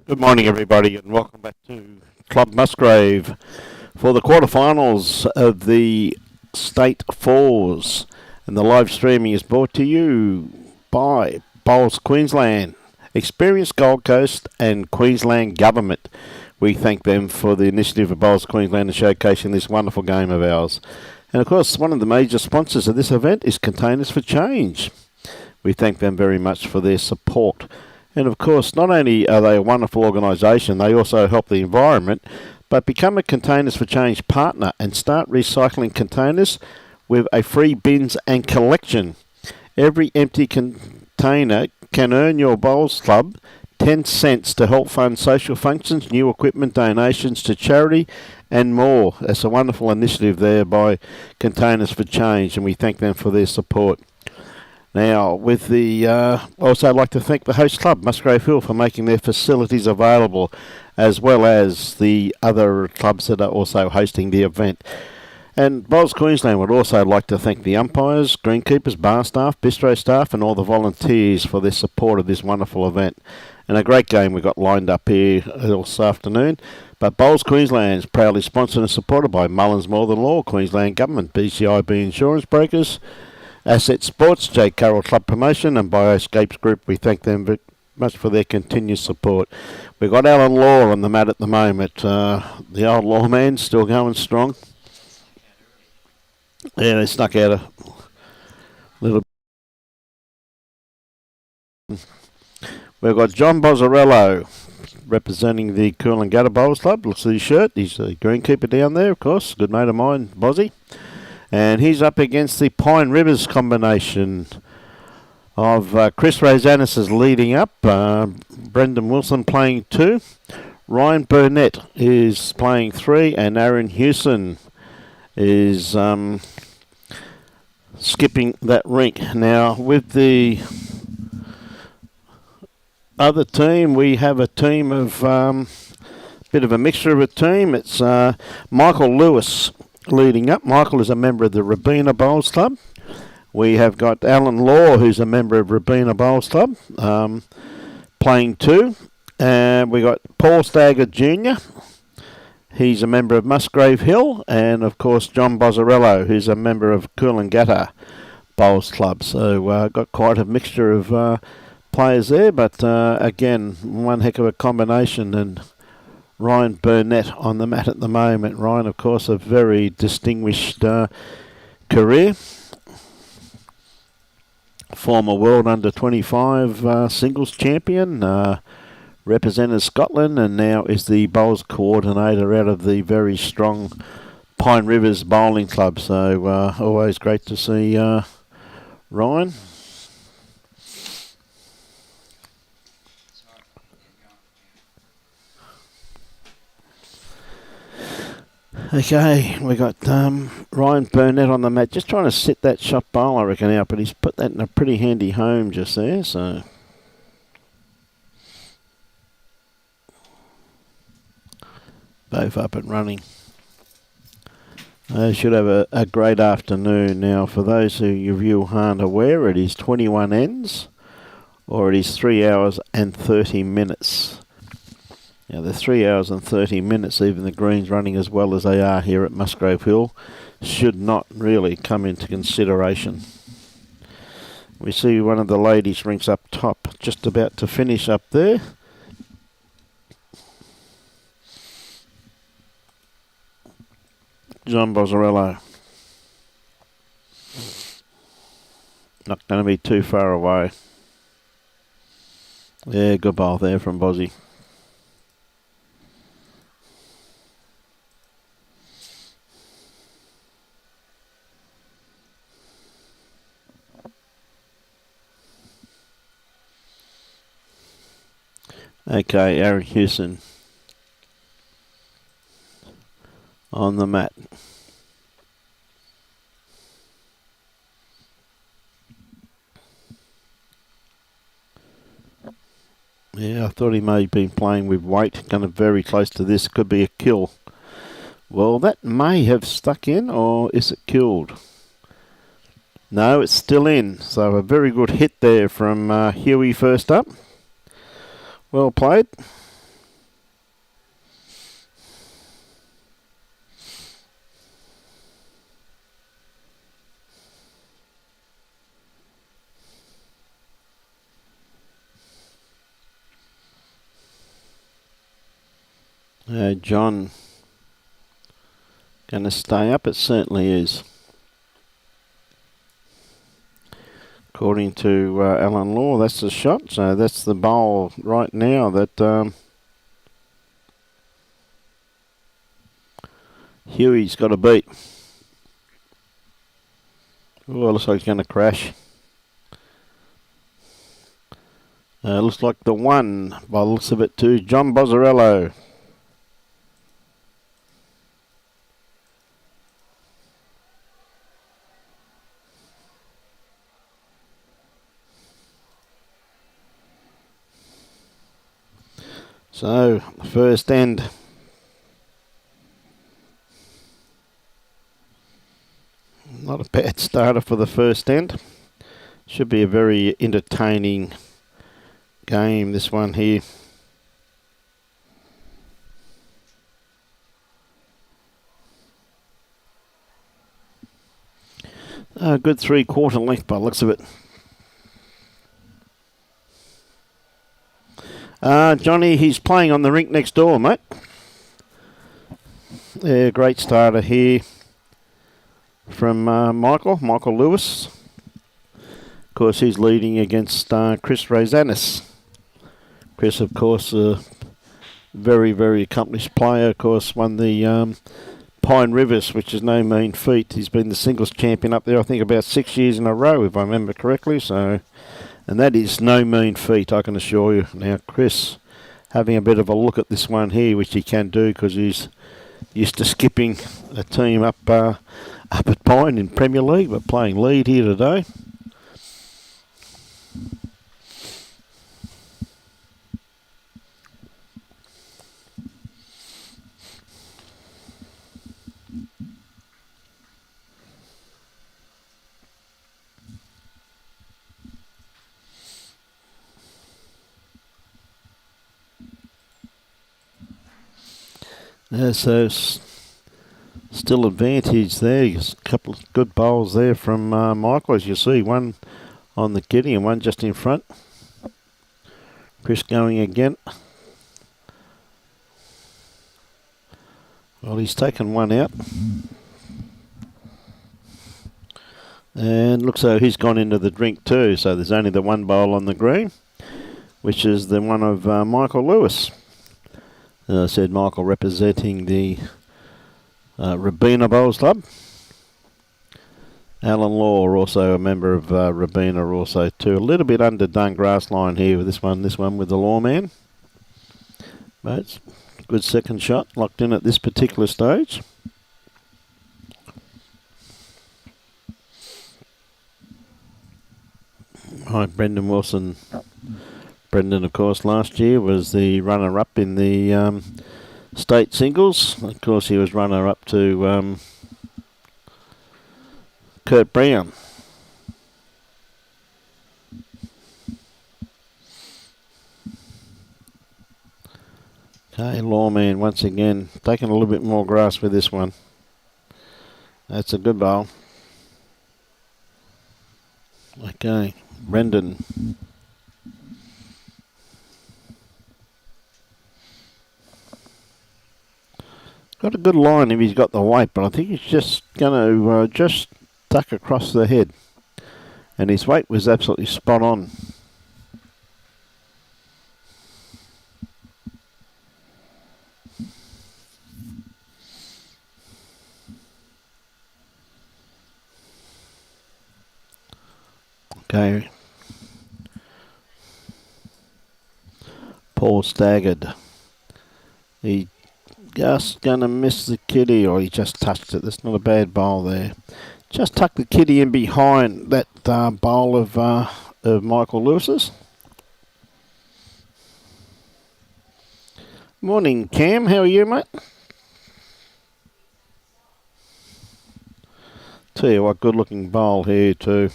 Good morning, everybody, and welcome back to Club Musgrave for the quarterfinals of the State Fours. And the live streaming is brought to you by Bowls Queensland, Experience Gold Coast, and Queensland Government. We thank them for the initiative of Bowls Queensland in showcasing this wonderful game of ours. And of course, one of the major sponsors of this event is Containers for Change. We thank them very much for their support. And of course, not only are they a wonderful organisation, they also help the environment, but become a Containers for Change partner and start recycling containers with a free bins and collection. Every empty container can earn your Bowls Club 10 cents to help fund social functions, new equipment, donations to charity and more. That's a wonderful initiative there by Containers for Change, and we thank them for their support. Now, with the also I'd like to thank the host club, Musgrave Hill, for making their facilities available, as well as the other clubs that are also hosting the event. And Bowls Queensland would also like to thank the umpires, greenkeepers, bar staff, bistro staff, and all the volunteers for their support of this wonderful event. And a great game we got lined up here this afternoon. But Bowls Queensland is proudly sponsored and supported by Mullins More Than Law, Queensland Government, BCIB Insurance Brokers, Asset Sports, J. Carroll Club Promotion, and Bioscapes Group. We thank them very much for their continued support. We've got Alan Law on the mat at the moment. The old lawman still going strong. Yeah, they snuck out a little bit. We've got John Balzarolo representing the Coolangatta Bowls Club. Looks at his shirt. He's a greenkeeper down there, of course. Good mate of mine, Bozzy. And he's up against the Pine Rivers combination of Chris Rosanes is leading up. Brendan Wilson playing 2. Ryan Burnett is playing 3. And Aaron Hewson is skipping that rink. Now, with the other team, we have a team of bit of a mixture of a team. It's Michael Lewis leading up. Michael is a member of the Robina Bowls Club. We have got Alan Law, who's a member of Robina Bowls Club, playing 2. And we got Paul Staggard Jr. He's a member of Musgrave Hill. And, of course, John Balzarolo, who's a member of Coolangatta Bowls Club. So, got quite a mixture of players there. But, again, one heck of a combination. And Ryan Burnett on the mat at the moment. Ryan, of course, a very distinguished career. Former World Under-25 singles champion. Represented Scotland and now is the bowls coordinator out of the very strong Pine Rivers Bowling Club. So always great to see Ryan. Okay, we got Ryan Burnett on the mat, just trying to sit that shot bowl, I reckon, out, but he's put that in a pretty handy home just there, so. Both up and running. They should have a great afternoon. Now, for those of you who aren't aware, it is 21 ends, or it is 3 hours and 30 minutes. Now, the 3 hours and 30 minutes, even the greens running as well as they are here at Musgrave Hill, should not really come into consideration. We see one of the ladies' rinks up top, just about to finish up there. John Balzarolo. Not going to be too far away. Yeah, good bowl there from Bozzy. Okay, Aaron Hewson on the mat. Yeah, I thought he may have been playing with weight, kind of very close to this. Could be a kill. Well, that may have stuck in, or is it killed? No, it's still in. So a very good hit there from Huey first up. Well played. John going to stay up? It certainly is. According to Alan Law, that's the shot. So that's the bowl right now that Huey's got to beat. Oh, it looks like he's going to crash. Looks like the one, by the looks of it, to John Balzarolo. So, the first end. Not a bad starter for the first end. Should be a very entertaining game, this one here. A good 3/4 length by the looks of it. Johnny, he's playing on the rink next door, mate. Yeah, great starter here from Michael Lewis. Of course, he's leading against Chris Rosanes. Chris, of course, a very, very accomplished player. Of course, won the Pine Rivers, which is no mean feat. He's been the singles champion up there, I think, about 6 years in a row, if I remember correctly. So, and that is no mean feat, I can assure you. Now, Chris, having a bit of a look at this one here, which he can do because he's used to skipping a team up at Pine in Premier League, but playing lead here today. So still advantage there. A couple of good bowls there from Michael, as you see. One on the kitty and one just in front. Chris going again. Well, he's taken one out. And looks like he's gone into the drink too. So there's only the one bowl on the green, which is the one of Michael Lewis. As I said, Michael representing the Robina Bowls Club. Alan Law, also a member of Robina, also too. A little bit underdone grass line here with this one with the Lawman. But it's a good second shot, locked in at this particular stage. Hi, Brendan Wilson. Brendan, of course, last year was the runner-up in the state singles. Of course, he was runner-up to Kurt Brown. Okay, Lawman once again taking a little bit more grass with this one. That's a good bowl. Okay, Brendan. Got a good line if he's got the weight, but I think he's just going to just tuck across the head. And his weight was absolutely spot on. Okay. Paul Staggard. He just going to miss the kitty, or he just touched it. That's not a bad bowl there. Just tuck the kitty in behind that bowl of Michael Lewis's. Morning, Cam. How are you, mate? Tell you what, good-looking bowl here too.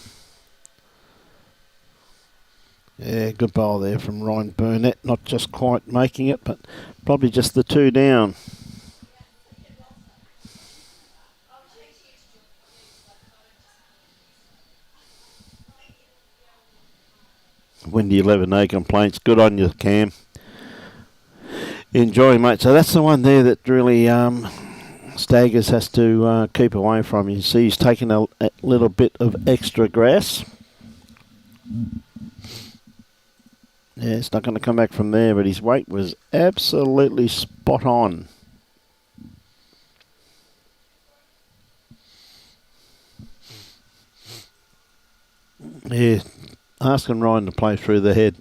Yeah, good bowl there from Ryan Burnett. Not just quite making it, but probably just the two down. Windy 11, no complaints. Good on you, Cam. enjoy, mate. So that's the one there that really Staggers has to keep away from. You see he's taking a little bit of extra grass. Yeah, it's not going to come back from there, but his weight was absolutely spot on. Yeah, asking Ryan to play through the head.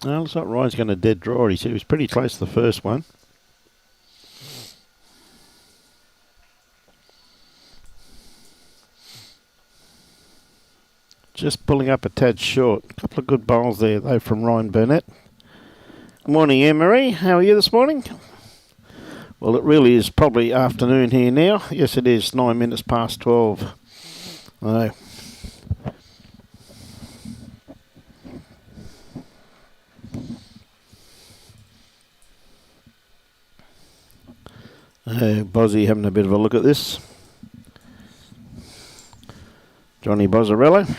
Well, looks like Ryan's going to dead draw it. He was pretty close to the first one. Just pulling up a tad short. A couple of good bowls there, though, from Ryan Burnett. Good morning, Anne-Marie. How are you this morning? Well, it really is probably afternoon here now. Yes, it is. 9 minutes past 12. I know. Bozzy having a bit of a look at this. Johnny Balzarolo.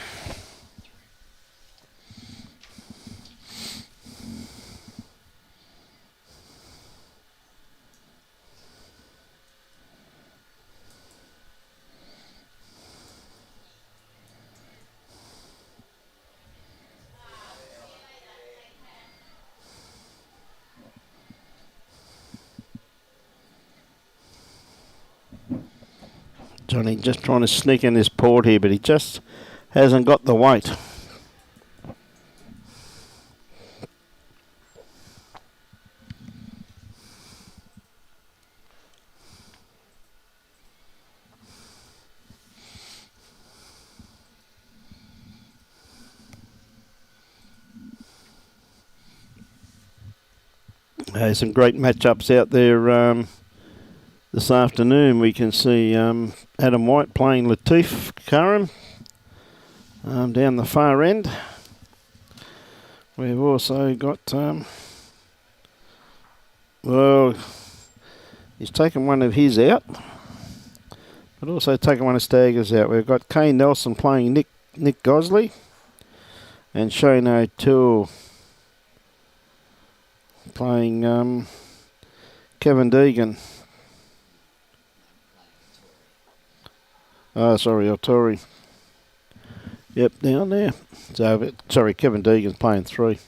Johnny just trying to sneak in this port here, but he just hasn't got the weight. Some great matchups out there this afternoon. We can see Adam White playing Latif Karam down the far end. We've also got, well, he's taken one of his out, but also taken one of Staggers out. We've got Kane Nelson playing Nick Gosley and Shane O'Toole playing Kevin Deegan. Oh, sorry, Autori. Yep, down there. So, sorry, Kevin Deegan's playing 3.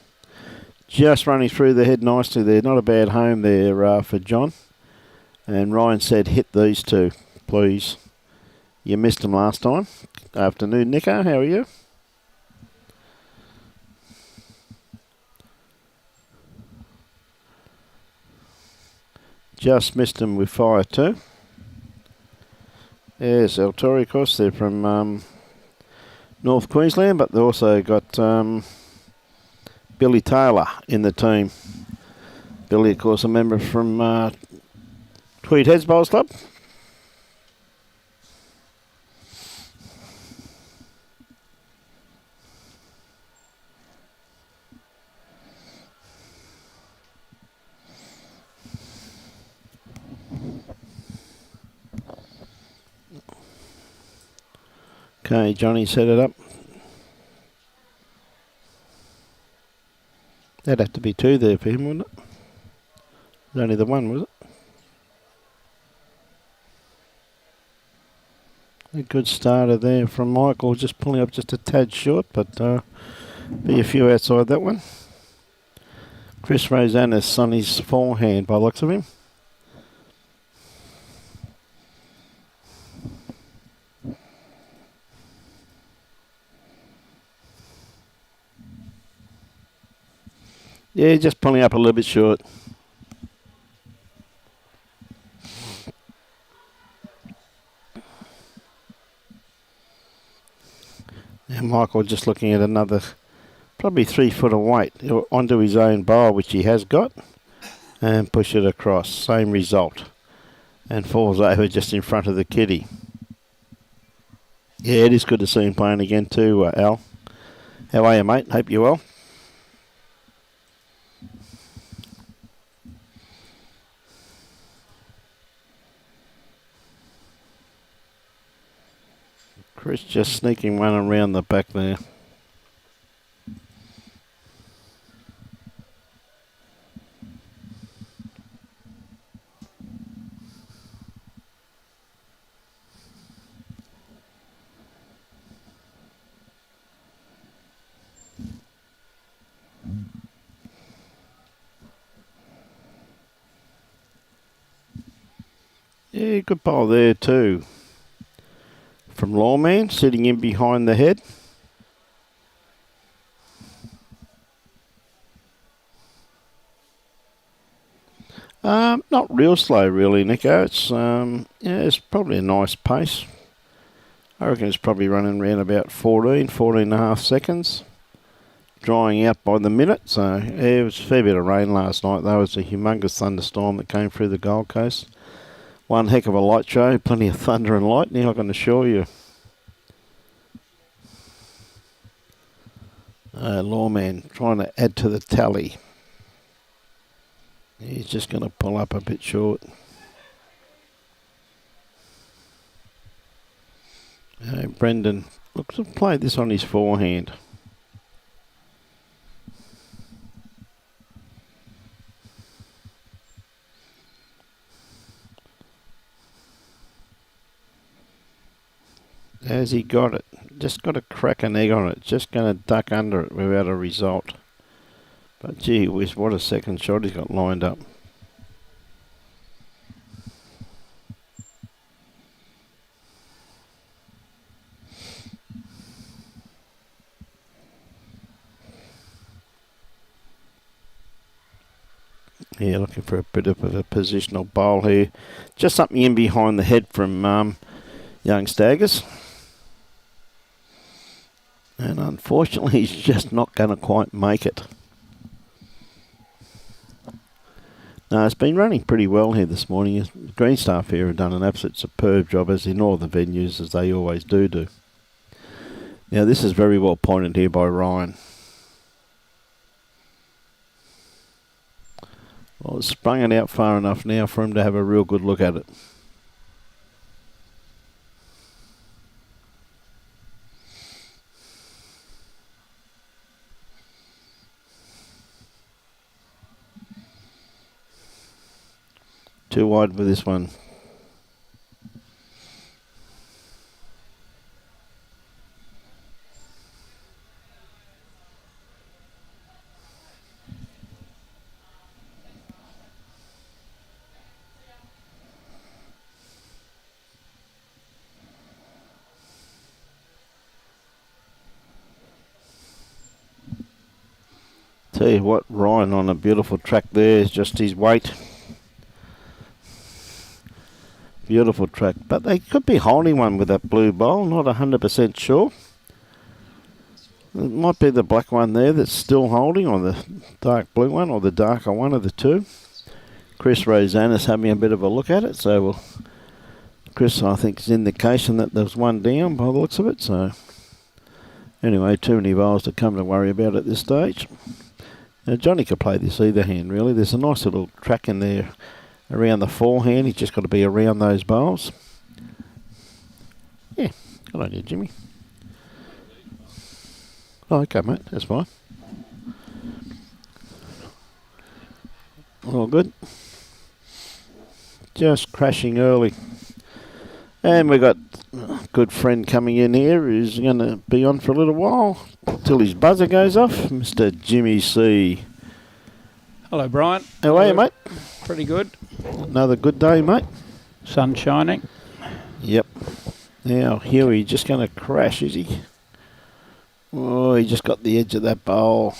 Just running through the head nicely there. Not a bad home there for John. And Ryan said, hit these 2, please. You missed them last time. Afternoon, Nico. How are you? Just missed them with fire 2. Yes, El Torre, of course, they're from North Queensland, but they also got Billy Taylor in the team. Billy, of course, a member from Tweed Heads Bowls Club. Okay, Johnny set it up. That'd have to be 2 there for him, wouldn't it? There's only the 1, was it? A good starter there from Michael, just pulling up just a tad short, but be a few outside that one. Chris Rosanes on his forehand by the looks of him. Yeah, just pulling up a little bit short. Now Michael just looking at another, probably 3 foot of weight onto his own bowl, which he has got, and push it across. Same result. And falls over just in front of the kitty. Yeah, it is good to see him playing again too, Al. How are you, mate? Hope you're well. Chris just sneaking one around the back there. Yeah, good ball there too. From Lawman, sitting in behind the head. Not real slow really, Nico. It's it's probably a nice pace. I reckon it's probably running around about 14 and a half seconds. Drying out by the minute, so yeah, it was a fair bit of rain last night. There was a humongous thunderstorm that came through the Gold Coast. One heck of a light show, plenty of thunder and lightning, I can assure you. Lawman trying to add to the tally. He's just going to pull up a bit short. Brendan looks to have played this on his forehand. Has he got it? Just got to crack an egg on it. Just going to duck under it without a result. But gee whiz, what a second shot he's got lined up. Yeah, looking for a bit of a positional bowl here. Just something in behind the head from young Staggers. And unfortunately, he's just not going to quite make it. No, it's been running pretty well here this morning. The green staff here have done an absolute superb job, as in all the venues, as they always do. Now, this is very well pointed here by Ryan. Well, it's sprung it out far enough now for him to have a real good look at it. Too wide with this one. Tell you what, Ryan on a beautiful track there is just his weight. Beautiful track, but they could be holding one with that blue bowl, not 100% sure. It might be the black one there that's still holding, or the dark blue one, or the darker one of the two. Chris Rosanes having a bit of a look at it, so Chris, I think, is indication that there's one down by the looks of it, so anyway, too many bowls to come to worry about at this stage. Now, Johnny could play this either hand, really. There's a nice little track in there around the forehand. He's just got to be around those bowls. Yeah, good on you, Jimmy. Oh, okay, mate, that's fine. All good. Just crashing early. And we've got a good friend coming in here who's going to be on for a little while till his buzzer goes off. Mr. Jimmy C. Hello, Brian. How are you, mate? Pretty good. Another good day, mate. Sun shining. Yep. Now, Huey just going to crash, is he? Oh, he just got the edge of that bowl.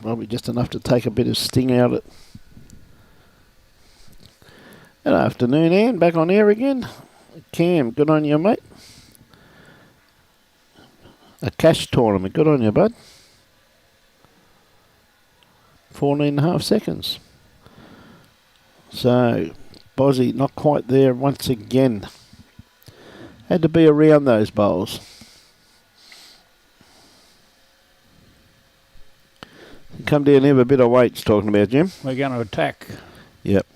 Probably just enough to take a bit of sting out of it. Good afternoon, Ann. Back on air again. Cam, good on you, mate. A cash tournament. Good on you, bud. 14 and a half seconds. So, Bozzy not quite there once again. Had to be around those bowls. Come down here with a bit of weights talking about, Jim. We're going to attack. Yep.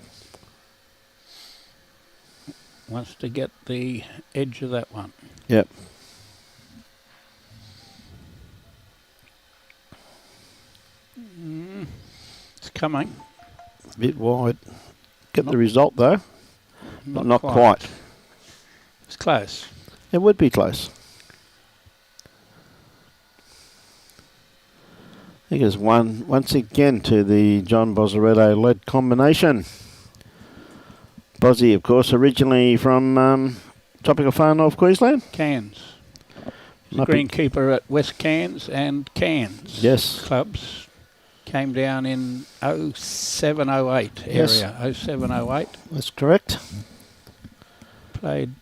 Wants to get the edge of that one. Yep. coming. A bit wide. Get the result though. Not quite. It's close. It would be close. I think it's one once again to the John Balzarolo led combination. Bozzy, of course, originally from tropical far north Queensland. Cairns. Greenkeeper at West Cairns and Cairns. Yes. Clubs. Came down in 07, 08 area. Yes. 07, 08. That's correct. Played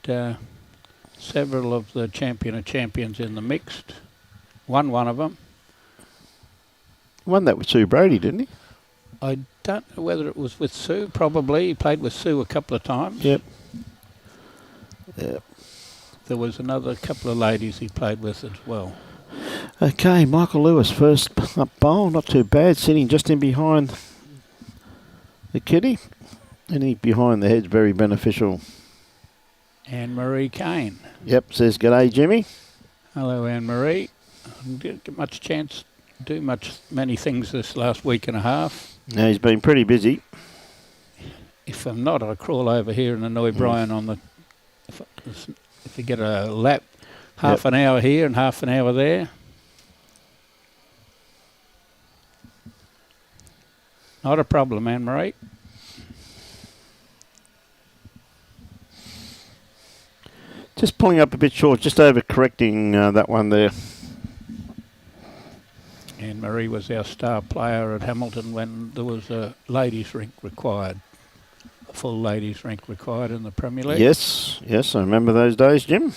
several of the champion of champions in the mixed. Won one of them. Won that with Sue Brady, didn't he? I don't know whether it was with Sue. Probably. He played with Sue a couple of times. Yep. Yep. There was another couple of ladies he played with as well. Okay, Michael Lewis, first up bowl, not too bad, sitting just in behind the kitty. Anything behind the head's very beneficial. Anne-Marie Kane. Yep, says g'day, Jimmy. Hello, Anne-Marie. Didn't get much chance to do many things this last week and a half. Now he's been pretty busy. If I'm not, I'll crawl over here and annoy Brian on the... If you get a lap, half an hour here and half an hour there. Not a problem, Anne-Marie. Just pulling up a bit short, just over correcting that one there. Anne-Marie was our star player at Hamilton when there was a ladies' rink required. A full ladies' rink required in the Premier League. Yes, yes, I remember those days, Jim.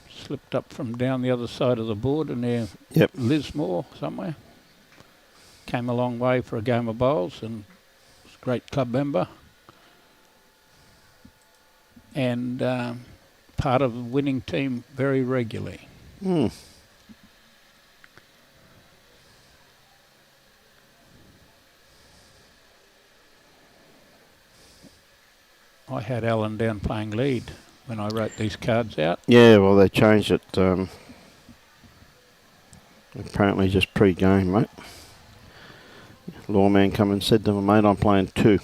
Slipped up from down the other side of the board and near Lismore somewhere. Came a long way for a game of bowls and was a great club member. And part of the winning team very regularly. I had Alan down playing lead when I wrote these cards out. Yeah, well, they changed it. Apparently just pre-game, mate. Lawman come and said to me, mate, I'm playing 2.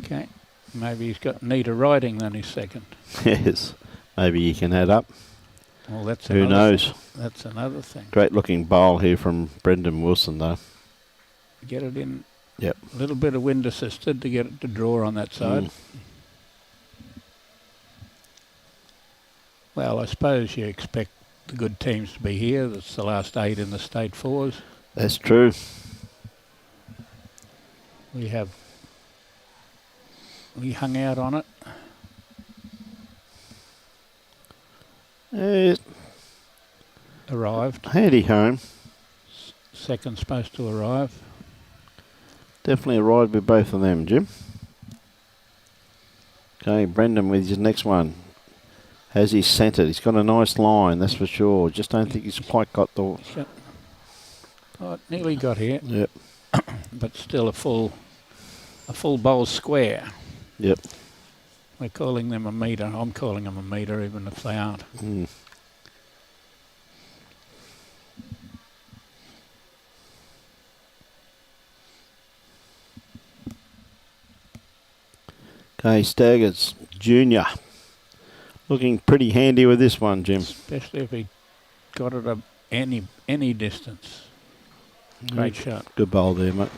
Okay. Maybe he's got neater writing than his second. Yes. Maybe you can add up. Well, that's Who knows? That's another thing. Great looking bowl here from Brendan Wilson, though. Get it in. Yep. A little bit of wind assisted to get it to draw on that side. Well, I suppose you expect the good teams to be here. That's the last 8 in the state 4s. That's true. We hung out on it. Arrived. Handy home. Second supposed to arrive. Definitely arrived with both of them, Jim. Okay, Brendan with his next one. Has he centred? He's got a nice line, that's for sure. Just don't think he's quite got the... Oh, nearly got here. Yep. But still a full bowl square. Yep. We're calling them a metre. I'm calling them a metre even if they aren't. Okay, Staggard's Junior. Looking pretty handy with this one, Jim. Especially if he got it up any distance. Great shot. Good bowl there, mate.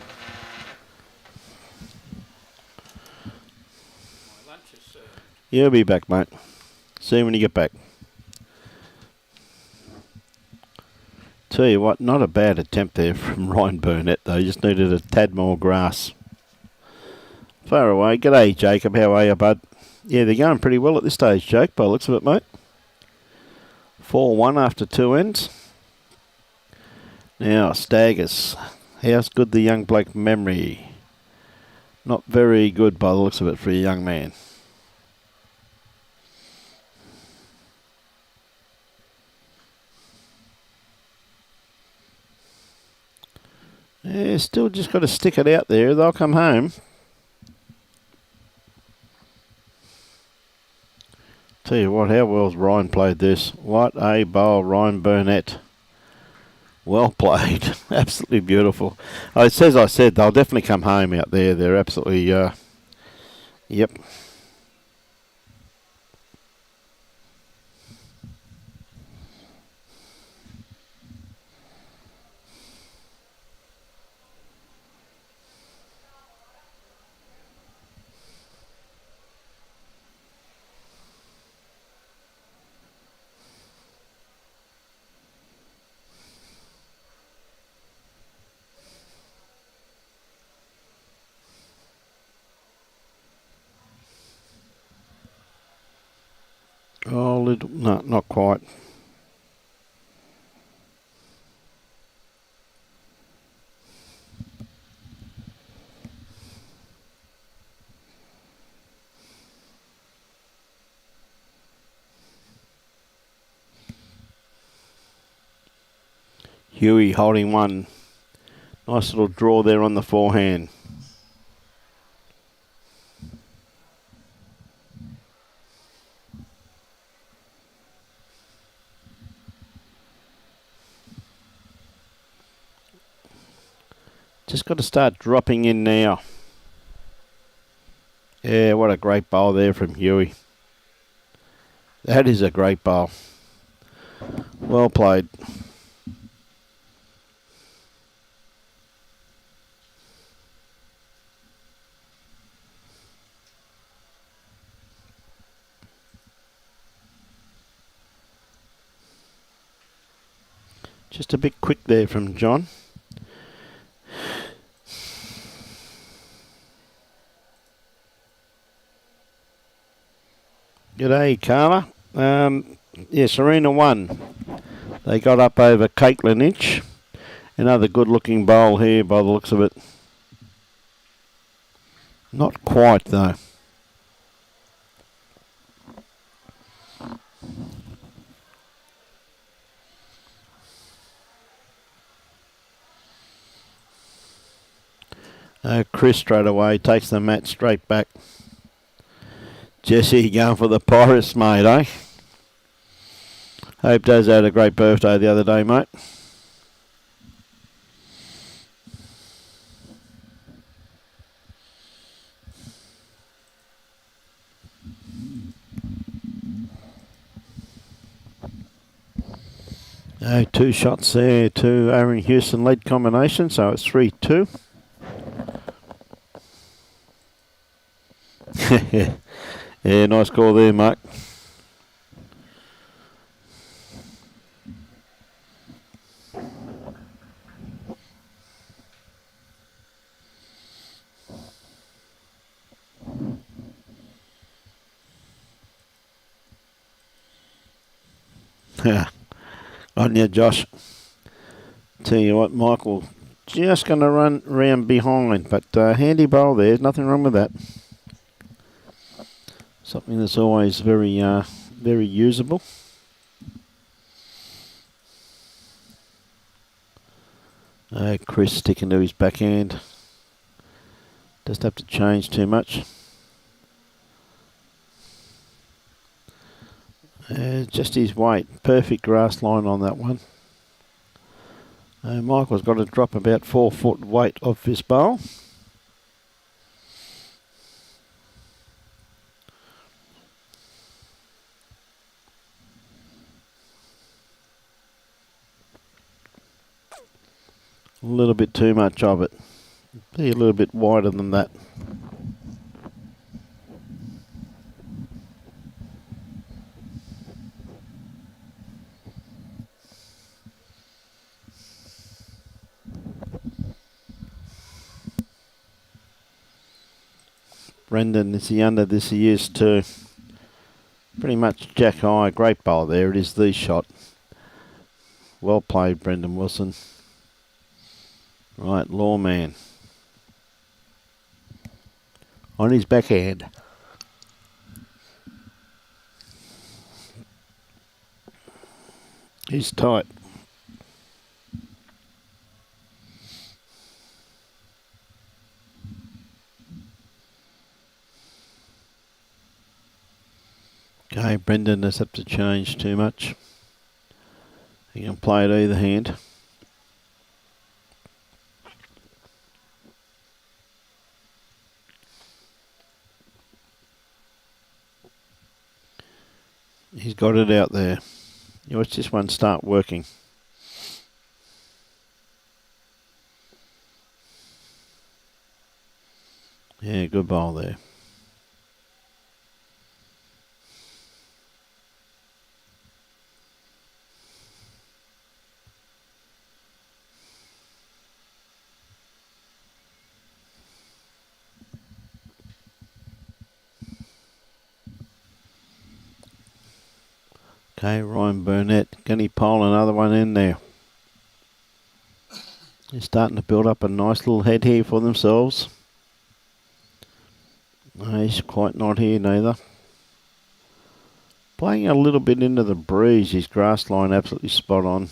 My lunch is served. You'll be back, mate. See you when you get back. Tell you what, not a bad attempt there from Ryan Burnett, though. Just needed a tad more grass. Far away. G'day, Jacob. How are you, bud? Yeah, they're going pretty well at this stage, Jake, by the looks of it, mate. 4-1 after 2 ends. Now, Staggers. How's good the young bloke memory? Not very good by the looks of it for a young man. Yeah, still just got to stick it out there. They'll come home. Tell you what, how well's Ryan played this. What a bowl, Ryan Burnett. Well played. Absolutely beautiful. As I said, they'll definitely come home out there. They're absolutely, yep. Oh, little, no, not quite. Huey holding one. Nice little draw there on the forehand. Just got to start dropping in now. Yeah, what a great bowl there from Huey. That is a great bowl. Well played. Just a bit quick there from John. G'day, Carla. Yeah, Serena won. They got up over Caitlin Inch. Another good-looking bowl here by the looks of it. Not quite, though. Chris straight away takes the mat straight back. Jesse going for the Pirates, mate, eh? Hope Daz had a great birthday the other day, mate. Two shots there to Aaron Hewson lead combination, so it's 3-2. Yeah, nice call there, Mark. On you, Josh. Tell you what, Michael, just going to run round behind, but handy bowl there. Nothing wrong with that. Something that's always very, very usable. Chris sticking to his backhand. Doesn't have to change too much. Just his weight. Perfect grass line on that one. Michael's got to drop about 4 foot weight off this bowl. A little bit too much of it. Be a little bit wider than that. Brendan, is he under this? He is too. Pretty much jack high. Great bowl there. It is the shot. Well played, Brendan Wilson. Right, Lawman. On his backhand. He's tight. Okay, Brendan doesn't have to change too much. He can play it either hand. He's got it out there. You watch this one start working. Yeah, good bowl there. Okay, Ryan Burnett. Can he pole another one in there? They're starting to build up a nice little head here for themselves. No, he's quite not here neither. Playing a little bit into the breeze. His grass line absolutely spot on.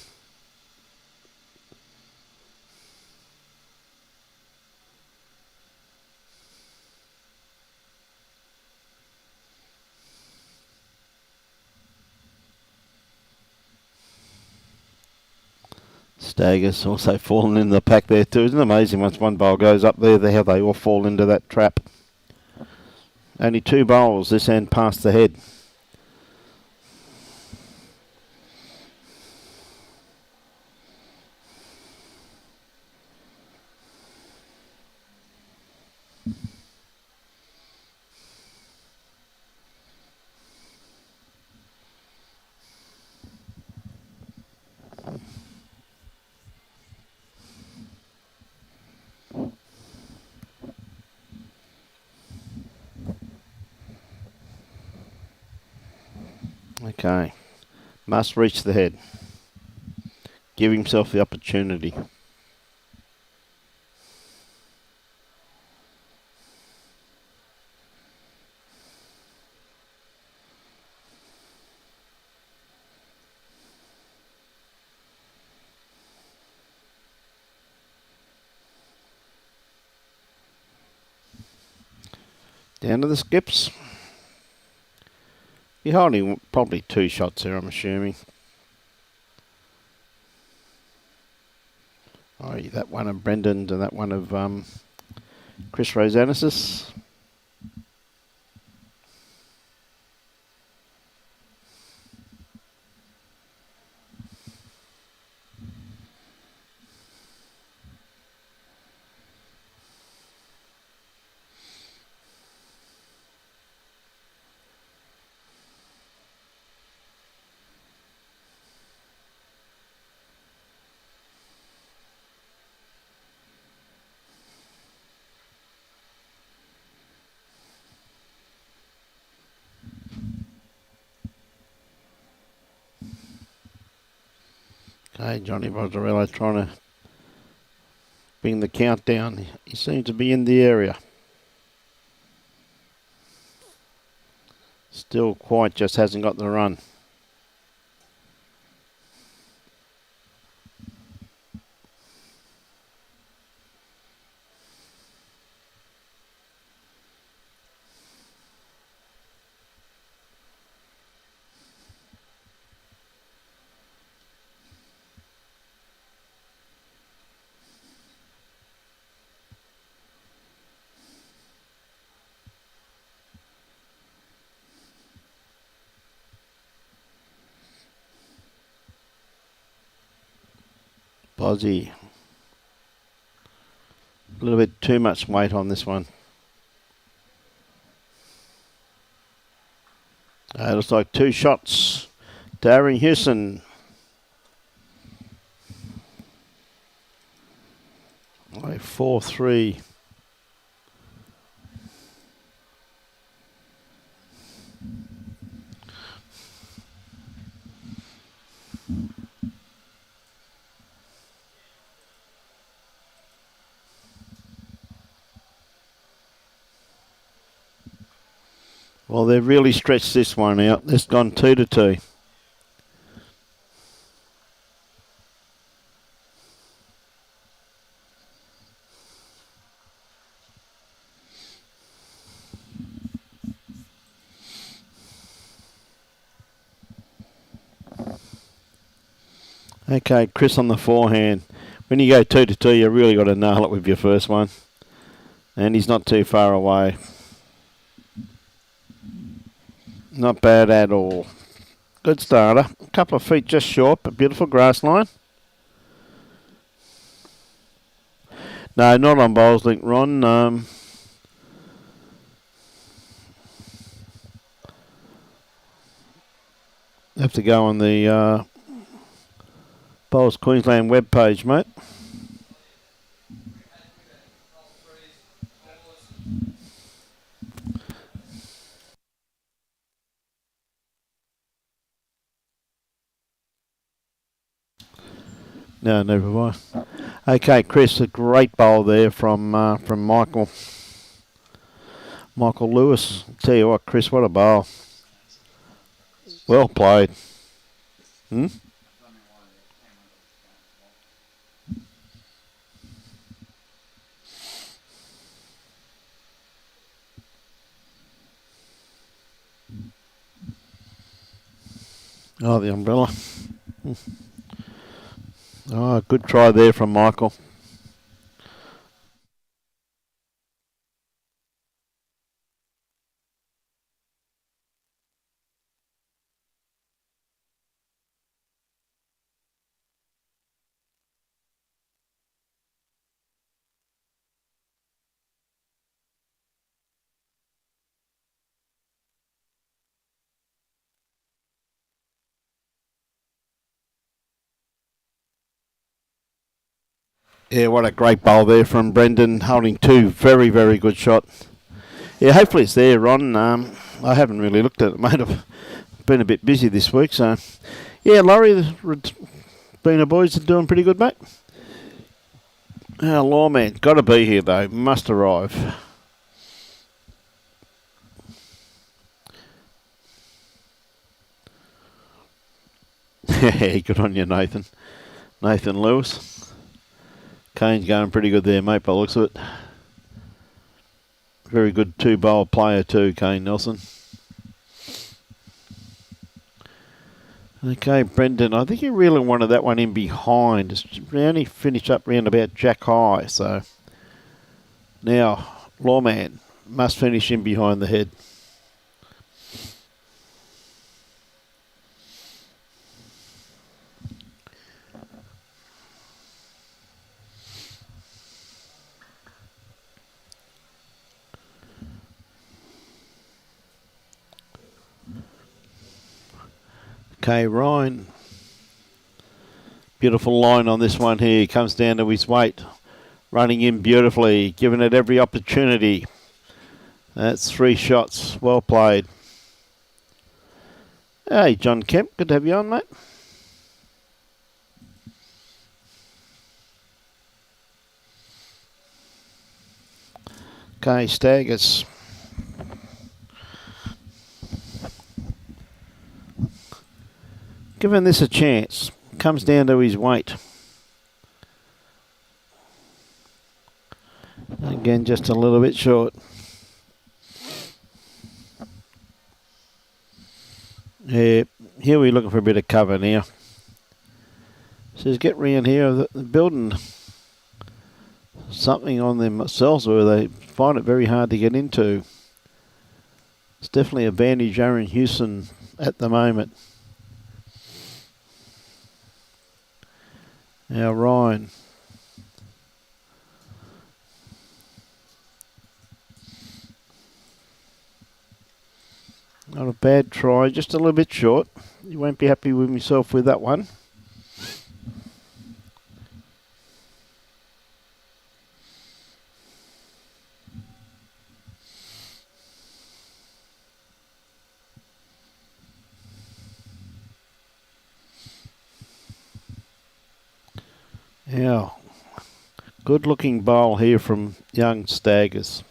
Staggard's also fallen into the pack there too. Isn't it amazing once one bowl goes up there, how they all fall into that trap. Only 2 bowls this end past the head. Okay, must reach the head. Give himself the opportunity. Down to the skips. You're holding probably 2 shots here, I'm assuming. Oh, that one of Brendan and that one of Chris Rosanes. Okay, Johnny Balzarolo trying to bring the count down. He seems to be in the area. Still quite just hasn't got the run. Bozzy. A little bit too much weight on this one. It looks like 2 shots. Darren Hewson. Like 4-3. Well, they've really stretched this one out. It's gone 2-2. Okay, Chris on the forehand. When you go 2-2, you really got to nail it with your first one. And he's not too far away. Not bad at all. Good starter. A couple of feet just short, but beautiful grass line. No, not on bowls link, Ron. Have to go on the Bowls Queensland webpage, mate. No, never mind. Okay, Chris, a great bowl there from Michael Lewis. Tell you what, Chris, what a bowl. Well played. Hmm? Oh, the umbrella. Oh, good try there from Michael. Yeah, what a great bowl there from Brendan, holding two. Very, very good shot. Yeah, hopefully it's there, Ron. I haven't really looked at it, mate. I've been a bit busy this week, so... Yeah, Laurie, the Beener boys are doing pretty good, mate. Lawman, got to be here, though. Must arrive. Yeah, good on you, Nathan. Nathan Lewis. Kane's going pretty good there, mate, by the looks of it. Very good two-bowl player too, Kane Nelson. Okay, Brendan, I think he really wanted that one in behind. It's only finished up round about Jack High, so... Now, Lawman must finish in behind the head. Okay, Ryan. Beautiful line on this one here. Comes down to his weight. Running in beautifully. Giving it every opportunity. That's 3 shots. Well played. Hey, John Kemp. Good to have you on, mate. Okay, Staggers. Giving this a chance. Comes down to his weight. Again, just a little bit short. Yeah, here we're looking for a bit of cover now. Says get round here. They're building something on themselves where they find it very hard to get into. It's definitely a bandage Aaron Hewson at the moment. Now Ryan. Not a bad try, just a little bit short. You won't be happy with myself with that one. Yeah, good looking bowl here from young Staggers.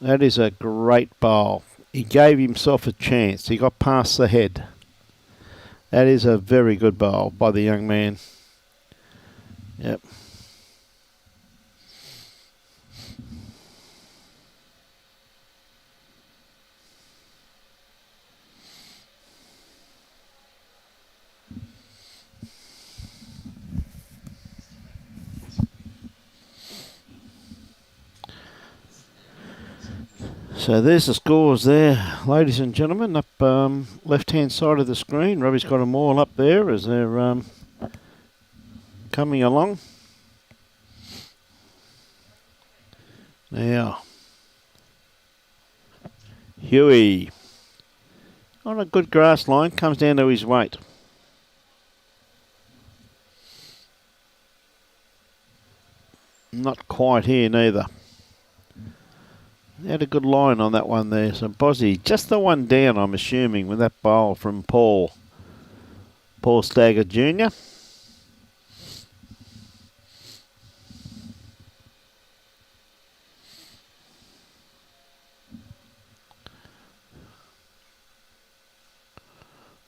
That is a great bowl. He gave himself a chance. He got past the head. That is a very good bowl by the young man. Yep. So there's the scores there, ladies and gentlemen, up left-hand side of the screen. Robbie's got them all up there as they're coming along. Now, Huey on a good grass line, comes down to his weight. Not quite here neither. He had a good line on that one there. So Bozzy, just the one down, I'm assuming, with that bowl from Paul Staggard Jr.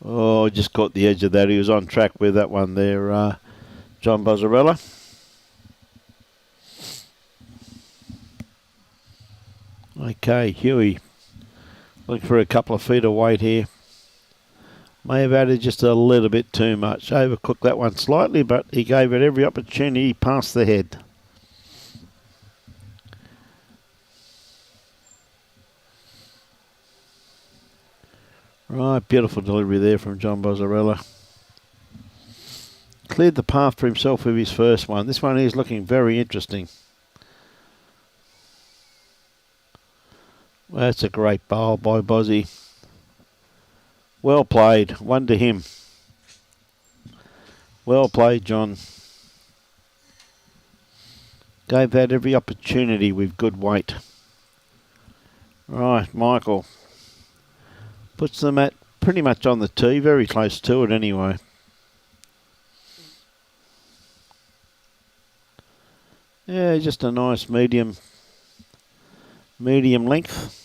Oh, just caught the edge of that. He was on track with that one there, John Balzarolo. Okay, Huey, looking for a couple of feet of weight here. May have added just a little bit too much. Overcooked that one slightly, but he gave it every opportunity past the head. Right, beautiful delivery there from John Balzarolo. Cleared the path for himself with his first one. This one is looking very interesting. Well, that's a great bowl by Bozzy. Well played. One to him. Well played, John. Gave that every opportunity with good weight. Right, Michael. Puts them at pretty much on the tee. Very close to it anyway. Yeah, just a nice medium length.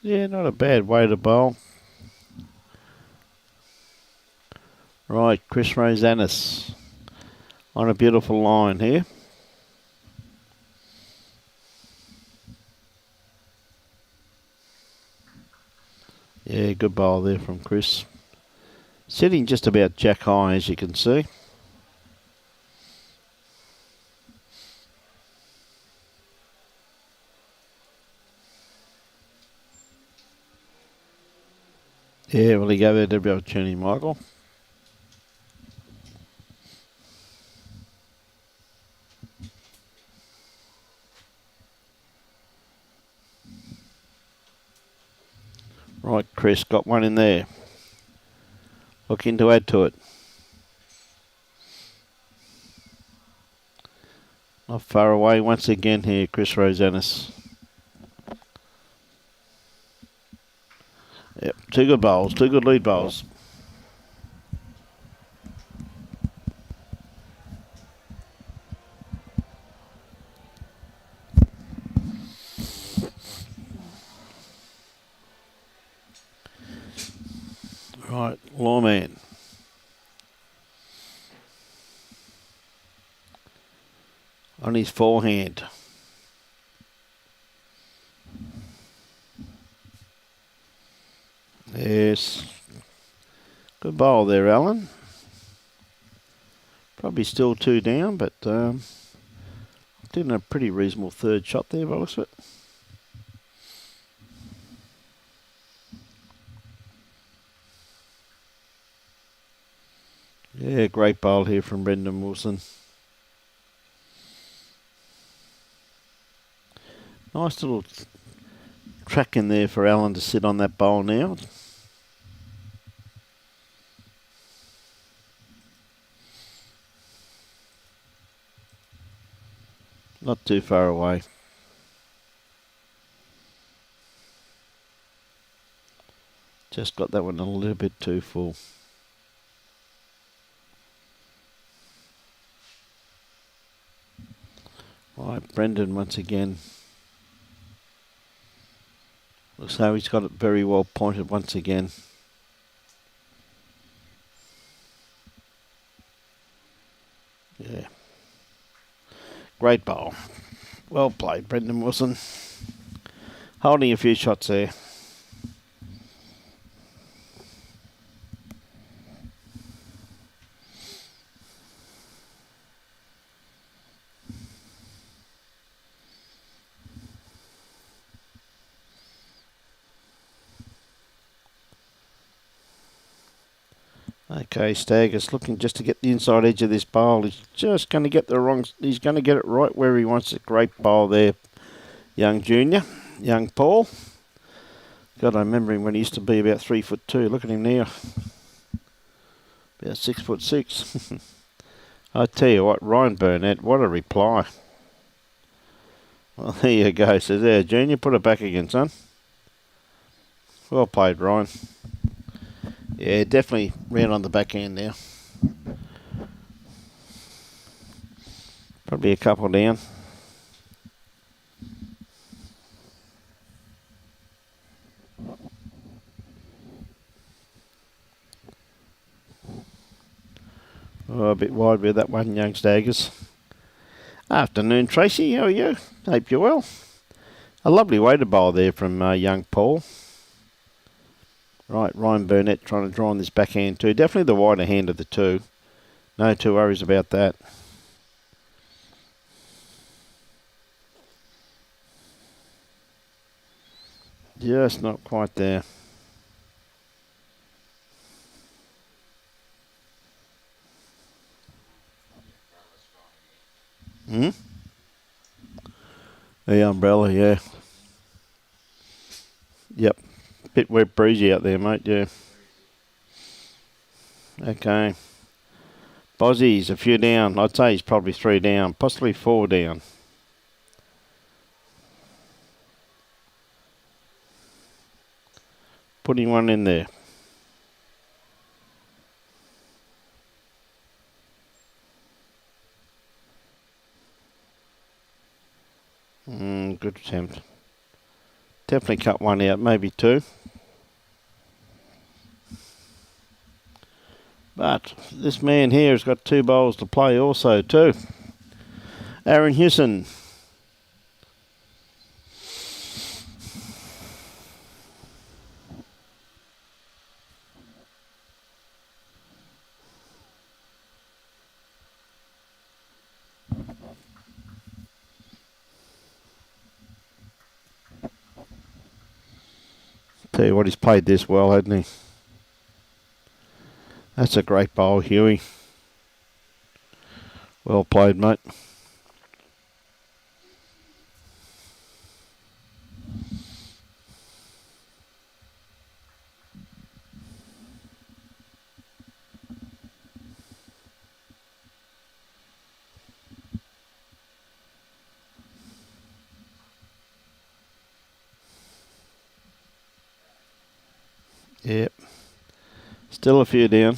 Yeah, not a bad way to bowl. Right, Chris Rosanes on a beautiful line here. Yeah, good bowl there from Chris. Sitting just about jack high, as you can see. Yeah, well, he gave it every opportunity, Michael. Right, Chris got one in there. Looking to add to it. Not far away once again here, Chris Rosanes. Yep, two good bowls, two good lead bowls. Right, Lawman. On his forehand. Yes. Good bowl there, Alan. Probably still two down, but did a pretty reasonable third shot there by the looks of it. Yeah, great bowl here from Brendan Wilson. Nice little track in there for Alan to sit on that bowl now. Not too far away. Just got that one a little bit too full. Right, Brendan once again. Looks like he's got it very well pointed once again. Yeah. Great bowl. Well played, Brendan Wilson. Holding a few shots there. Okay, Staggard's looking just to get the inside edge of this bowl. He's just going to get the wrong... He's going to get it right where he wants it. Great bowl there, young junior. Young Paul. God, I remember him when he used to be about 3'2". Look at him now. About 6'6". I tell you what, Ryan Burnett, what a reply. Well, there you go. So there, Junior, put it back again, son. Well played, Ryan. Yeah, definitely round on the back end now. Probably a couple down. Oh, a bit wide with that one, young Staggers. Afternoon, Tracy. How are you? Hope you're well. A lovely way to bowl there from young Paul. Right, Ryan Burnett trying to draw on this backhand too. Definitely the wider hand of the two. No two worries about that. Just not quite there. The umbrella, yeah. Yep. Bit wet breezy out there, mate, yeah. Okay. Bozzy's a few down. I'd say he's probably 3 down, possibly 4 down. Putting one in there. Good attempt. Definitely cut one out, maybe 2. But this man here has got 2 bowls to play also too. Aaron Hewson. Tell you what, he's played this well, hasn't he? That's a great bowl, Huey. Well played, mate. Yep. Still a few down.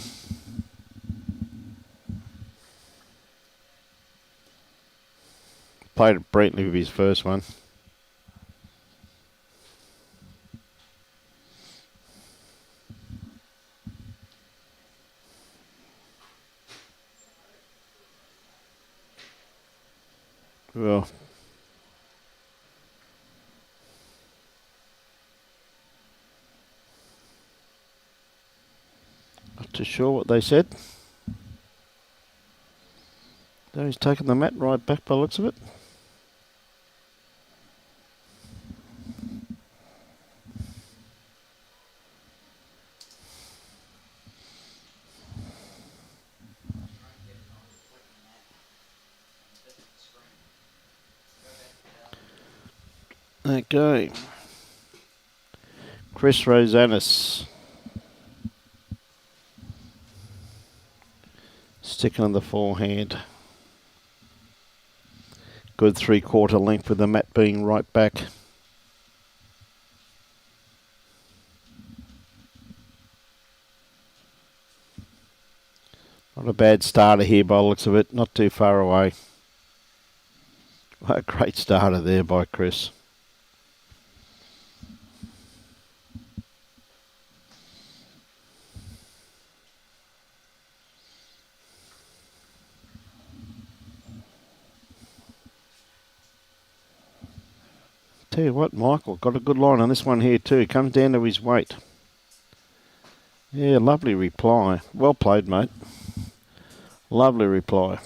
Played it brilliantly with his first one. Well, not too sure what they said. No, he's taken the mat right back by the looks of it. Okay. Chris Rosanes. Sticking on the forehand. Good 3/4 length with the mat being right back. Not a bad starter here by the looks of it. Not too far away. What a great starter there by Chris. Tell you what, Michael, got a good line on this one here too. Comes down to his weight. Yeah, lovely reply. Well played, mate. Lovely reply.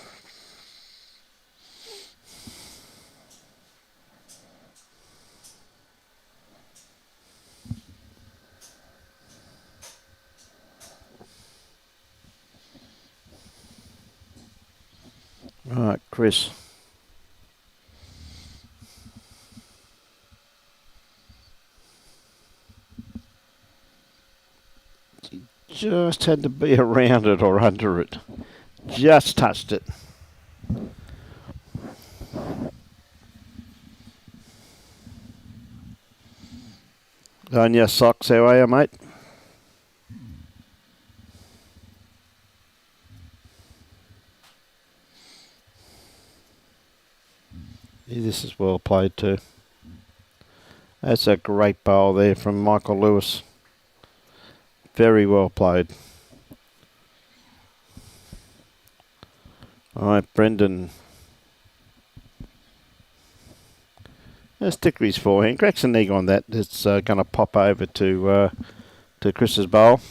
Right, Chris. Just had to be around it or under it. Just touched it. On your socks, how are you, mate? Yeah, this is well played too. That's a great bowl there from Michael Lewis. Very well played. All right, Brendan. Let's stick with his forehand. Cracks an egg on that. It's going to pop over to Chris's bowl.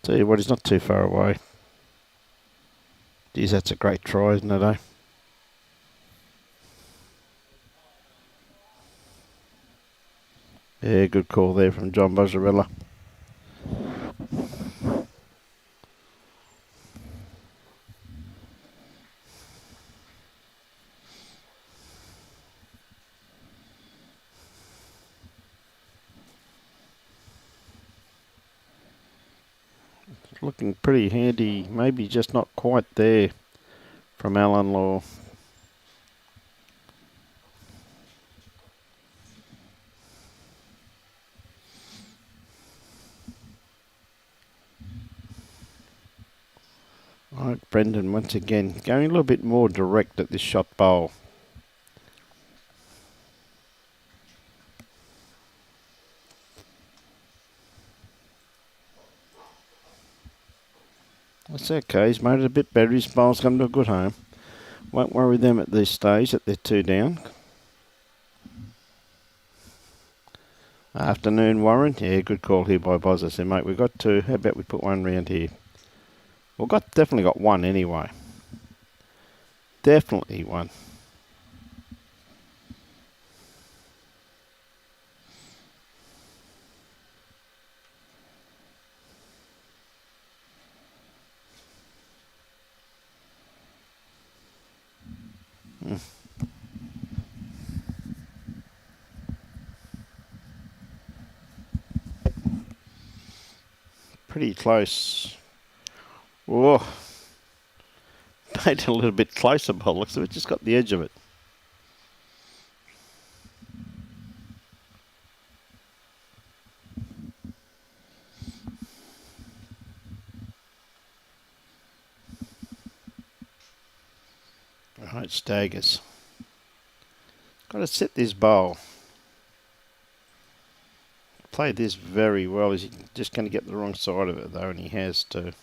Tell you what, he's not too far away. Geez, that's a great try, isn't it, eh? Yeah, good call there from John Balzarolo. Looking pretty handy, maybe just not quite there from Alan Law. All right, Brendan once again going a little bit more direct at this shot bowl. That's okay, he's made it a bit better. His bowl's come to a good home. Won't worry them at this stage that they're 2 down. Afternoon, Warren. Yeah, good call here by Boz. I said, mate, we've got 2. How about we put 1 round here? We've definitely got 1 anyway. Definitely 1. Pretty close. Whoa. Made it a little bit closer by the looks of it. Just got the edge of it. All right, Staggers. Got to set this bowl. Played this very well. He's just going to get the wrong side of it though, and he has to.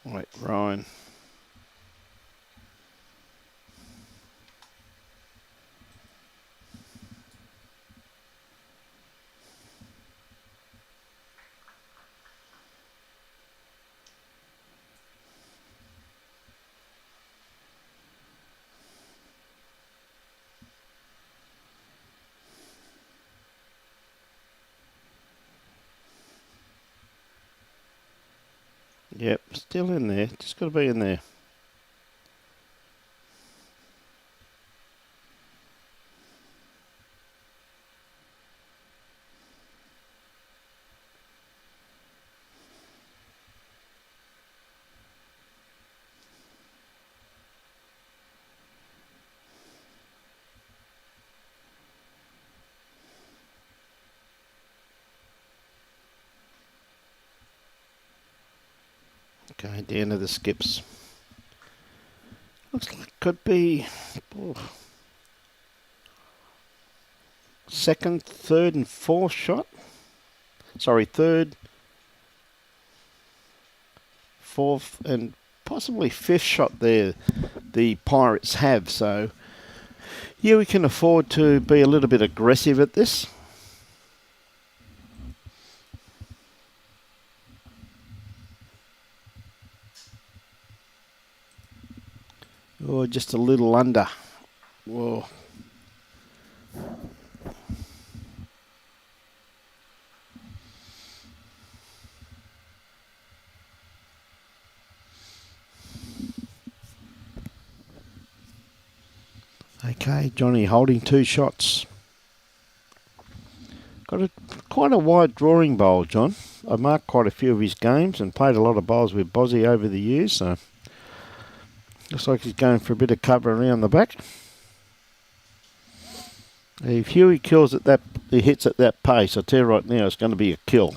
Right, Ryan. Yep, still in there. Just got to be in there. Okay, down to the skips. Looks like could be second, third and fourth shot. Sorry, third, fourth and possibly fifth shot there the Pirates have. So, yeah, we can afford to be a little bit aggressive at this. Or just a little under. Whoa. Okay, Johnny holding 2 shots. Got quite a wide drawing bowl, John. I've marked quite a few of his games and played a lot of bowls with Bozzy over the years, so looks like he's going for a bit of cover around the back. If Huey kills at that, he hits at that pace, I tell you right now, it's going to be a kill.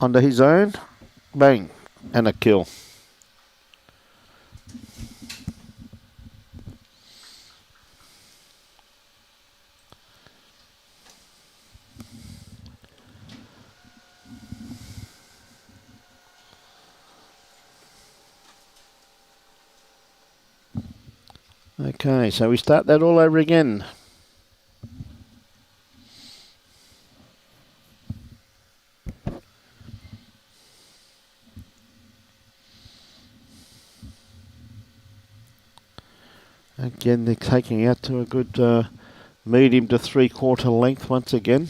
Under his own, bang, and a kill. Okay, so we start that all over again. Again, they're taking out to a good medium to 3/4 length once again.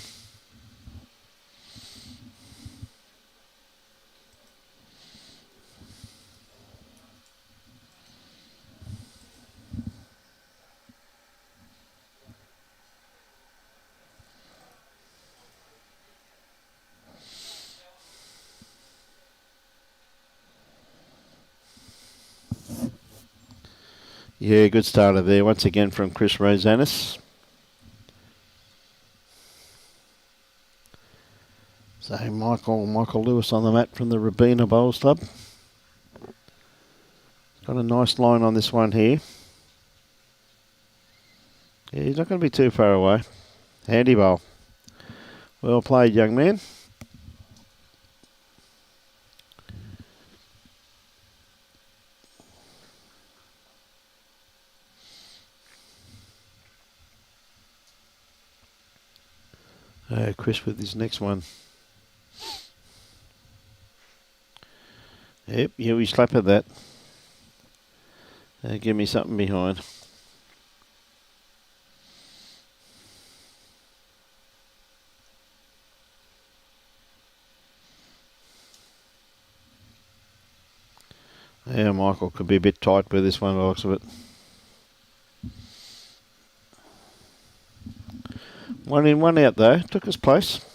Yeah, good starter there once again from Chris Rosanes. So Michael Lewis on the mat from the Robina Bowls Club. Got a nice line on this one here. Yeah, he's not going to be too far away. Handy bowl. Well played, young man. Chris with his next one. Yep, yeah, we slap at that. Give me something behind. Yeah, Michael could be a bit tight with this one, by the looks of it. One in, one out though. Took his place.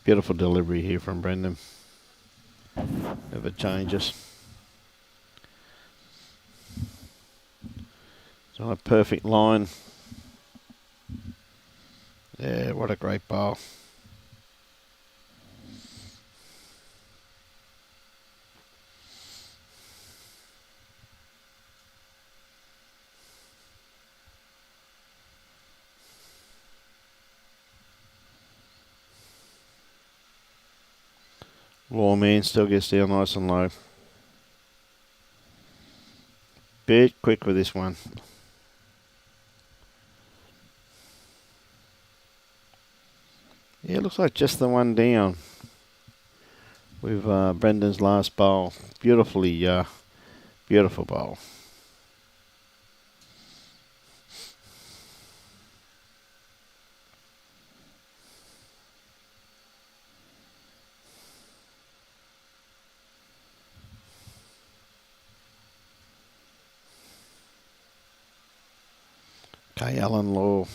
Beautiful delivery here from Brendan. Never changes. It's on a perfect line. Yeah, what a great bowl. Lawman still gets down nice and low. Bit quick with this one. Yeah, it looks like just the one down with Brendan's last bowl. Beautifully, beautiful bowl. Okay, Alan Law.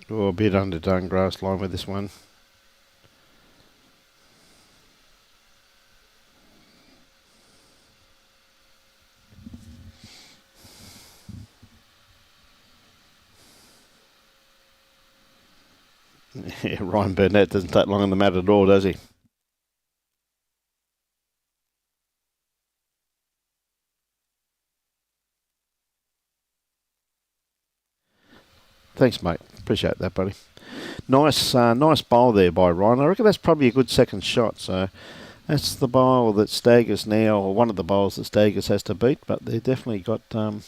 Oh, a bit underdone grass line with this one. Yeah, Ryan Burnett doesn't take long on the mat at all, does he? Thanks, mate. Appreciate that, buddy. Nice bowl there by Ryan. I reckon that's probably a good second shot. So that's the bowl that Staggers now, or one of the bowls that Staggers has to beat. But they definitely got the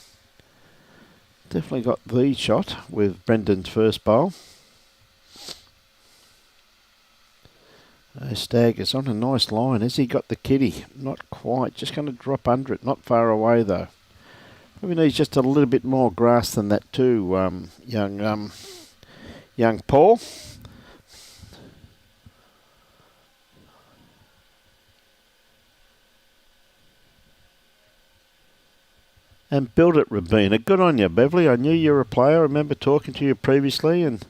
shot with Brendan's first bowl. Staggers on a nice line. Has he got the kitty? Not quite. Just going to drop under it. Not far away though. Probably needs just a little bit more grass than that too, young Paul. And build it, Rabina. Good on you, Beverly. I knew you were a player. I remember talking to you previously and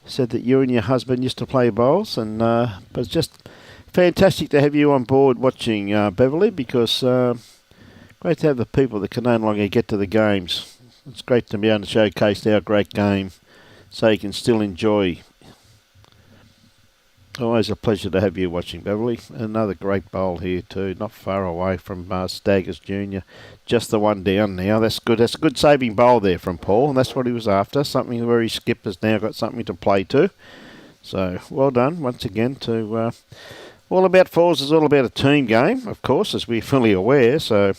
said that you and your husband used to play bowls. And but it's just fantastic to have you on board watching, Beverly, because great to have the people that can no longer get to the games. It's great to be able to showcase our great game so you can still enjoy. Always a pleasure to have you watching, Beverly. Another great bowl here too, not far away from Staggers Jr. Just the one down now. That's good. That's a good saving bowl there from Paul, and that's what he was after. Something where his skipper's now got something to play to. So well done once again to All About Fours is all about a team game, of course, as we're fully aware. So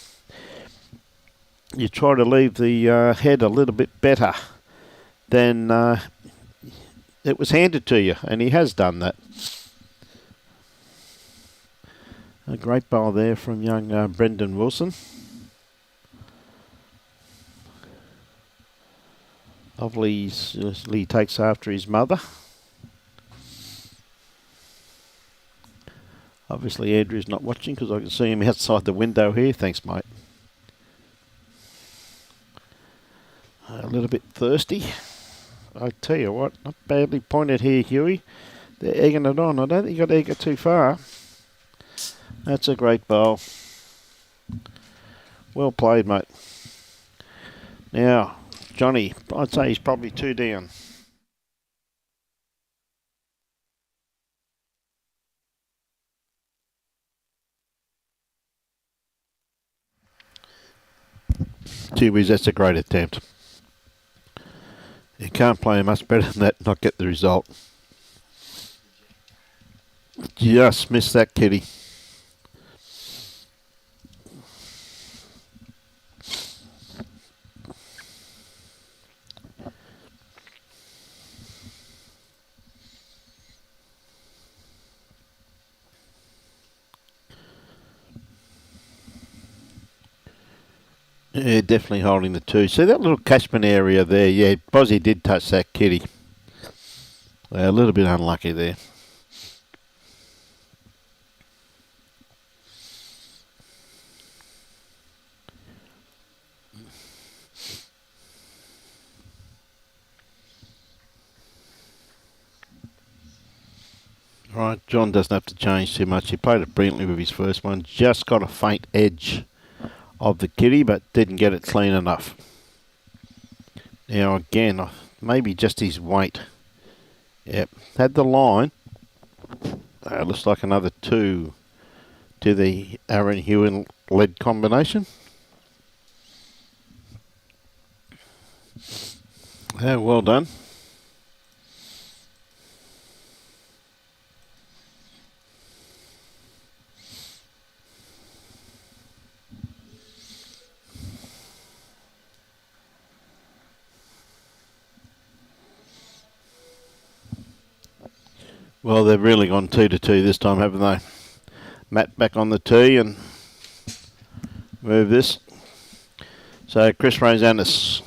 you try to leave the head a little bit better than it was handed to you, and he has done that. A great bowl there from young Brendan Wilson. Obviously, he takes after his mother. Obviously, Andrew's not watching because I can see him outside the window here. Thanks, mate. A little bit thirsty. I tell you what, not badly pointed here, Huey. They're egging it on. I don't think you got to egg it too far. That's a great bowl. Well played, mate. Now, Johnny, I'd say he's probably 2 down. Gee whiz, that's a great attempt. You can't play much better than that and not get the result. Just missed that kitty. Yeah, definitely holding the 2. See that little catchment area there? Yeah, Bozzy did touch that kitty. A little bit unlucky there. Right, John doesn't have to change too much. He played it brilliantly with his first one. Just got a faint edge of the kitty, but didn't get it clean enough. Now again, maybe just his weight. Yep, had the line. Looks like another 2 to the Aaron Hewson lead combination. Yeah, well done. Well, they've really gone 2 to 2 this time, haven't they? Matt back on the tee and move this. So Chris Rosanes.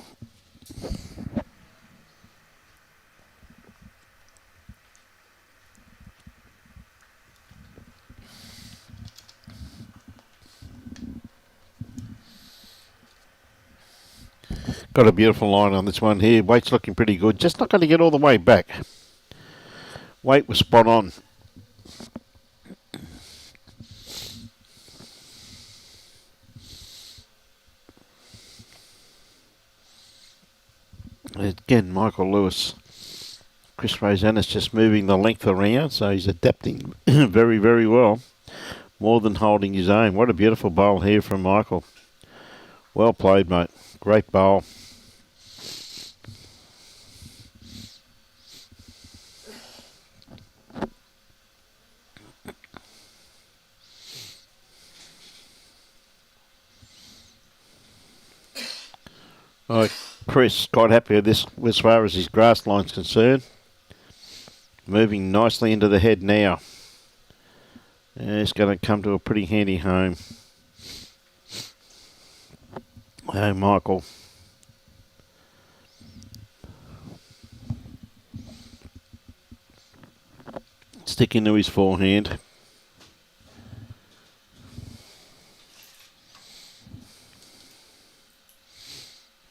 Got a beautiful line on this one here. Weight's looking pretty good. Just not going to get all the way back. Weight was spot on. Again, Michael Lewis Chris Rosanes just moving the length around, so he's adapting very, very well. More than holding his own. What a beautiful bowl here from Michael. Well played, mate. Great bowl. Right, Chris, quite happy with this as far as his grass line's concerned. Moving nicely into the head now. And it's going to come to a pretty handy home. Hey, Michael. Stick into his forehand.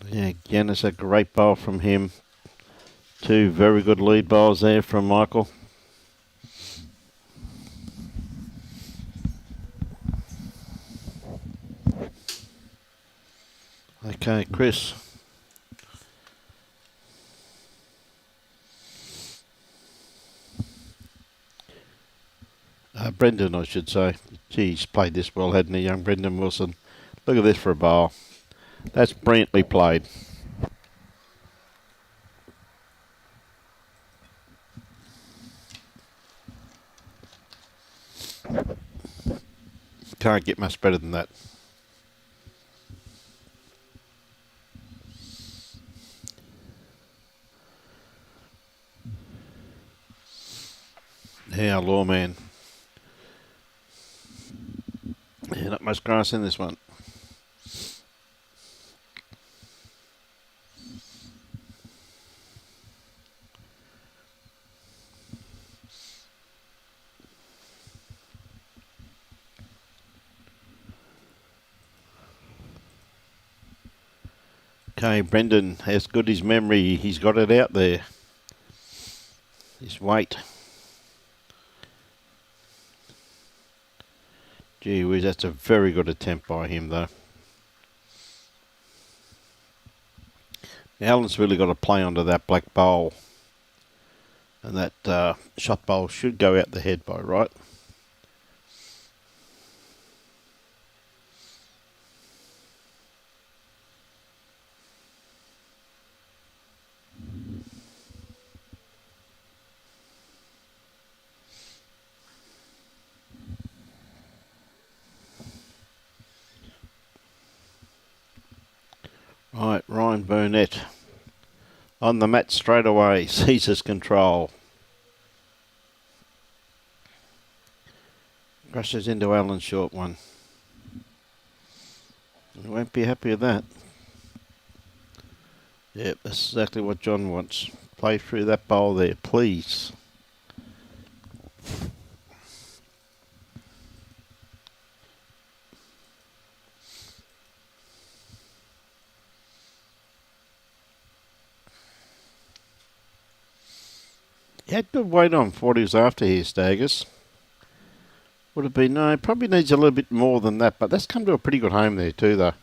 Yeah, again, it's a great bowl from him. Two very good lead bowls there from Michael. Okay, Chris. Brendan, I should say. Gee, he's played this well, hadn't he, young Brendan Wilson? Look at this for a bowl. That's brilliantly played. Can't get much better than that. Yeah, Lawman. Yeah, not much grass in this one. Okay, Brendan has good his memory. He's got it out there. His weight. Gee whiz, that's a very good attempt by him, though. Alan's really got to play onto that black bowl. And that shot bowl should go out the head by right. Right, Ryan Burnett on the mat straight away, seizes control. Crashes into Alan's short one. He won't be happy with that. Yep, that's exactly what John wants. Play through that bowl there, please. He had good weight on for what he was after here, Staggers. Would have been, no, probably needs a little bit more than that, but that's come to a pretty good home there too, though.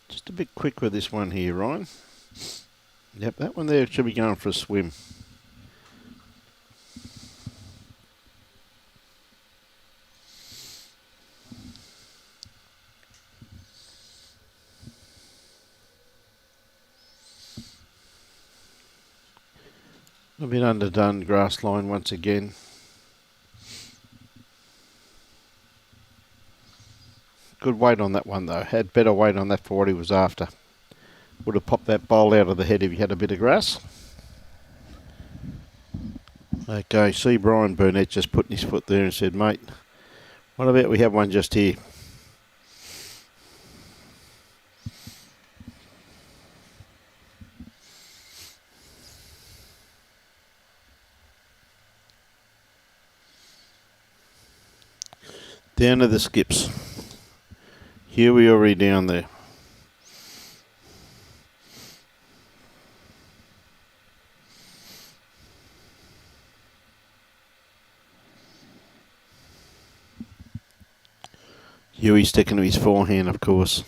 Just a bit quick with this one here, Ryan. Yep, that one there should be going for a swim. A bit underdone grass line once again. Good weight on that one though. Had better weight on that for what he was after. Would have popped that bowl out of the head if he had a bit of grass. Okay, see Brian Burnett just putting his foot there and said, mate, what about we have one just here? Down to the skips. Here we already down there. Huey sticking to his forehand, of course.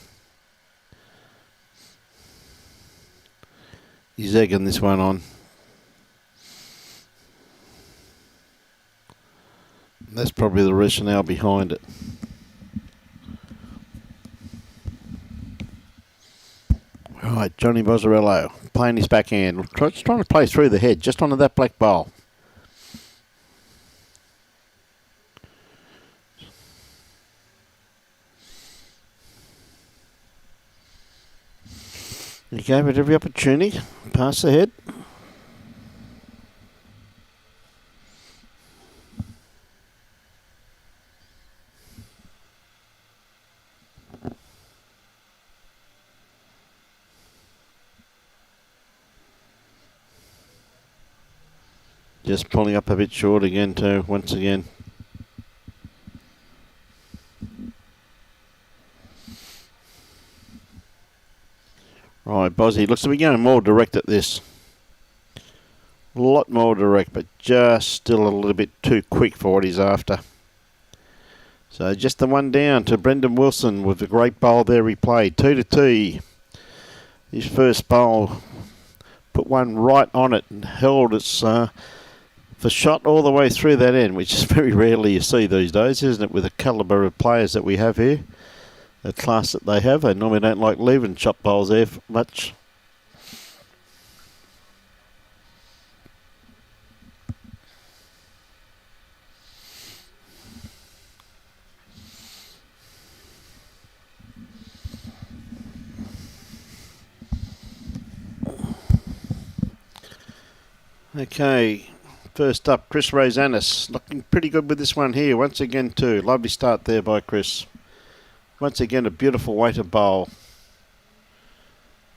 He's egging this one on. That's probably the rationale behind it. Right, Johnny Balzarolo playing his backhand. Just trying to play through the head, just onto that black bowl. He gave it every opportunity. Pass the head. Just pulling up a bit short again too, once again. Right, Bozzy looks to be going more direct at this. A lot more direct, but just still a little bit too quick for what he's after. So just the one down to Brendan Wilson with the great bowl there he played. 2-2. His first bowl put one right on it and held its for shot all the way through that end, which is very rarely you see these days, isn't it, with the calibre of players that we have here. The class that they have. They normally don't like leaving shot bowls there much. Okay, first up, Chris Rosanes. Looking pretty good with this one here. Once again too. Lovely start there by Chris. Once again, a beautiful weighted bowl.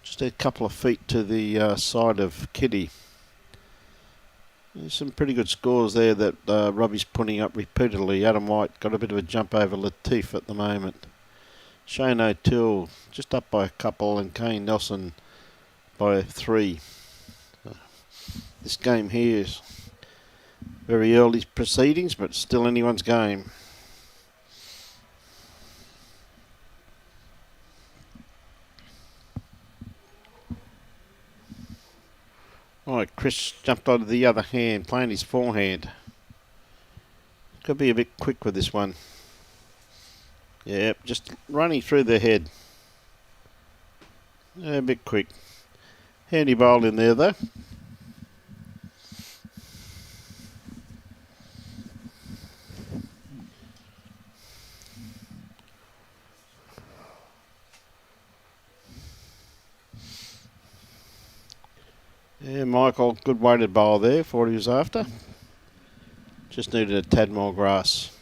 Just a couple of feet to the side of Kitty. There's some pretty good scores there that Robbie's putting up repeatedly. Adam White got a bit of a jump over Latif at the moment. Shane O'Toole just up by a couple, and Kane Nelson by 3. This game here is very early proceedings, but still anyone's game. Alright, Chris jumped onto the other hand, playing his forehand. Could be a bit quick with this one. Yeah, just running through the head. Yeah, a bit quick. Handy bowl in there though. Yeah, Michael, good weighted bowl there for what he was after. Just needed a tad more grass.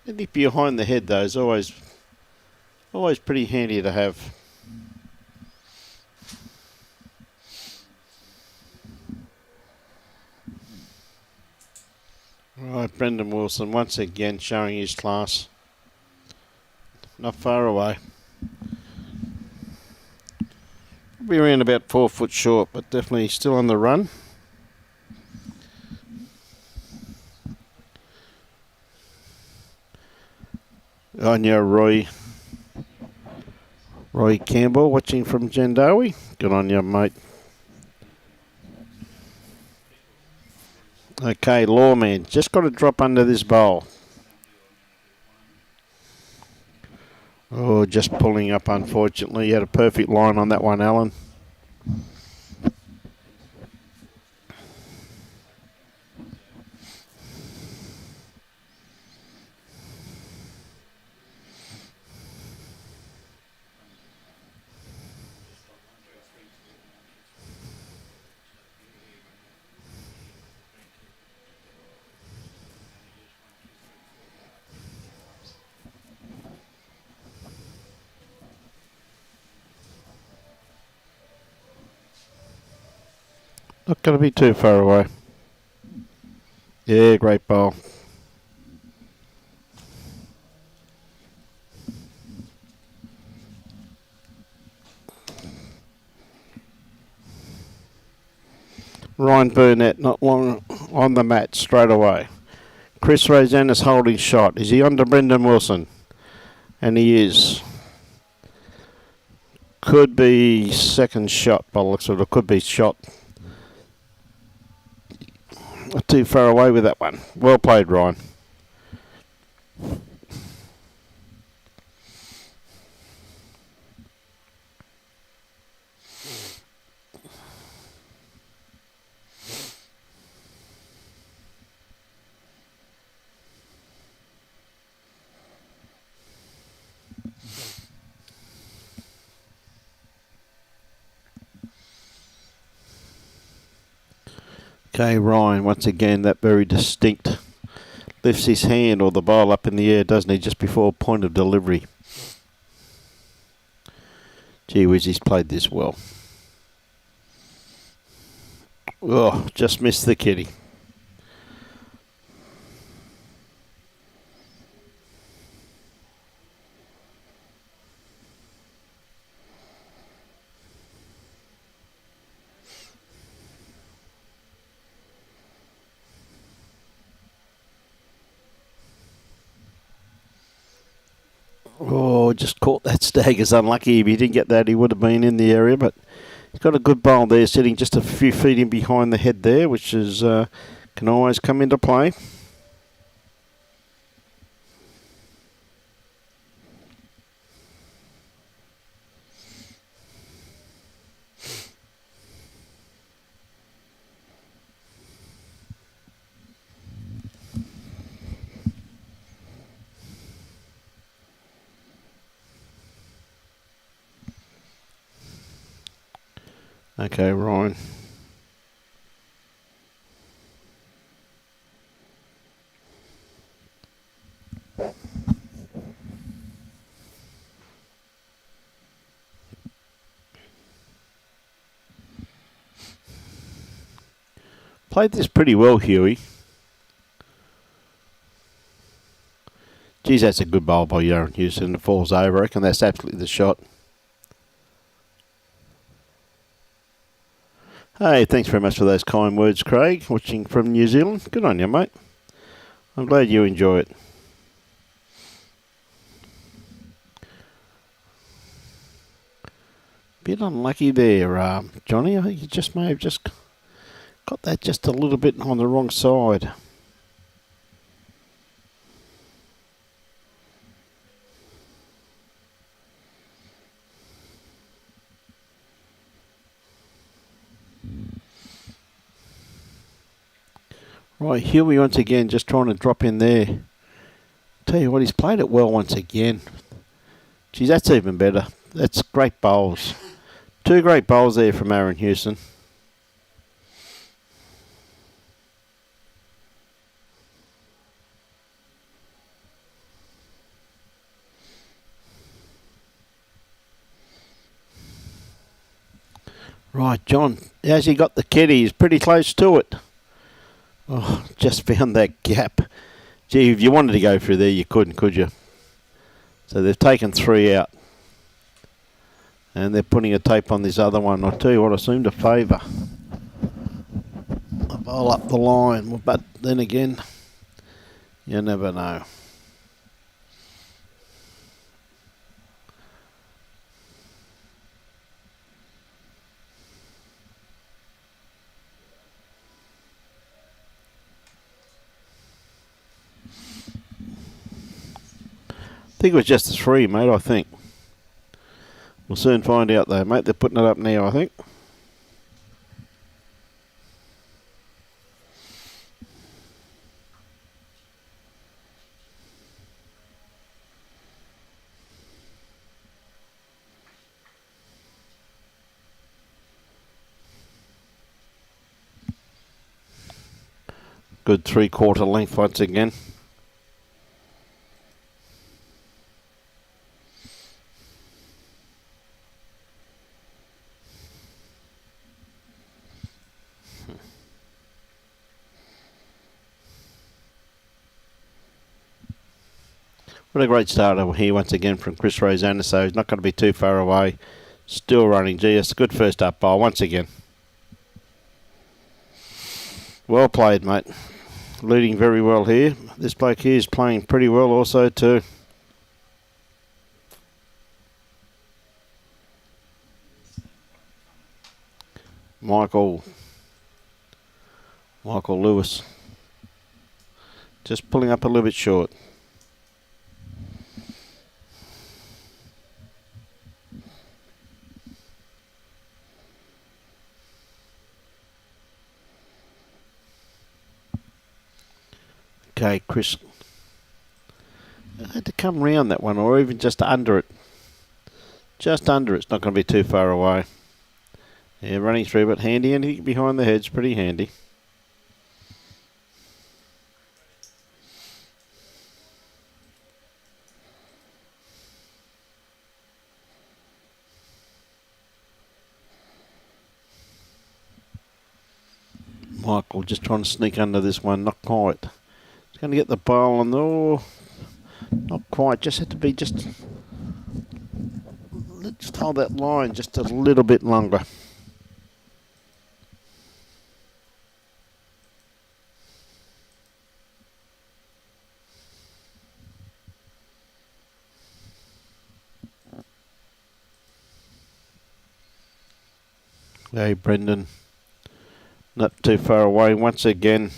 A dip behind the head though is always pretty handy to have. Right, Brendan Wilson once again showing his class. Not far away. Be around about 4 foot short, but definitely still on the run. On your Roy Campbell watching from Jandawi. Good on you, mate. Okay, Lawman just got to drop under this bowl. Oh, just pulling up, unfortunately. You had a perfect line on that one, Alan. Not going to be too far away. Yeah, great bowl. Ryan Burnett not long on the mat straight away. Chris Rosanes holding shot. Is he on to Brendan Wilson? And he is. Could be second shot by the looks of it. It could be shot. Not too far away with that one. Well played, Ryan. Okay, Ryan, once again, that very distinct. Lifts his hand or the ball up in the air, doesn't he, just before point of delivery. Gee whiz, he's played this well. Oh, just missed the kitty. Oh, just caught that Staggers unlucky. If he didn't get that, he would have been in the area, but he's got a good bowl there, sitting just a few feet in behind the head there, which is can always come into play. Okay, Ryan. Played this pretty well, Huey. Geez, that's a good bowl by Hewson. It falls over. I reckon that's absolutely the shot. Hey, thanks very much for those kind words, Craig, watching from New Zealand. Good on you, mate. I'm glad you enjoy it. Bit unlucky there, Johnny. I think you just may have just got that just a little bit on the wrong side. Right, Huey once again just trying to drop in there. Tell you what, he's played it well once again. Geez, that's even better. That's great bowls. Two great bowls there from Aaron Hewson. Right, John, how's he got the kitty? He's pretty close to it. Oh, just found that gap. Gee, if you wanted to go through there, you couldn't, could you? So they've taken 3 out. And they're putting a tape on this other one. I'll tell you what, I seem to favour the bowl up the line. But then again, you never know. I think it was just a 3, mate, I think. We'll soon find out though, mate. They're putting it up now, I think. Good 3/4 length once again. What a great start here once again from Chris Rosanes, so he's not going to be too far away. Still running. Gee, it's a good first up bowl once again. Well played, mate. Leading very well here. This bloke here is playing pretty well also too. Michael Lewis. Just pulling up a little bit short. Okay, Chris. I had to come round that one, or even just under it. Just under it's not going to be too far away. Yeah, running through, but handy. Anything behind the head's pretty handy. Michael just trying to sneak under this one, not quite. He's going to get the bowl and not quite. Just had to be just. Let's hold that line just a little bit longer. Hey, Brendan. Not too far away once again.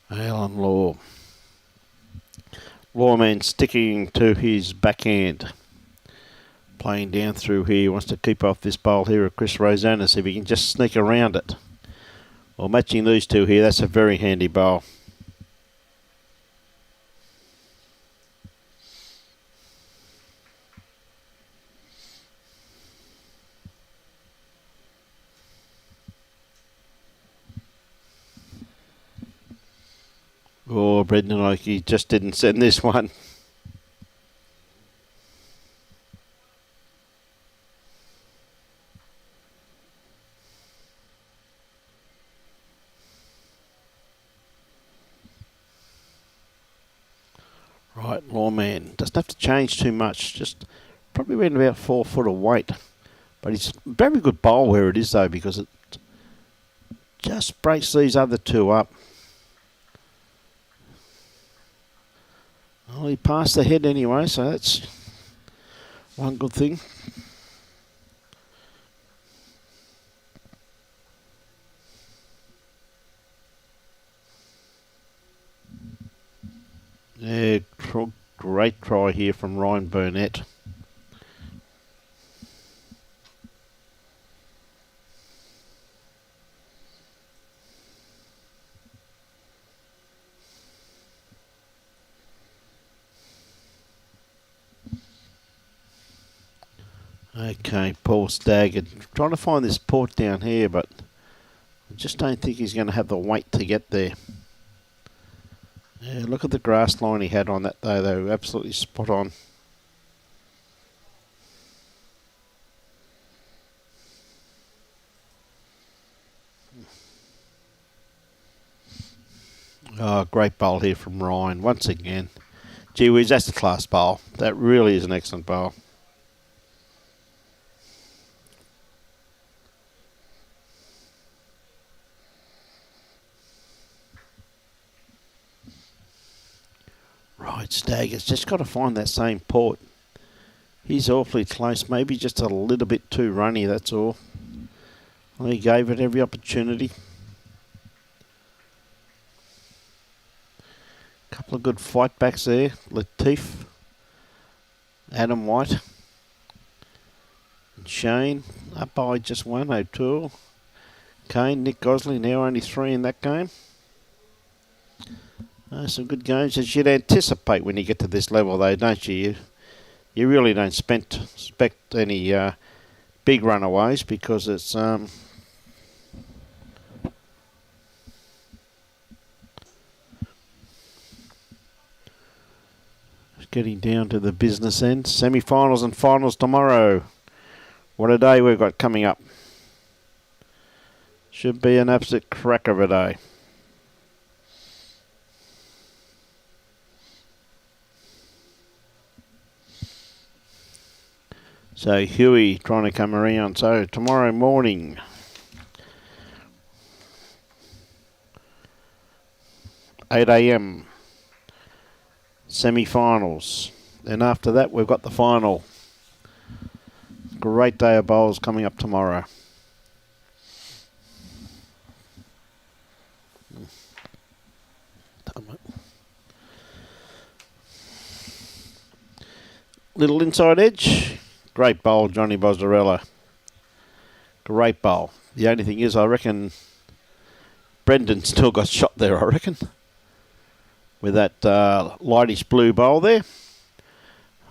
Alan Lawman sticking to his backhand. Playing down through here. He wants to keep off this bowl here of Chris Rosanes if he can just sneak around it. Well, matching these two here, that's a very handy bowl. Oh, Brendan, like he just didn't send this one. Right, Lawman. Doesn't have to change too much. Just probably around about 4 foot of weight. But he's a very good bowl where it is, though, because it just breaks these other two up. Well, he passed the head anyway, so that's one good thing. Yeah, great try here from Ryan Burnett. Okay, Paul Staggard. Trying to find this port down here, but I just don't think he's going to have the weight to get there. Yeah, look at the grass line he had on that, though. They were absolutely spot on. Oh, great bowl here from Ryan once again. Gee whiz, that's a class bowl. That really is an excellent bowl. Right, Stagger's just got to find that same port. He's awfully close, maybe just a little bit too runny, that's all. Well, he gave it every opportunity. Couple of good fight backs there. Latif, Adam White, and Shane up by just one. O'Toole, Kane, Nick Gosley, now only 3 in that game. Some good games as you'd anticipate when you get to this level, though, don't you? You really don't expect any big runaways because it's getting down to the business end. Semi-finals and finals tomorrow. What a day we've got coming up. Should be an absolute cracker of a day. So Huey trying to come around. So tomorrow morning, 8 a.m. semi-finals. Then after that, we've got the final. Great day of bowls coming up tomorrow. Little inside edge. Great bowl, Johnny Balzarolo. Great bowl. The only thing is, I reckon Brendan still got shot there, I reckon. With that lightish blue bowl there.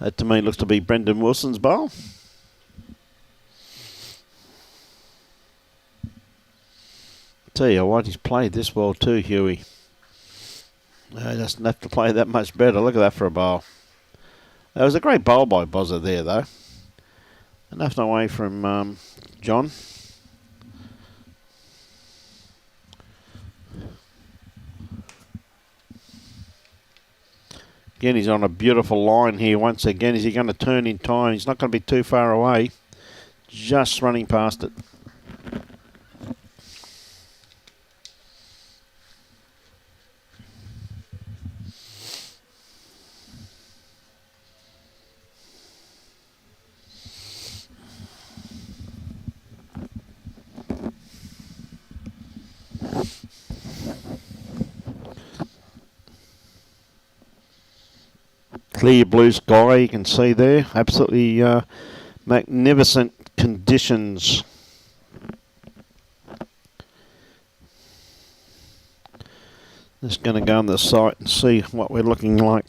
That to me looks to be Brendan Wilson's bowl. Tell you what, he's played this well too, Huey. He doesn't have to play that much better. Look at that for a bowl. That was a great bowl by Bozza there, though. Enough away from John. Again, he's on a beautiful line here once again. Is he going to turn in time? He's not going to be too far away. Just running past it. Clear blue sky, you can see there. Absolutely magnificent conditions. Just going to go on the site and see what we're looking like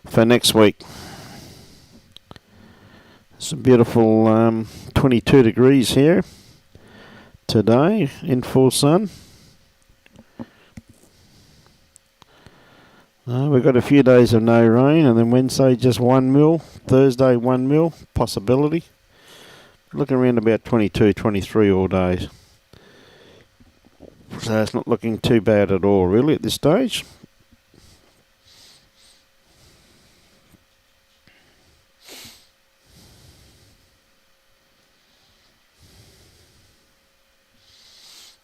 for next week. It's a beautiful 22 degrees here today in full sun. We've got a few days of no rain, and then Wednesday just 1 mil, Thursday 1 mil, possibility. Looking around about 22, 23 all days. So it's not looking too bad at all, really, at this stage.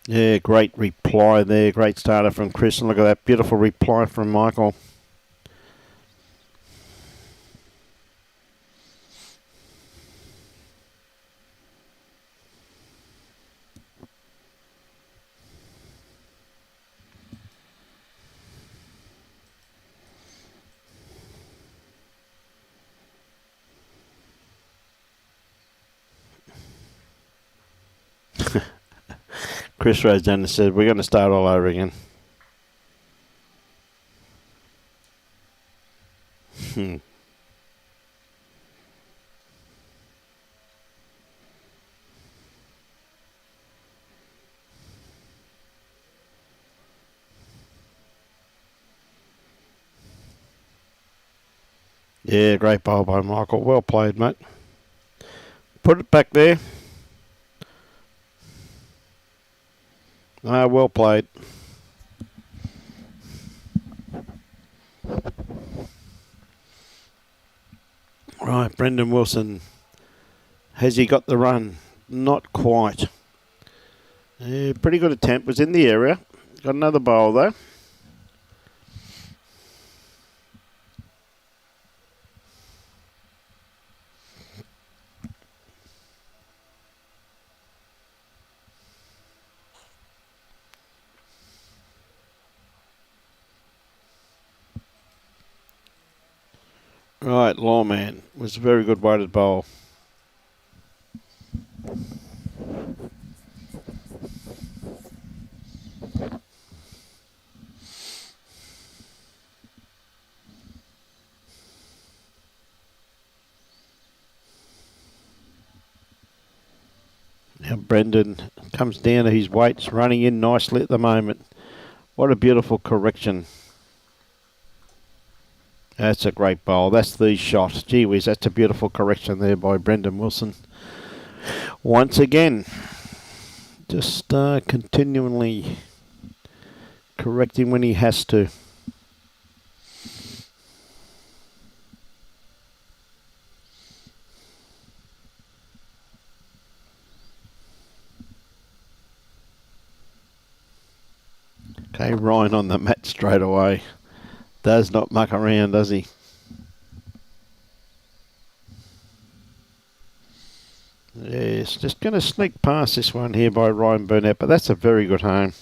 Yeah, great reply there. Great starter from Chris. And look at that beautiful reply from Michael. Chris Rosanes said, we're going to start all over again. Yeah, great bowl by Michael. Well played, mate. Put it back there. Ah, well played. Right, Brendan Wilson. Has he got the run? Not quite. Yeah, pretty good attempt. Was in the area. Got another bowl though. Right, Lawman was a very good weighted bowl. Now Brendan comes down to his weights, running in nicely at the moment. What a beautiful correction. That's a great bowl. That's the shot. Gee whiz, that's a beautiful correction there by Brendan Wilson. Once again, just continually correcting when he has to. Okay, Ryan on the mat straight away. Does not muck around, does he? Yes, just going to sneak past this one here by Ryan Burnett, but that's a very good home.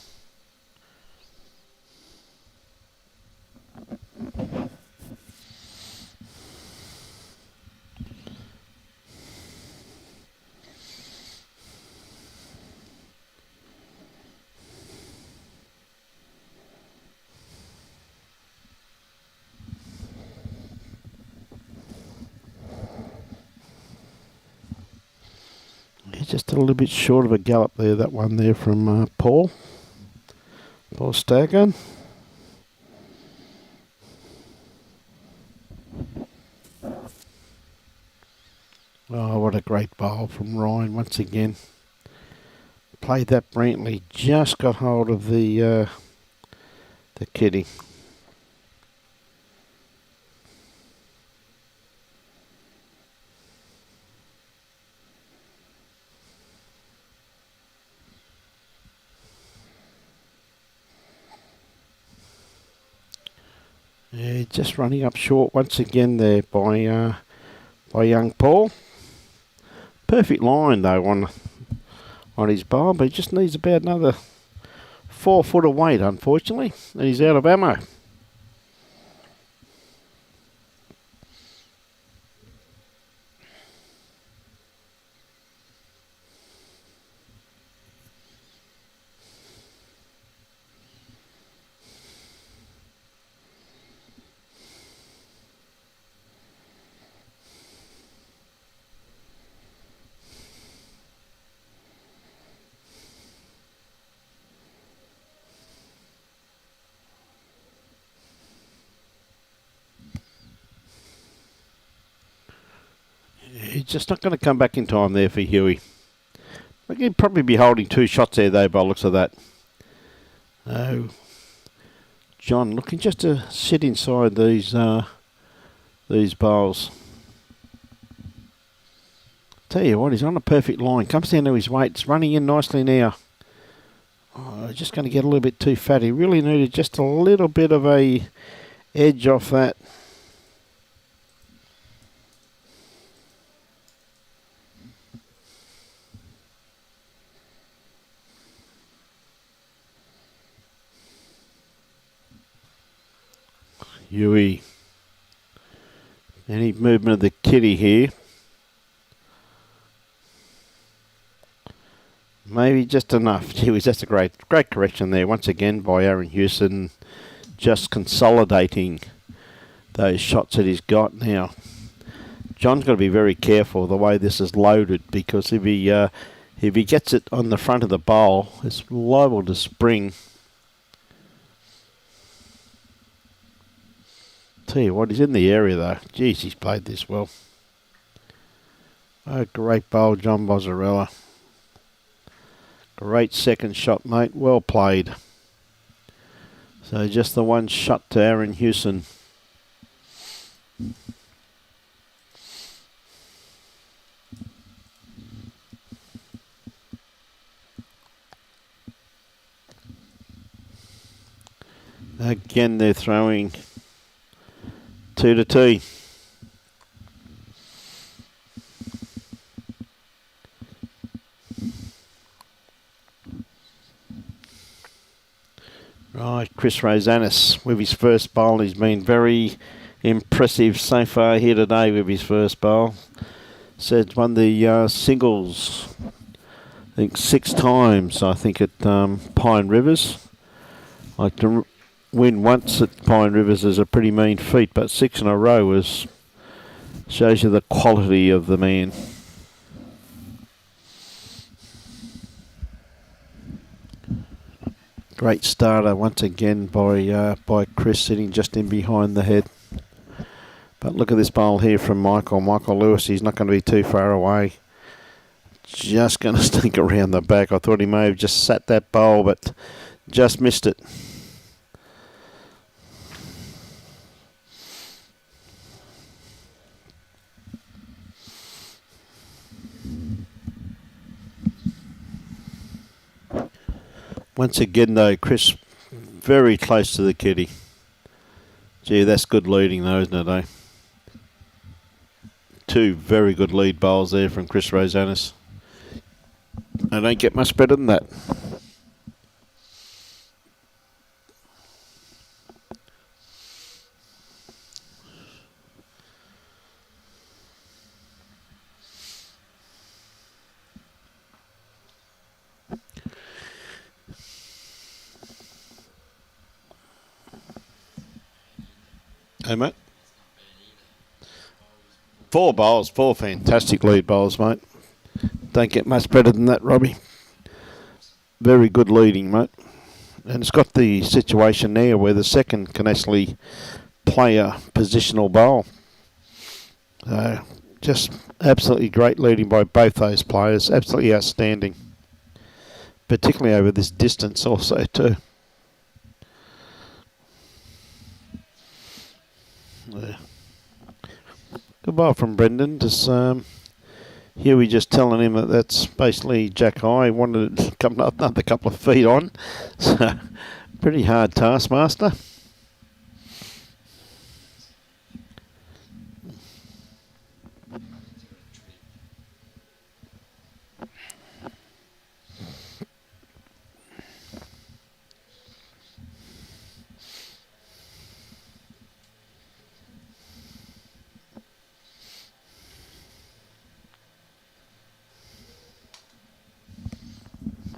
Just a little bit short of a gallop there, that one there from Paul Staggard. Oh, what a great bowl from Ryan once again. Played that brilliantly, just got hold of the kitty. Yeah, just running up short once again there by young Paul. Perfect line though on his bowl, but he just needs about another 4 foot of weight, unfortunately, and he's out of ammo. He's just not going to come back in time there for Huey. He'd probably be holding 2 shots there though by the looks of that. Oh, John looking just to sit inside these bowls. Tell you what, he's on a perfect line. Comes down to his weight. It's running in nicely now. Oh, just going to get a little bit too fat. He really needed just a little bit of a edge off that. Huey. Any movement of the kitty here? Maybe just enough. Huey, that's a great correction there once again by Aaron Hewson, just consolidating those shots that he's got now. John's got to be very careful the way this is loaded, because if he gets it on the front of the bowl, it's liable to spring. Tell you what, he's in the area though. Jeez, he's played this well. Oh, great bowl, John Balzarolo. Great second shot, mate. Well played. So just the one shot to Aaron Hewson. Again, they're throwing 2 to 2. Right, Chris Rosanes with his first bowl. He's been very impressive so far here today with his first bowl. Said won the singles, I think 6 times, I think, at Pine Rivers. Like to win once at Pine Rivers is a pretty mean feat, but 6 in a row shows you the quality of the man. Great starter once again by Chris, sitting just in behind the head. But look at this bowl here from Michael Lewis. He's not going to be too far away. Just going to sneak around the back. I thought he may have just sat that bowl, but just missed it. Once again though, Chris very close to the kitty. Gee, that's good leading though, isn't it, eh? Two very good lead bowls there from Chris Rosanes. I don't get much better than that. Hey, mate. 4 bowls, 4 fantastic lead bowls, mate. Don't get much better than that, Robbie. Very good leading, mate. And it's got the situation there where the second can actually play a positional bowl. Just absolutely great leading by both those players. Absolutely outstanding. Particularly over this distance also too. Yeah. Good ball from Brendan. Just here we just telling him that that's basically Jack High. Wanted to come up another couple of feet on. So pretty hard taskmaster.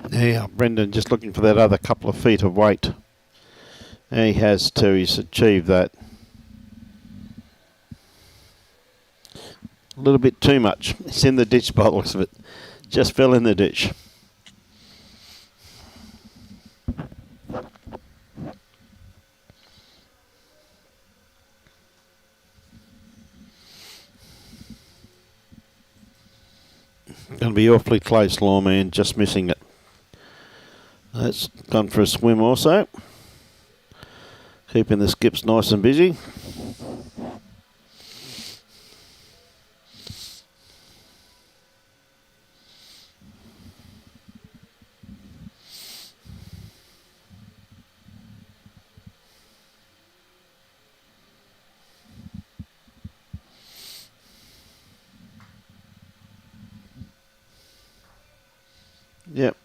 Yeah, Brendan just looking for that other couple of feet of weight. And he has too. He's achieved that. A little bit too much. It's in the ditch by the looks of it. Just fell in the ditch. Going to be awfully close, Lawman, just missing it. That's gone for a swim also. Keeping the skips nice and busy. Yep.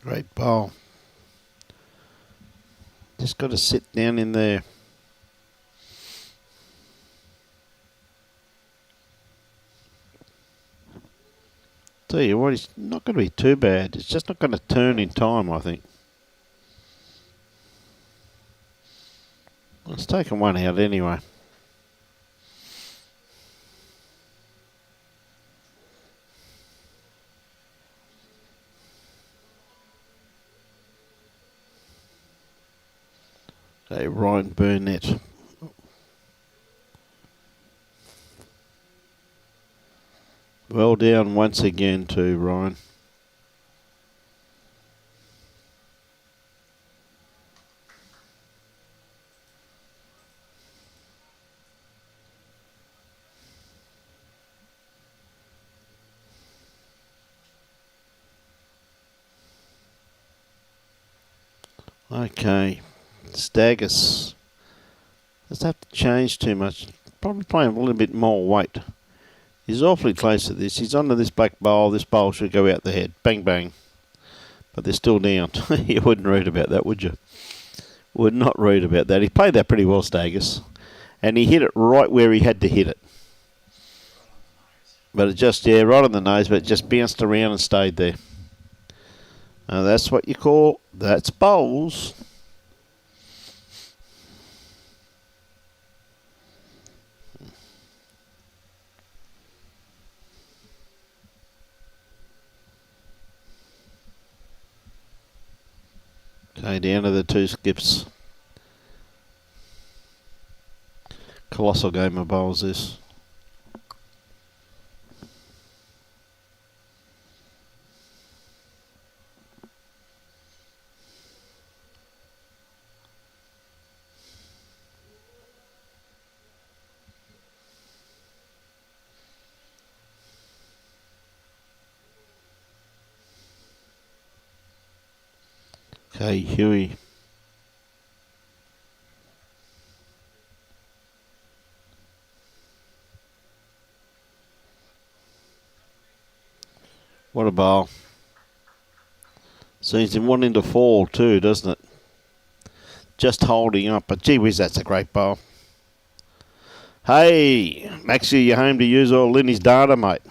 Great bowl. Just got to sit down in there. Tell you what, it's not going to be too bad. It's just not going to turn in time, I think. It's taken one out anyway. Okay, Ryan Burnett. Well down once again to Ryan. Okay, Staggard. Doesn't have to change too much. Probably playing a little bit more weight. He's awfully close to this. He's onto this black bowl. This bowl should go out the head. Bang, bang. But they're still down. You wouldn't read about that, would you? Would not read about that. He played that pretty well, Staggard. And he hit it right where he had to hit it. But it just, yeah, right on the nose, but it just bounced around and stayed there. That's what you call, that's bowls. Okay, down to the 2 skips. Colossal game of bowls this. Okay, Huey. What a ball. Seems him wanting to fall too, doesn't it? Just holding up, but gee whiz, that's a great ball. Hey, Maxie, you're home to use all Linny's data, mate.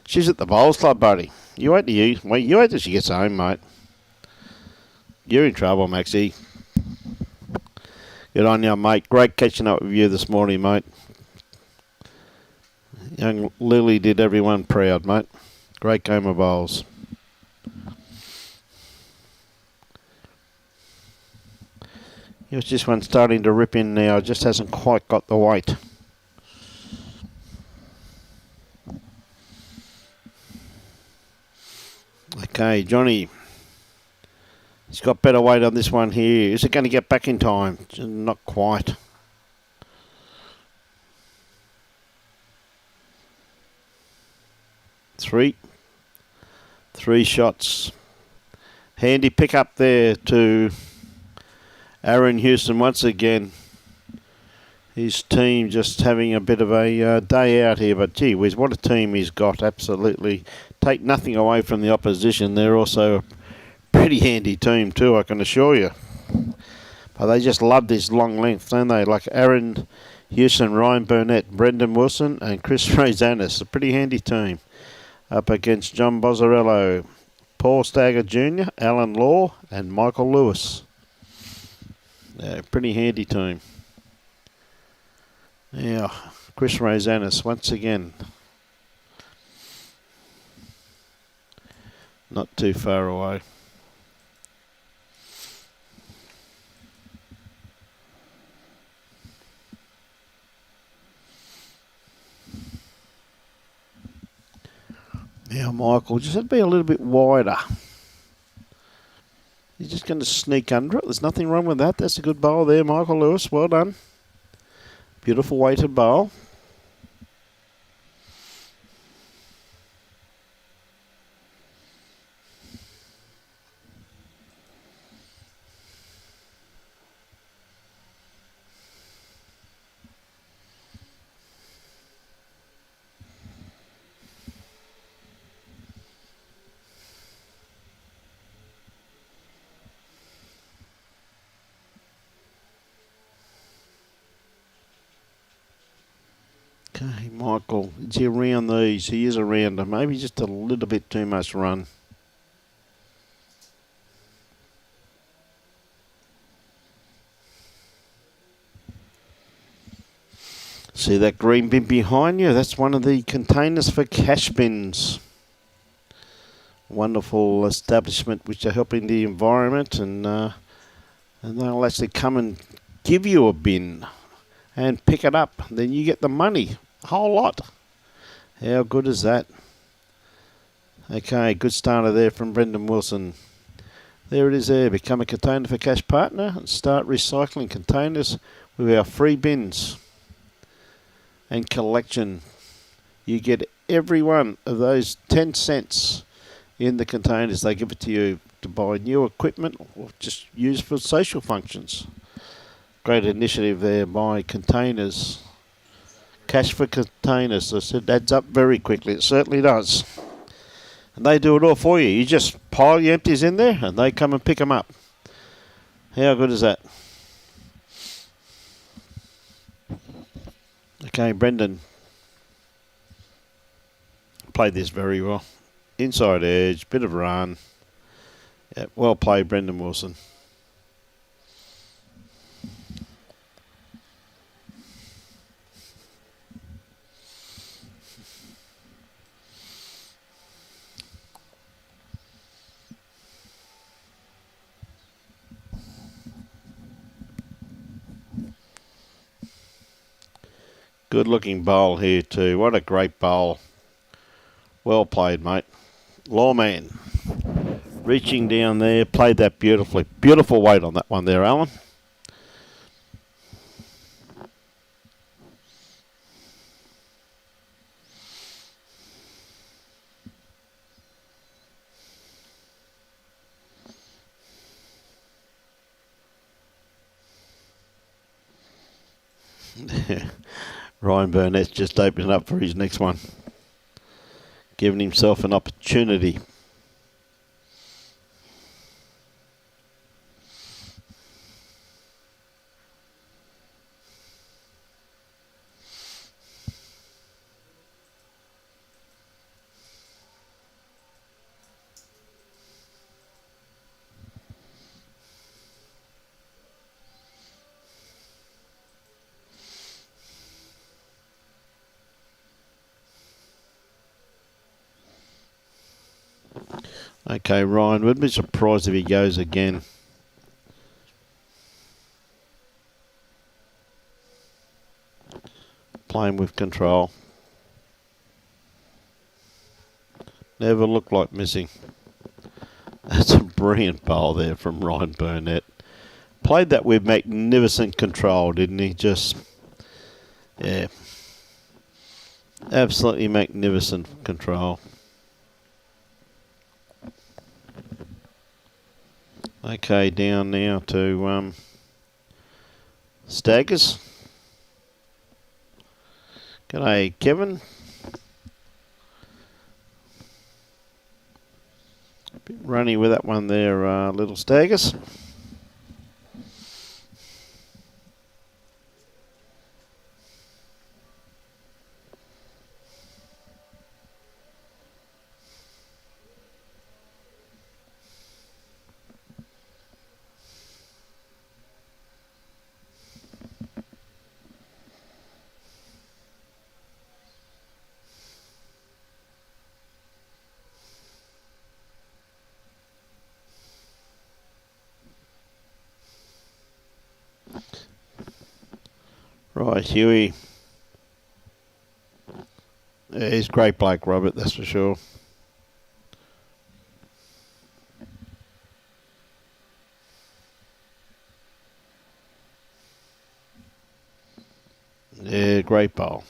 She's at the bowls club, buddy. You wait till she gets home, mate. You're in trouble, Maxie. Good on you, mate. Great catching up with you this morning, mate. Young Lily did everyone proud, mate. Great game of bowls. Here's this one starting to rip in now. Just hasn't quite got the weight. Okay, Johnny. He's got better weight on this one here. Is it going to get back in time? Not quite. Three shots. Handy pick up there to Aaron Hewson once again. His team just having a bit of a day out here, but gee whiz, what a team he's got. Absolutely. Take nothing away from the opposition. They're also a pretty handy team too, I can assure you. But they just love this long length, don't they? Like Aaron Hewson, Ryan Burnett, Brendan Wilson and Chris Rosanes. A pretty handy team. Up against John Balzarolo, Paul Staggard Jr., Alan Law and Michael Lewis. Yeah, pretty handy team. Yeah, Chris Rosanes once again. Not too far away. Now Michael, just have to be a little bit wider. He's just going to sneak under it. There's nothing wrong with that. That's a good bowl there, Michael Lewis. Well done. Beautiful weighted bowl. Okay, Michael, is he around these? He is around them. Maybe just a little bit too much run. See that green bin behind you? That's one of the containers for cash bins. Wonderful establishment which are helping the environment, and they'll actually come and give you a bin and pick it up. Then you get the money. A whole lot. How good is that? Okay, good starter there from Brendan Wilson. There it is there. Become a Container for Cash partner and start recycling containers with our free bins and collection. You get every one of those 10 cents in the containers. They give it to you to buy new equipment or just use for social functions. Great initiative there by Containers. Cash for Containers. I said adds up very quickly. It certainly does. And they do it all for you. You just pile your empties in there and they come and pick them up. How good is that? Okay, Brendan played this very well. Inside edge, bit of run. Yeah, well played, Brendan Wilson. Good looking bowl here too. What a great bowl. Well played, mate. Lawman. Reaching down there. Played that beautifully. Beautiful weight on that one there, Alan. Ryan Burnett's just opening up for his next one. Giving himself an opportunity. Okay, Ryan, would be surprised if he goes again. Playing with control. Never looked like missing. That's a brilliant bowl there from Ryan Burnett. Played that with magnificent control, didn't he? Just, yeah. Absolutely magnificent control. Okay, down now to Staggers. G'day, Kevin. A bit runny with that one there, little Staggers. Right, Huey. Yeah, he's a great bloke, Robert, that's for sure. Yeah, great bowl.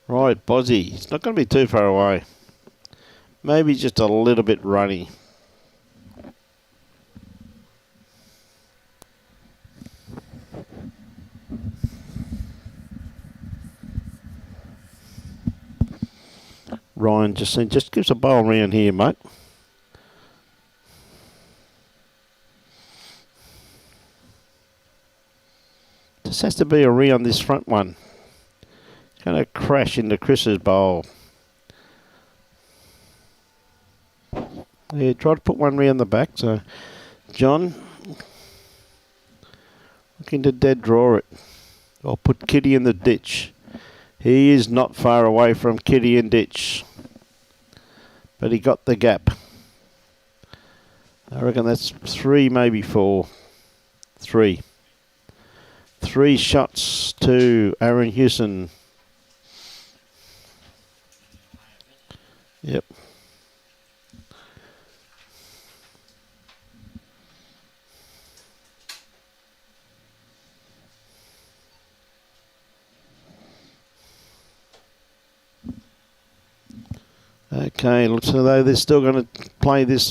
Right, Bozzy. It's not going to be too far away. Maybe just a little bit runny. Ryan just gives a bowl round here, mate. Just has to be around this front one. It's going to crash into Chris's bowl. Yeah, try to put one round the back. So, John, looking to dead draw it. Or put Kitty in the ditch. He is not far away from Kitty and ditch. But he got the gap. I reckon that's 3, maybe 4. 3. 3 shots to Aaron Hewson. Yep. Okay, looks as though they're still going to play this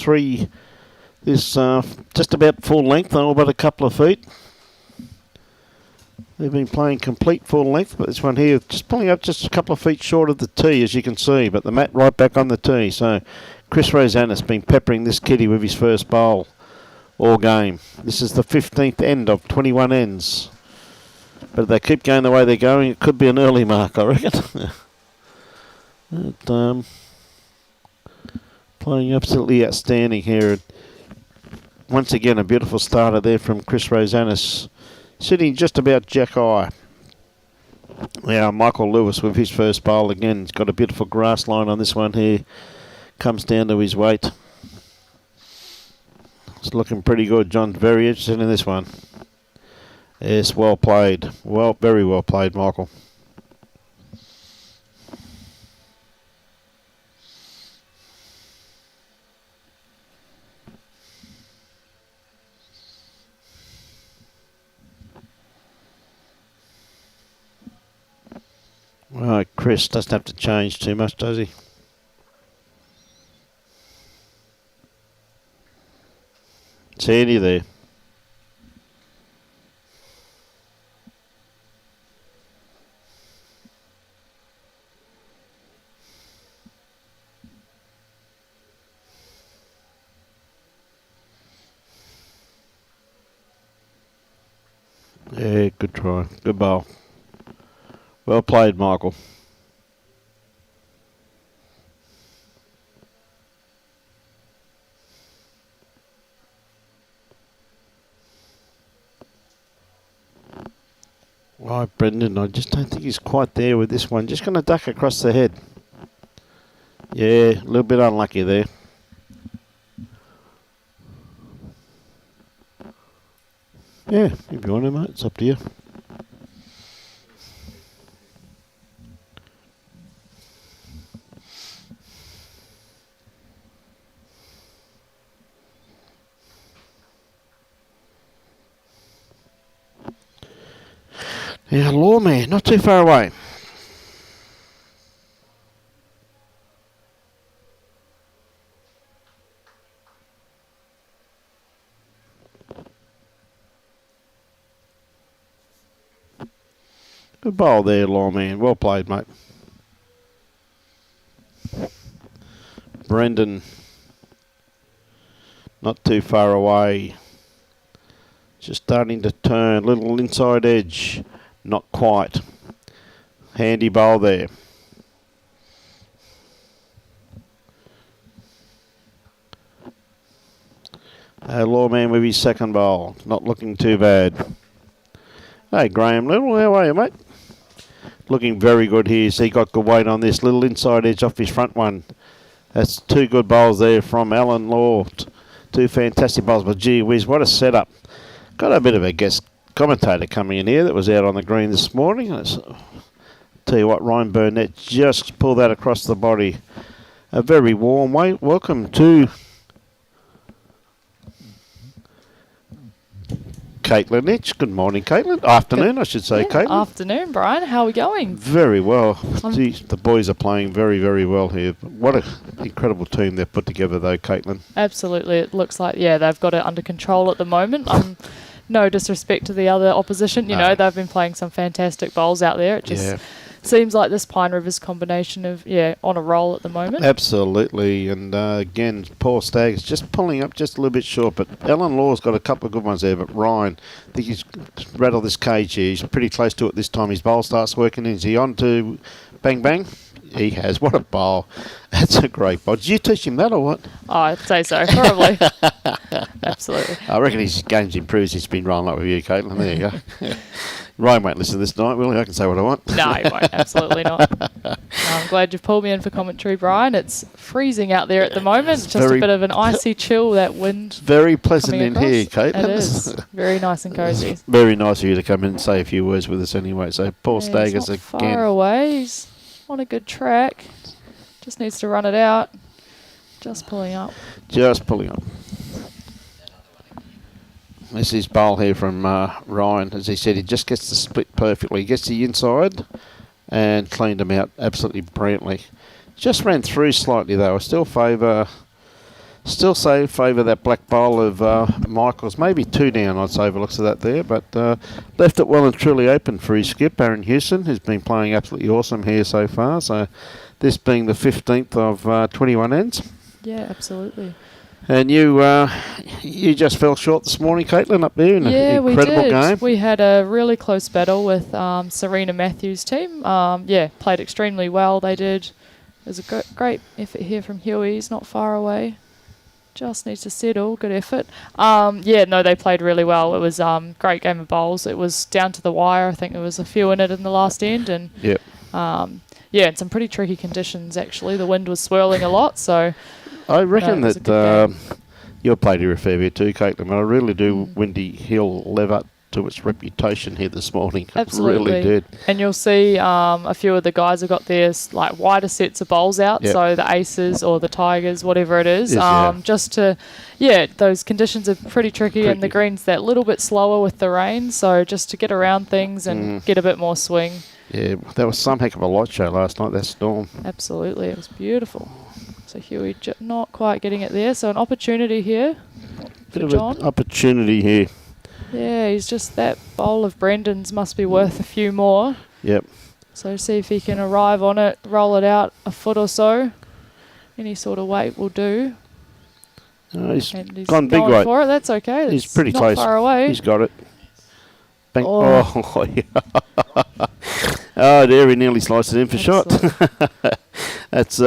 just about full length, all but a couple of feet. They've been playing complete full length, but this one here just pulling up just a couple of feet short of the tee, as you can see, but the mat right back on the tee. So Chris Rosanes has been peppering this kitty with his first bowl all game. This is the 15th end of 21 ends. But if they keep going the way they're going, it could be an early mark, I reckon. But, playing absolutely outstanding here. Once again, a beautiful starter there from Chris Rosanes, sitting just about jack eye. Yeah, Michael Lewis with his first bowl again. He's got a beautiful grass line on this one here. Comes down to his weight. It's looking pretty good. John's very interested in this one. Yes, well played. Well, very well played, Michael. Chris doesn't have to change too much, does he? Sandy there. Yeah, good try. Good ball. Well played, Michael. Right, Brendan, I just don't think he's quite there with this one. Just going to duck across the head. Yeah, a little bit unlucky there. Yeah, if you want to, mate, it's up to you. Yeah, Lawman, not too far away. Good ball there, Lawman. Well played, mate. Brendan, not too far away. Just starting to turn, little inside edge. Not quite. Handy bowl there. Lawman with his second bowl. Not looking too bad. Hey, Graham Little, how are you, mate? Looking very good here. So he got good weight on this. Little inside edge off his front one. That's two good bowls there from Alan Law. Two fantastic bowls. But gee whiz, what a setup. Got a bit of a guest commentator coming in here that was out on the green this morning. Tell you what, Ryan Burnett just pulled that across the body. A very warm way. Welcome to Caitlin Itch. Good morning, Caitlin. Afternoon, I should say, yeah, Caitlin. Afternoon, Brian. How are we going? Very well. Geez, the boys are playing very, very well here. What an incredible team they've put together, though, Caitlin. Absolutely. It looks like, yeah, they've got it under control at the moment. No disrespect to the other opposition. You know, they've been playing some fantastic bowls out there. It just seems like this Pine Rivers combination of, on a roll at the moment. Absolutely. And again, Paul Stagg's just pulling up just a little bit short. But Alan Law's got a couple of good ones there. But Ryan, I think he's rattled this cage here. He's pretty close to it this time. His bowl starts working. Is he on to Bang Bang? He has. What a bowl. That's a great bowl. Did you teach him that or what? Oh, I'd say so, probably. Absolutely. I reckon his game's improved. He's been rolling up with you, Caitlin. There you go. Ryan won't listen this night, will he? I can say what I want. No, he won't. Absolutely not. I'm glad you've pulled me in for commentary, Brian. It's freezing out there at the moment. It's just a bit of an icy chill, that wind. Very pleasant in here, Caitlin. It is. Very nice and cosy. Very nice of you to come in and say a few words with us anyway. So Paul Staggers again. Far away. He's on a good track. Just needs to run it out. Just pulling up. Just pulling up. This is bowl here from Ryan. As he said, he just gets the split perfectly. He gets the inside and cleaned them out absolutely brilliantly. Just ran through slightly though. I still favour that black bowl of Michael's. Maybe two down, I'd say, by the looks of that there. But left it well and truly open for his skip, Aaron Hewson, who's been playing absolutely awesome here so far. So this being the 15th of 21 ends. Yeah, absolutely. And you just fell short this morning, Caitlin, up there in an incredible game. We had a really close battle with Serena Matthews' team. Played extremely well. They did. It was a great effort here from Huey. He's not far away. Just needs to settle. Good effort. They played really well. It was great game of bowls. It was down to the wire. I think there was a few in it in the last end. And in some pretty tricky conditions, actually. The wind was swirling a lot, so... I reckon that you've played here a fair bit too, Caitlin, but I really do Windy Hill live up to its reputation here this morning. Absolutely. It really did. And you'll see a few of the guys have got their like wider sets of bowls out, so the Aces or the Tigers, whatever it is, those conditions are pretty tricky and the green's that little bit slower with the rain, so just to get around things and get a bit more swing. Yeah, that was some heck of a light show last night, that storm. Absolutely, it was beautiful. So Huey not quite getting it there. So an opportunity here for Bit of John. an opportunity here. Yeah, he's just that bowl of Brendan's must be worth a few more. Yep. So see if he can arrive on it, roll it out a foot or so. Any sort of weight will do. He's He's gone big going weight. for it. That's okay. He's That's pretty not close. far away. He's got it. Bang. Oh. Oh, yeah. Oh, there he nearly sliced it in for shot. That's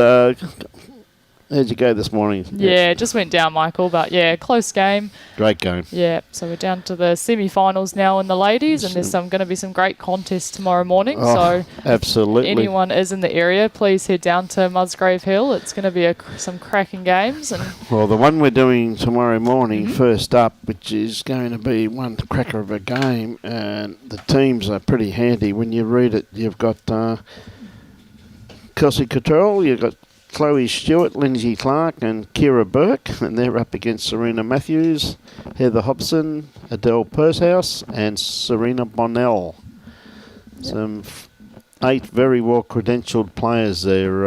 how'd you go this morning? Yeah, it just went down, Michael. But yeah, close game. Great game. Yeah, so we're down to the semi-finals now in the ladies, and there's going to be some great contests tomorrow morning. Oh, so absolutely. if anyone is in the area, please head down to Musgrave Hill. It's going to be some cracking games. And well, the one we're doing tomorrow morning, first up, which is going to be one cracker of a game, and the teams are pretty handy. When you read it, you've got Kelsey Cottrell, you've got Chloe Stewart, Lindsay Clark and Kira Burke, and they're up against Serena Matthews, Heather Hobson, Adele Pursehouse and Serena Bonnell. Yep. Some 8 very well credentialed players there,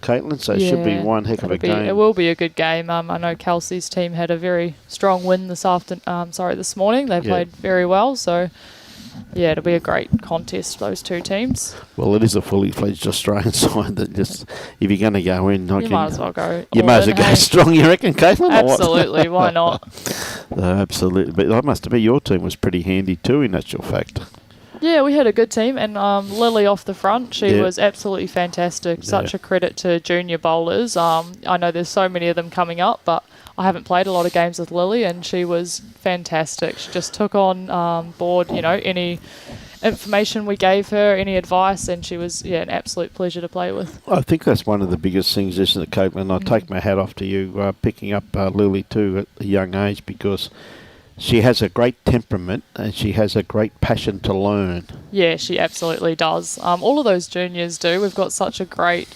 Caitlin, so it should be one heck of a game. It will be a good game. I know Kelsey's team had a very strong win this morning. They played very well, so yeah, it'll be a great contest, those two teams. Well, it is a fully fledged Australian side that just, if you're going to go in, you might as well go. You might as well go strong, you reckon, Caitlin? Absolutely, why not? Absolutely, but I must admit your team was pretty handy too, in actual fact. Yeah, we had a good team, and Lily off the front, she was absolutely fantastic. Such a credit to junior bowlers. I know there's so many of them coming up, but I haven't played a lot of games with Lily, and she was fantastic. She just took on board, any information we gave her, any advice, and she was an absolute pleasure to play with. I think that's one of the biggest things, isn't it, Caitlin? I take my hat off to you picking up Lily too at a young age, because she has a great temperament and she has a great passion to learn. Yeah, she absolutely does. All of those juniors do. We've got such a great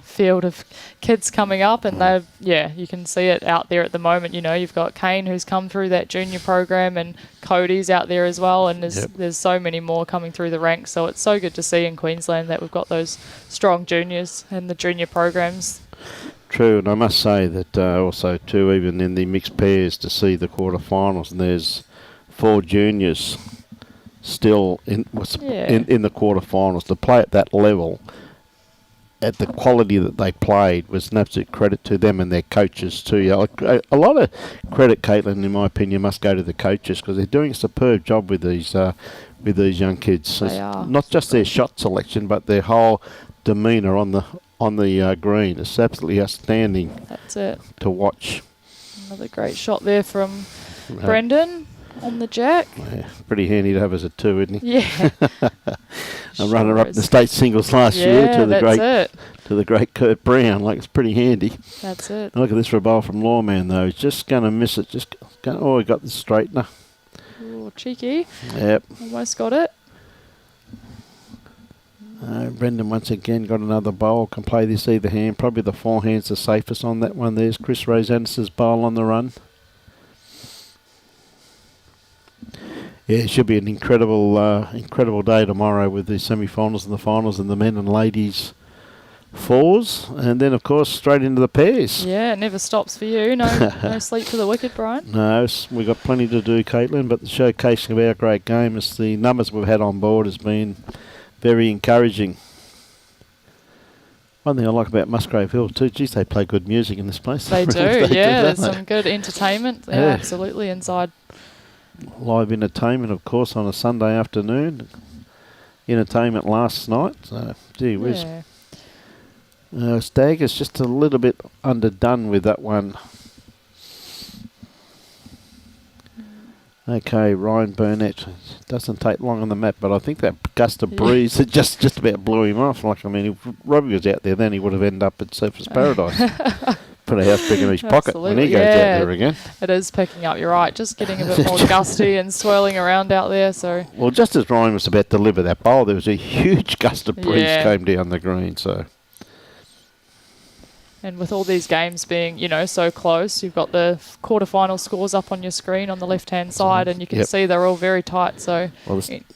field of kids coming up, and you can see it out there at the moment. You've got Kane, who's come through that junior program, and Cody's out there as well, and there's so many more coming through the ranks. So it's so good to see in Queensland that we've got those strong juniors and the junior programs. True, and I must say that also too, even in the mixed pairs, to see the quarterfinals, and there's 4 juniors still in the quarterfinals, to play at that level, at the quality that they played, was an absolute credit to them and their coaches too. A lot of credit, Caitlin, in my opinion, must go to the coaches, because they're doing a superb job with these young kids. They are. Not just their shot selection, but their whole demeanour on the green. It's absolutely outstanding. That's it. To watch. Another great shot there from Brendan on the jack. Yeah, pretty handy to have as a 2, isn't he? Yeah. A runner up in the state singles last year to the great Kurt Brown. It's pretty handy. That's it. Look at this for a bowl from Lawman though. He's just going to miss it. He got the straightener. Oh, cheeky. Yep. Almost got it. Brendan once again got another bowl, can play this either hand. Probably the forehand's the safest on that one. There's Chris Rosanes' bowl on the run. Yeah, it should be an incredible day tomorrow with the semi-finals and the finals and the men and ladies 4s, and then of course straight into the pairs. Yeah, it never stops for you. No sleep for the wicked, Brian. No, we've got plenty to do, Caitlin, but the showcasing of our great game, is the numbers we've had on board has been very encouraging. One thing I like about Musgrave Hill too, geez, they play good music in this place. They do, there's some good entertainment. Yeah, absolutely, inside. Live entertainment, of course, on a Sunday afternoon. Entertainment last night, so gee whiz. Staggar's just a little bit underdone with that one. Okay, Ryan Burnett. Doesn't take long on the mat, but I think that gust of breeze just about blew him off. If Robbie was out there, then he would have ended up at Surfers Paradise. Put a house pick in his pocket when he goes out there again. It is picking up, you're right. Just getting a bit more gusty and swirling around out there. So. Well, just as Ryan was about to deliver that bowl, there was a huge gust of breeze came down the green. So. And with all these games being, you know, so close, you've got the quarterfinal scores up on your screen on the left-hand side, and you can see they're all very tight. So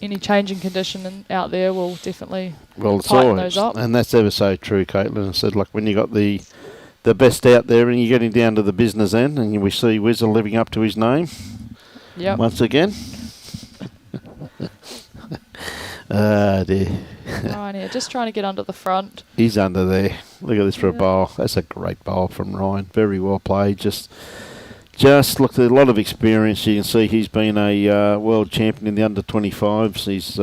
any change in condition out there will definitely tighten those up. And that's ever so true, Caitlin. I said, like, when you got the best out there and you're getting down to the business end, and we see Wizzle living up to his name once again. Dear. Ryan here, just trying to get under the front. He's under there. Look at this for a bowl. That's a great bowl from Ryan. Very well played. Just looked at a lot of experience. You can see he's been a world champion in the under-25s. He's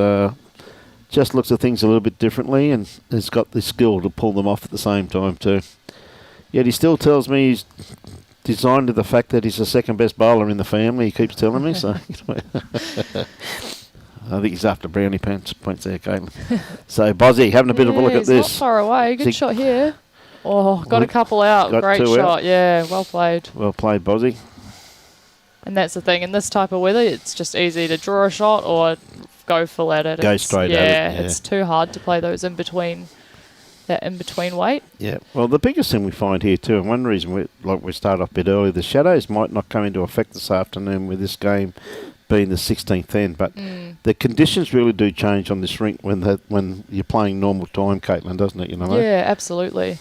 just looks at things a little bit differently, and has got the skill to pull them off at the same time too. Yet he still tells me he's designed to the fact that he's the second best bowler in the family. He keeps telling me so. I think he's after brownie points there, Caitlin. So, Bozzy, having a bit of a look at this. Not far away. Good shot here. Oh, got a couple out. Great shot. Out. Yeah, well played. Well played, Bozzy. And that's the thing. In this type of weather, it's just easy to draw a shot or go full at it. Go straight at it. Yeah, it's too hard to play those in between. That in-between weight. Yeah. Well, the biggest thing we find here too, and one reason we started off a bit early, the shadows might not come into effect this afternoon with this game being the 16th end, but the conditions really do change on this rink when you're playing normal time, Caitlin, doesn't it? You know. Yeah, absolutely.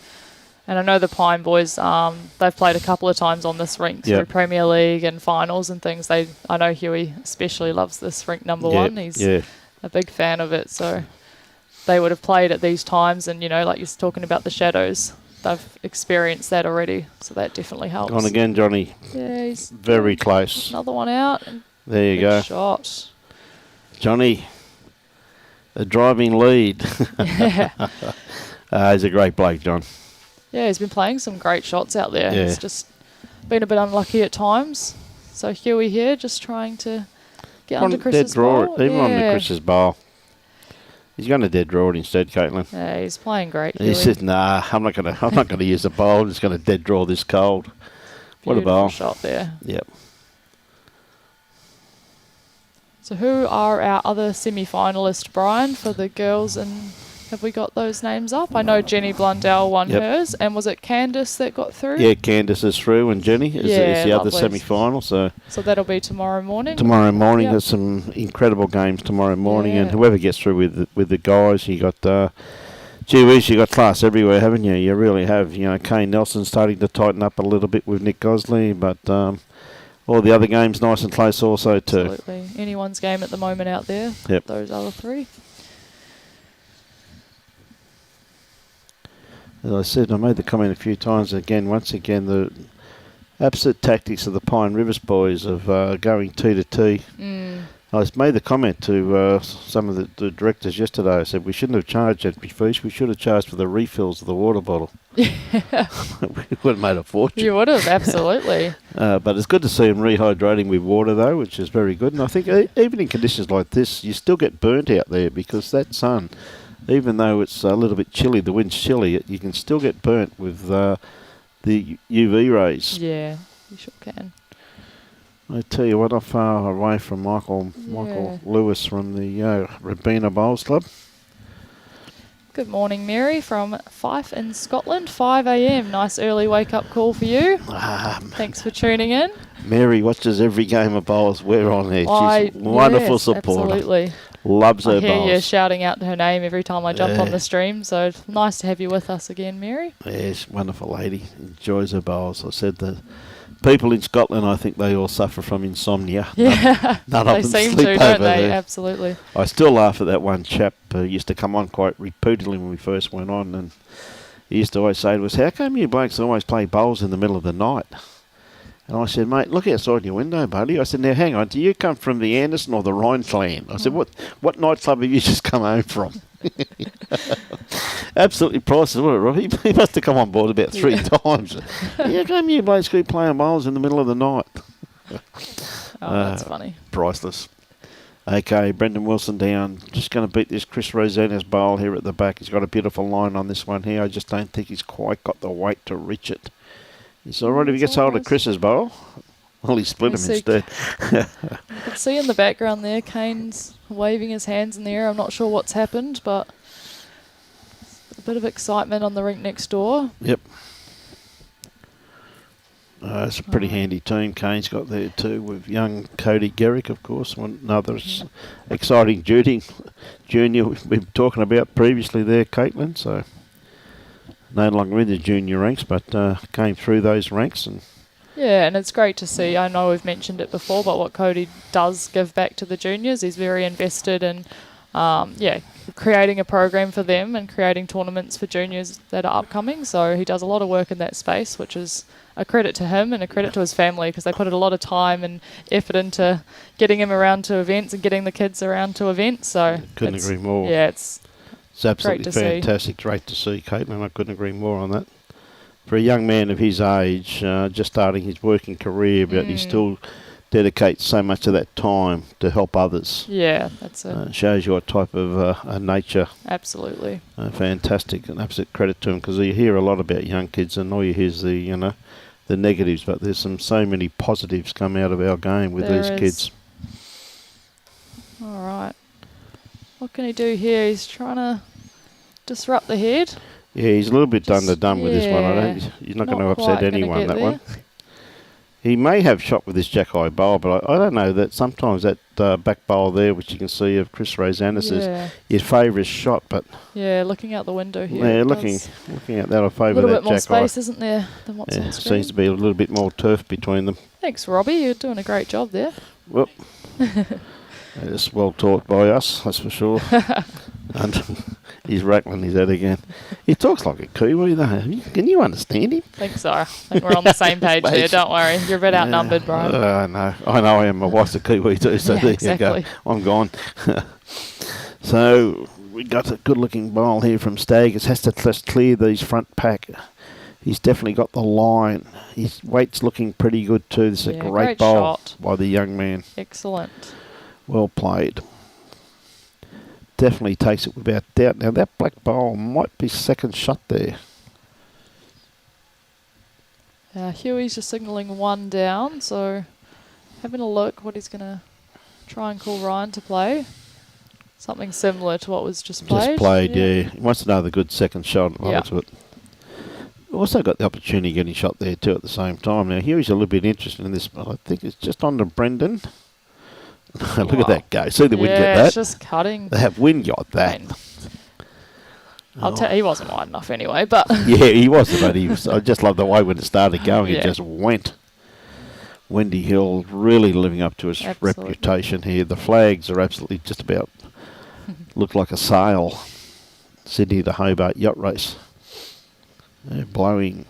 And I know the Pine boys, they've played a couple of times on this rink through Premier League and finals and things. I know Huey especially loves this rink number one. He's a big fan of it, so they would have played at these times, and you know, like you're talking about the shadows, they've experienced that already, so that definitely helps. On again, Johnny. Yeah, he's very close. Another one out. There you go. Shot. Johnny, a driving lead. He's a great bloke, John. Yeah, he's been playing some great shots out there. Yeah. He's just been a bit unlucky at times. So Huey here, just trying to get under Chris's ball. Even under Chris's ball. He's going to dead draw it instead, Caitlin. Yeah, he's playing great. He said, "Nah, I'm not going to use a bowl. I'm just going to dead draw this cold." What a bowl shot there. Yep. So who are our other semi-finalists, Brian, for the girls, and have we got those names up? I know Jenny Blundell won hers, and was it Candice that got through? Yeah, Candice is through, and Jenny is the other semi-final. So that'll be tomorrow morning. Tomorrow morning, there's some incredible games tomorrow morning, and whoever gets through with the guys, you got. Gee whiz, you got class everywhere, haven't you? You really have. You know, Kane Nelson's starting to tighten up a little bit with Nick Gosley, but all the other games nice and close also too. Absolutely. Anyone's game at the moment out there. Yep. Those other three. As I said, I made the comment a few times once again, the absolute tactics of the Pine Rivers boys of going T to T. I made the comment to some of the directors yesterday. I said we shouldn't have charged at fees. We should have charged for the refills of the water bottle. Yeah. We would have made a fortune. You would have, absolutely. But it's good to see them rehydrating with water, though, which is very good. And I think even in conditions like this, you still get burnt out there because that sun, even though it's a little bit chilly, the wind's chilly, you can still get burnt with the UV rays. Yeah, you sure can. I tell you what, not far away from Michael Lewis from the Rabina Bowls Club. Good morning, Mary from Fife in Scotland, 5 a.m. Nice early wake-up call for you. Thanks for tuning in. Mary watches every game of bowls we're on there. She's a wonderful supporter. Absolutely. Loves her bowls. I hear you shouting out her name every time I jump on the stream, so it's nice to have you with us again, Mary. Yes, wonderful lady. Enjoys her bowls. I said the people in Scotland, I think they all suffer from insomnia. Yeah, none of them seem sleep to, over don't they? there. Absolutely. I still laugh at that one chap who used to come on quite repeatedly when we first went on, and he used to always say to us, "How come you blokes always play bowls in the middle of the night?" And I said, "Mate, look outside your window, buddy." I said, "Now, hang on, do you come from the Anderson or the Rhine clan?" I said, what nightclub have you just come home from? Absolutely priceless, wasn't it, Rob? He must have come on board about 3 times. How come you blokes keep playing bowls in the middle of the night? That's funny. Priceless. Okay, Brendan Wilson down. Just going to beat this Chris Rosanes bowl here at the back. He's got a beautiful line on this one here. I just don't think he's quite got the weight to reach it. He's all right if he gets hold of Chris's bowl. Well, he split him instead. You can see in the background there, Kane's waving his hands in the air. I'm not sure what's happened, but a bit of excitement on the rink next door. Yep. It's a pretty handy team Kane's got there too, with young Cody Garrick, of course, another exciting junior we've been talking about previously there, Caitlin. So no longer in the junior ranks, but came through those ranks. And yeah, and it's great to see. I know we've mentioned it before, but what Cody does give back to the juniors, he's very invested in, creating a program for them and creating tournaments for juniors that are upcoming. So he does a lot of work in that space, which is a credit to him and a credit to his family, because they put a lot of time and effort into getting him around to events and getting the kids around to events. So couldn't agree more. Yeah, it's absolutely fantastic. Great to see, Caitlin. I couldn't agree more on that. For a young man of his age, just starting his working career, but he still dedicates so much of that time to help others. Yeah, that's it. Shows your type of nature. Absolutely. Fantastic, and absolute credit to him, because you hear a lot about young kids, and all you hear is the negatives, but there's so many positives come out of our game with these kids. All right. What can he do here? He's trying to disrupt the head. Yeah, he's a little bit underdone with this one. He's not going to upset anyone, that one. He may have shot with this jack-eye bowl, but I don't know, that sometimes that back bowl there, which you can see of Chris Rosanes, is his favourite shot. But yeah, looking out the window here. Yeah, looking at that, I favour that jack-eye. A little bit more space, isn't there, than what's on screen? Seems to be a little bit more turf between them. Thanks, Robbie. You're doing a great job there. Well, it's well taught by us, that's for sure. And he's rattling his head again. He talks like a Kiwi, though. Can you understand him? I think so. I think we're on the same page there. Don't worry. You're a bit outnumbered, Brian. I know I am. My wife's a Kiwi too, so there you go. I'm gone. So we got a good-looking bowl here from Staggard. Has to just clear these front pack. He's definitely got the line. His weight's looking pretty good too. This is a great bowl shot by the young man. Excellent. Well played. Definitely takes it without doubt. Now that black bowl might be second shot there. Huey's just signalling one down, so having a look what he's going to try and call Ryan to play. Something similar to what was just played. Yeah. He wants another good second shot. To it. Also got the opportunity of getting shot there too at the same time. Now Huey's a little bit interested in this, but I think it's just on to Brendan. Look at that go. See the wind get that? It's just cutting. That wind got that. I'll tell you, he wasn't wide enough anyway, but... yeah, he wasn't, but I just love the way when it started going, it just went. Windy Hill really living up to his reputation here. The flags are absolutely just about, look like a sail. Sydney to Hobart yacht race. They're blowing.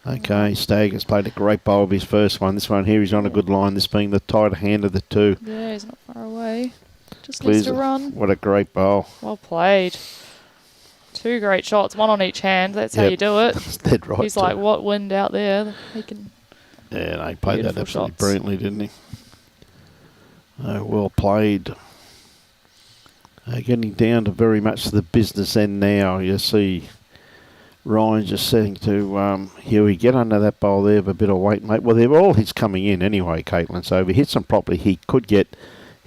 Okay, Stagg has played a great bowl of his first one. This one here, he's on a good line, this being the tighter hand of the two. Yeah, he's not far away. Just needs to run. What a great bowl. Well played. Two great shots, one on each hand. That's how you do it. That's dead right. He's like, what wind out there? He can. Yeah, no, he played that absolutely brilliantly, didn't he? Well played. Getting down to very much the business end now. You see Ryan just saying to Huey, get under that bowl there with a bit of weight, mate. Well, they're all hits coming in anyway, Caitlin. So if he hits them properly, he could get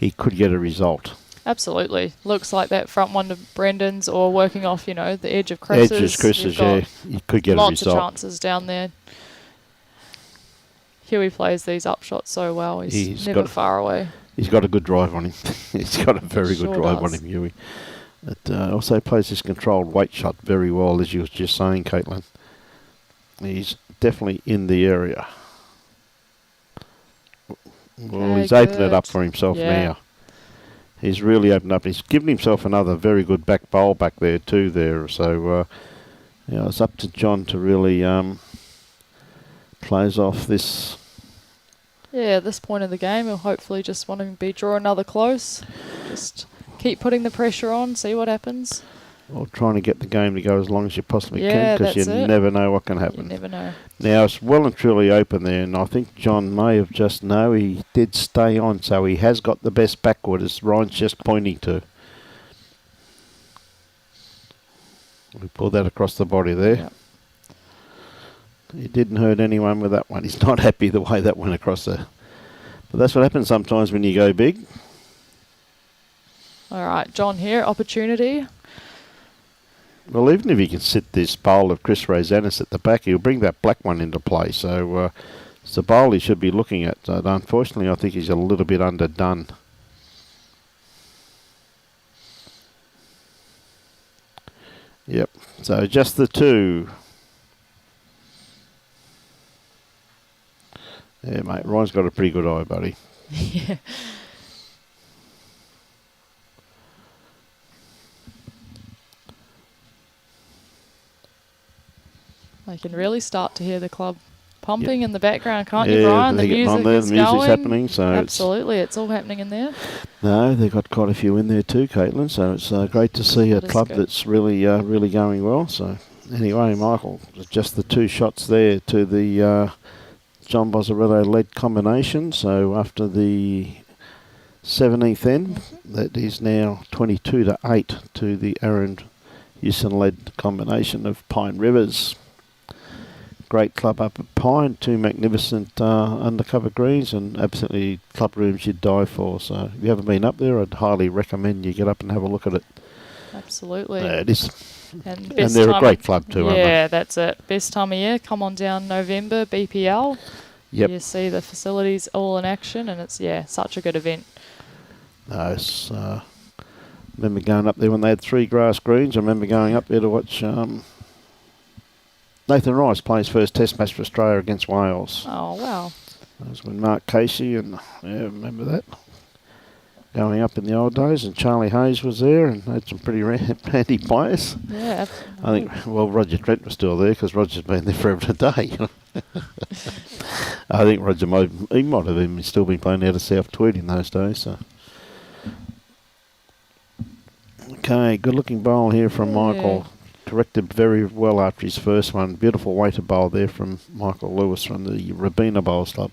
a result. Absolutely. Looks like that front one to Brendan's or working off, the edge of Chris's. Yeah. You could get a result. Lots of chances down there. Huey plays these up shots so well. He's never far away. He's got a good drive on him. He's got a very good drive on him, Huey. But also plays this controlled weight shot very well, as you were just saying, Caitlin. He's definitely in the area. Well, he's opened it up for himself now. He's really opened up. He's given himself another very good back bowl back there too. So it's up to John to really close off this. Yeah, at this point in the game, he'll hopefully just want to draw another close. Just keep putting the pressure on, see what happens. Well, trying to get the game to go as long as you possibly can, because you never know what can happen. You never know. Now, it's well and truly open there, and I think John may have just he did stay on, so he has got the best backward, as Ryan's just pointing to. We pulled that across the body there. Yep. He didn't hurt anyone with that one. He's not happy the way that went across there. But that's what happens sometimes when you go big. All right, John here, opportunity. Well, even if he can sit this bowl of Chris Rosanes at the back, he'll bring that black one into play. So it's the bowl he should be looking at. Unfortunately, I think he's a little bit underdone. Yep, so just the two. Yeah, mate, Ryan's got a pretty good eye, buddy. Yeah. I can really start to hear the club pumping in the background, can't you, Brian? The music on there. is The music's going. happening, so absolutely, it's all happening in there. No, they've got quite a few in there too, Caitlin. So it's great to see a club that's really, really going well. So anyway, Michael, just the two shots there to the John Balzarolo led combination. So after the 17th end, that is now 22-8 to the Aaron Hewson led combination of Pine Rivers. Great club up at Pine, two magnificent undercover greens, and absolutely club rooms you'd die for. So if you haven't been up there, I'd highly recommend you get up and have a look at it. Absolutely. It is. And they're a great club too, aren't they? Yeah, that's it. Best time of year. Come on down November, BPL. Yep. You see the facilities all in action, and it's, such a good event. No, it's, I remember going up there when they had 3 grass greens. I remember going up there to watch Nathan Rice play his first test match for Australia against Wales. Oh, wow. That was when Mark Casey and, remember that. Going up in the old days, and Charlie Hayes was there and had some pretty handy players. Yeah, I think, Roger Trent was still there because Roger's been there forever today. I think Roger might have even still been playing out of South Tweed in those days. So. Okay, good looking bowl here from Michael. Corrected very well after his first one. Beautiful weighted bowl there from Michael Lewis from the Rabina Bowls Club.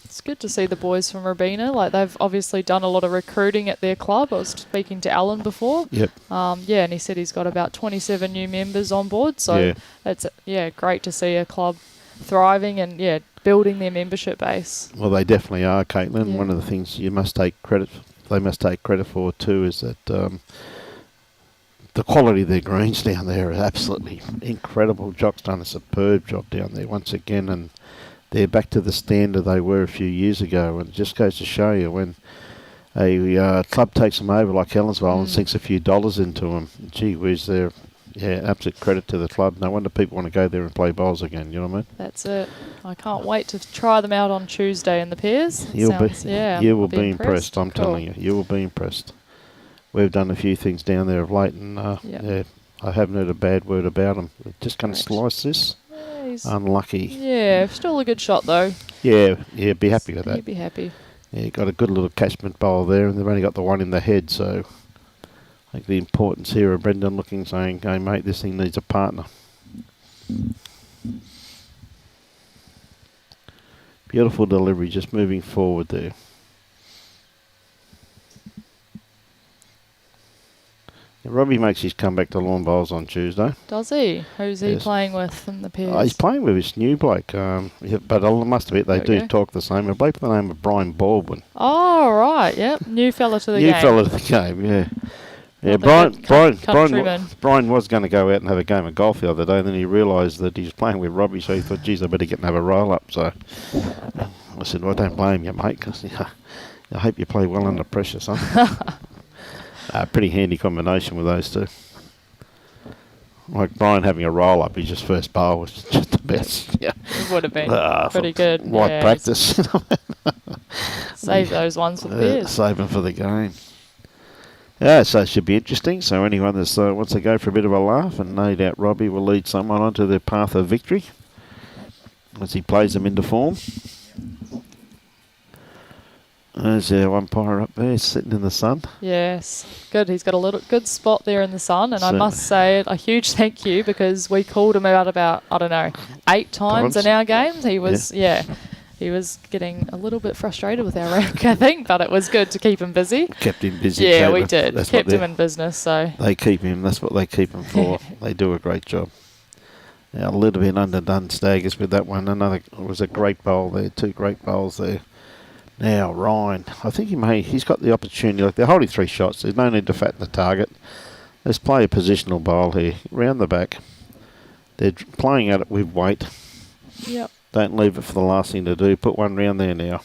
It's good to see the boys from Rabina. Like, they've obviously done a lot of recruiting at their club. I was speaking to Alan before. Yep. And he said he's got about 27 new members on board. So it's great to see a club thriving and building their membership base. Well, they definitely are, Caitlin. One of the things they must take credit for too is that the quality of their greens down there is absolutely incredible. Jock's done a superb job down there once again, and they're back to the standard they were a few years ago. And it just goes to show you when a club takes them over like Helensvale and sinks a few dollars into them, gee whiz, they're absolute credit to the club. No wonder people want to go there and play bowls again, you know what I mean? That's it. I can't wait to try them out on Tuesday in the pairs. You will be impressed, I'm telling you. You will be impressed. We've done a few things down there of late, and I haven't heard a bad word about them. We're just going to slice this. Unlucky. Yeah, still a good shot though. Yeah, be happy with that. You'd be happy. Yeah, got a good little catchment bowl there, and they've only got the one in the head, so I think the importance here of Brendan looking, saying, hey mate, this thing needs a partner. Beautiful delivery, just moving forward there. Robbie makes his comeback to Lawn Bowls on Tuesday. Does he? Who's he playing with in the pairs? He's playing with his new bloke, but I must admit they do talk the same. A bloke by the name of Brian Baldwin. Oh, right, yep. New fella to the game. New fella to the game, yeah. Yeah, Brian was going to go out and have a game of golf the other day, and then he realised that he's playing with Robbie, so he thought, geez, I better get and have a roll-up. So I said, well, don't blame you, mate, because I hope you play well under pressure, son. Pretty handy combination with those two. Like Brian having a roll-up, his just first bowl was just the best. Yeah. It would have been pretty good. Why practice? Save those ones for the pairs. Save them for the game. Yeah, so it should be interesting. So anyone that wants to go for a bit of a laugh, and no doubt Robbie will lead someone onto their path of victory as he plays them into form. There's our umpire up there sitting in the sun. Yes, good. He's got a good spot there in the sun, and I must say a huge thank you, because we called him out about, 8 times in our games. He was, he was getting a little bit frustrated with our rank, I think, but it was good to keep him busy. Kept him busy. Yeah, we did. Kept him in business. So they keep him. That's what they keep him for. They do a great job. Now, a little bit underdone Staggers with that one. It was a great bowl there. 2 great bowls there. Now, Ryan, I think he's got the opportunity. Like, they're holding 3 shots. There's no need to fatten the target. Let's play a positional bowl here. Round the back. They're playing at it with weight. Yep. Don't leave it for the last thing to do. Put one round there now.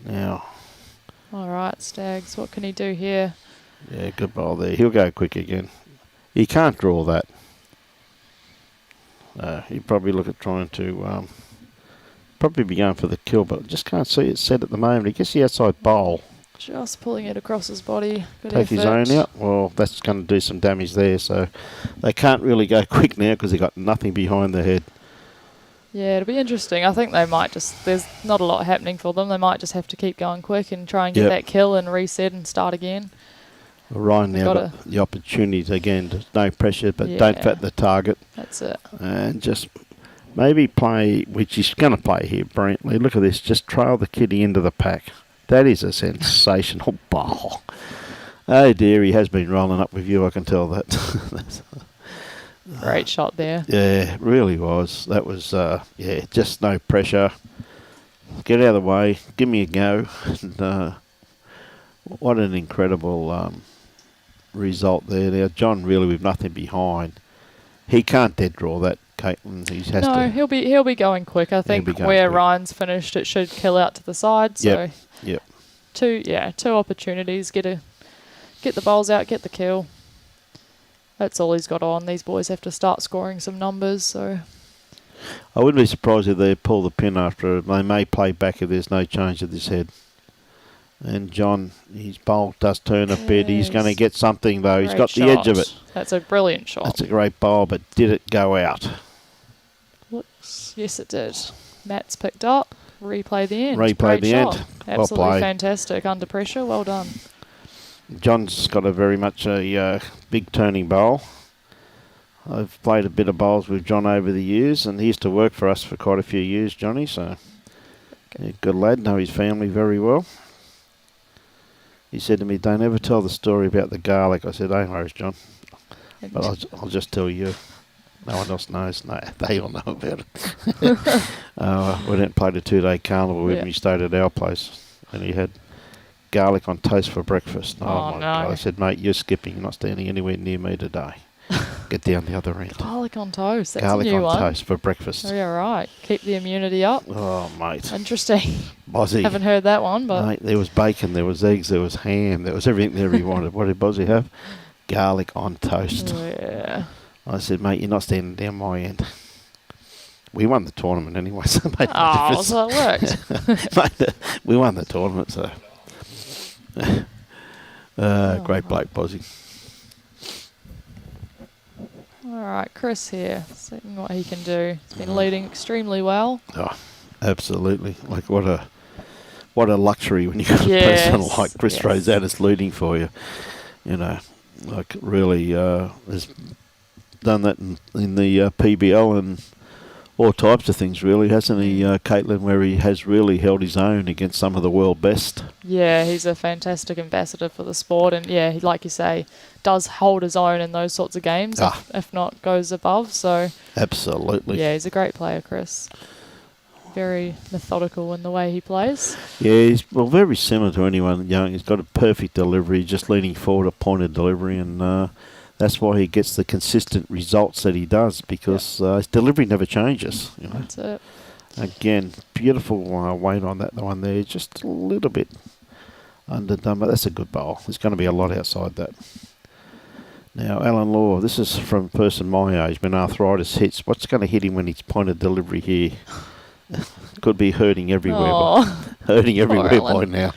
Now. All right, Stags. What can he do here? Yeah, good bowl there. He'll go quick again. He can't draw that. He'd probably look at trying to probably be going for the kill, but just can't see it set at the moment. He gets the outside bowl. Just pulling it across his body. Good Take his effort. own out. Well, that's going to do some damage there, so they can't really go quick now because they've got nothing behind their head. Yeah, it'll be interesting. I think they might just, there's not a lot happening for them. They might just have to keep going quick and try and get that kill and reset and start again. Well, Ryan now got the opportunity to, again, no pressure, but don't fat the target. That's it. And just maybe play, which he's going to play here, Brantley. Look at this, just trail the kitty into the pack. That is a sensational bowl. Oh dear, he has been rolling up with you, I can tell that. Great shot there. Yeah, it really was. That was, just no pressure. Get out of the way, give me a go. And what an incredible result there. Now, John really with nothing behind. He can't dead draw that, Caitlin. He'll be going quick. I think where Ryan's finished, it should kill out to the side. So Yep. Two opportunities. Get the bowls out, get the kill. That's all he's got on. These boys have to start scoring some numbers. So I wouldn't be surprised if they pull the pin after it. They may play back if there's no change of this head. And John, his bowl does turn a bit. He's going to get something though. He's got the edge of it. That's a brilliant shot. That's a great bowl, but did it go out? Looks, yes, it did. Matt's picked up. Replay the end. Replay the end. Absolutely fantastic. Under pressure. Well done. John's got a very much a big turning bowl. I've played a bit of bowls with John over the years, and he used to work for us for quite a few years, Johnny. So, good lad. Know his family very well. He said to me, "Don't ever tell the story about the garlic." I said, "Don't worry, John. But I'll just tell you. No one else knows." No, they all know about it. We didn't play the 2-day carnival with him. He stayed at our place, and he had garlic on toast for breakfast. Oh my God. I said, "Mate, you're skipping. You're not standing anywhere near me today. Get down the other end." Garlic on toast. That's garlic a new on toast for breakfast. Oh, yeah, right. Keep the immunity up. Oh, mate. Interesting. Bozzy. Haven't heard that one, but mate, there was bacon, there was eggs, there was ham, there was everything there he wanted. What did Bozzy have? Garlic on toast. Oh, yeah. I said, "Mate, you're not standing down my end." We won the tournament anyway, so it made no difference. So it worked. Mate, we won the tournament, so. Great bloke, Bozzy. All right, Chris here, seeing what he can do. He's been leading extremely well. Oh, absolutely. Like, what a luxury when you got a person like Chris Rosanes leading for you. You know, like really has done that in the PBL and all types of things, really, hasn't he, Caitlin, where he has really held his own against some of the world best. Yeah, he's a fantastic ambassador for the sport, and he, like you say, does hold his own in those sorts of games, if not goes above. So absolutely. Yeah, he's a great player, Chris. Very methodical in the way he plays. Yeah, he's very similar to anyone young. He's got a perfect delivery, just leaning forward a pointed delivery, and that's why he gets the consistent results that he does, because his delivery never changes. You know? That's it. Again, beautiful weight on that one there, just a little bit underdone, but that's a good bowl. There's going to be a lot outside that. Now, Alan Law, this is from a person my age, when arthritis hits. What's going to hit him when he's pointed delivery here? Could be hurting everywhere. Hurting everywhere by now.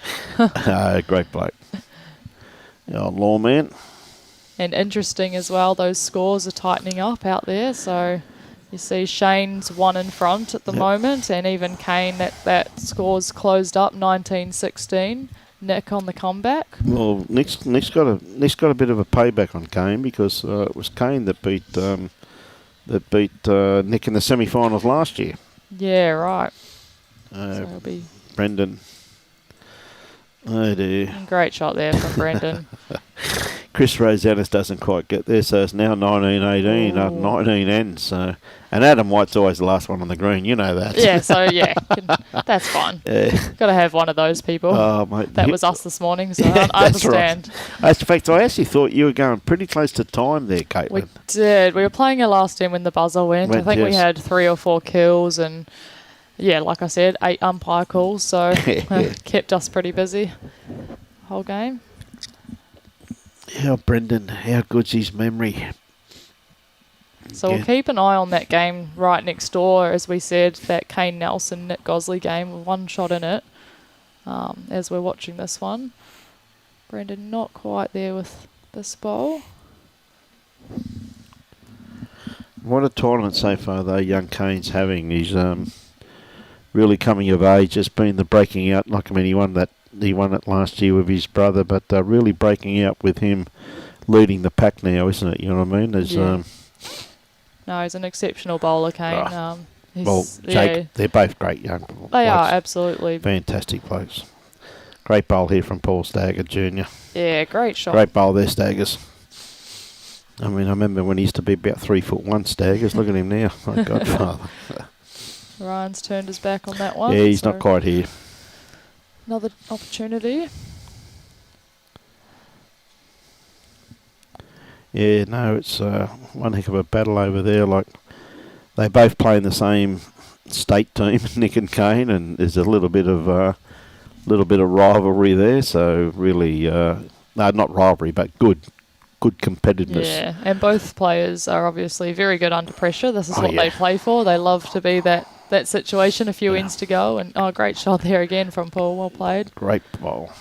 Great bloke. Lawman. And interesting as well, those scores are tightening up out there. So you see Shane's one in front at the moment, and even Kane, that score's closed up 19-16. Nick on the comeback. Well, Nick's got a bit of a payback on Kane, because it was Kane that beat Nick in the semi-finals last year. Yeah, right. So it'll be Brendan. Oh dear. Great shot there from Brendan. Chris Rosanes doesn't quite get there, so it's now 19-18, 19 ends. So, and Adam White's always the last one on the green. You know that. Yeah, so that's fine. Yeah. Got to have one of those people. Oh, mate. That was us this morning, so Yeah, I understand. Right. In fact, I actually thought you were going pretty close to time there, Caitlin. We did. We were playing our last game when the buzzer went. I think we had 3 or 4 kills and, yeah, like I said, 8 umpire calls, so kept us pretty busy whole game. Yeah, Brendan, how good's his memory? So we'll keep an eye on that game right next door, as we said, that Kane Nelson, Nick Gosley game with 1 shot in it, as we're watching this one. Brendan not quite there with this bowl. What a tournament so far, though, young Kane's having. He's really coming of age, just been the breaking out. Like, I mean, he won it last year with his brother, but really breaking out with him leading the pack now, isn't it? You know what I mean? There's, no, he's an exceptional bowler, Kane. Well, Jake, they're both great young blokes. They are, absolutely. Fantastic blokes. Great bowl here from Paul Staggard Jr. Yeah, great shot. Great bowl there, Staggers. I mean, I remember when he used to be about 3'1", Staggers. Look at him now. My godfather. Ryan's turned his back on that one. Yeah, he's not quite here. Another opportunity. Yeah, no, it's one heck of a battle over there. Like, they both play in the same state team, Nick and Kane, and there's a little bit of rivalry there. So really, no, not rivalry, but good competitiveness. Yeah, and both players are obviously very good under pressure. This is what they play for. They love to be that situation, a few ends to go, and great shot there again from Paul. Well played. Great bowl.